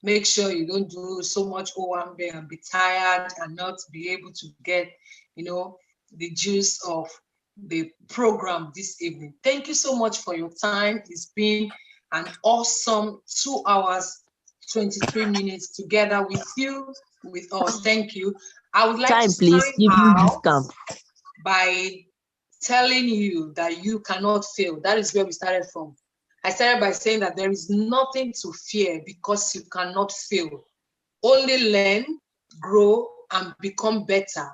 Make sure you don't do so much OMB and be tired and not be able to get, the juice of the program this evening. Thank you so much for your time. It's been an awesome 2 hours, 23 minutes together with you, with us. Thank you. I would like to sign out by telling you that you cannot fail. That is where we started from. I started by saying that there is nothing to fear because you cannot fail. Only learn, grow, and become better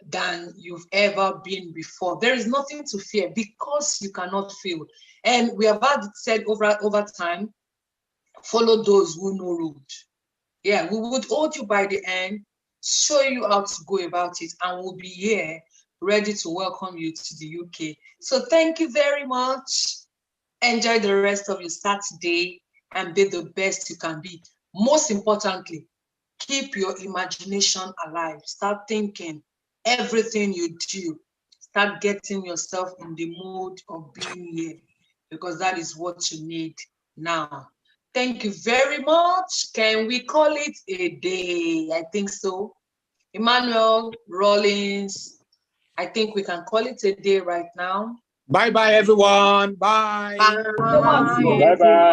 than you've ever been before. There is nothing to fear because you cannot fail. And we have had it said over time, follow those who know road. Yeah, we would hold you by the hand, show you how to go about it, and we'll be here ready to welcome you to the UK. So thank you very much. Enjoy the rest of your Saturday and be the best you can be. Most importantly, keep your imagination alive. Start thinking everything you do. Start getting yourself in the mood of being here, because that is what you need now. Thank you very much. Can we call it a day? I think so. Emmanuel, Rollins, I think we can call it a day right now. Bye-bye, everyone. Bye. Bye. Bye-bye.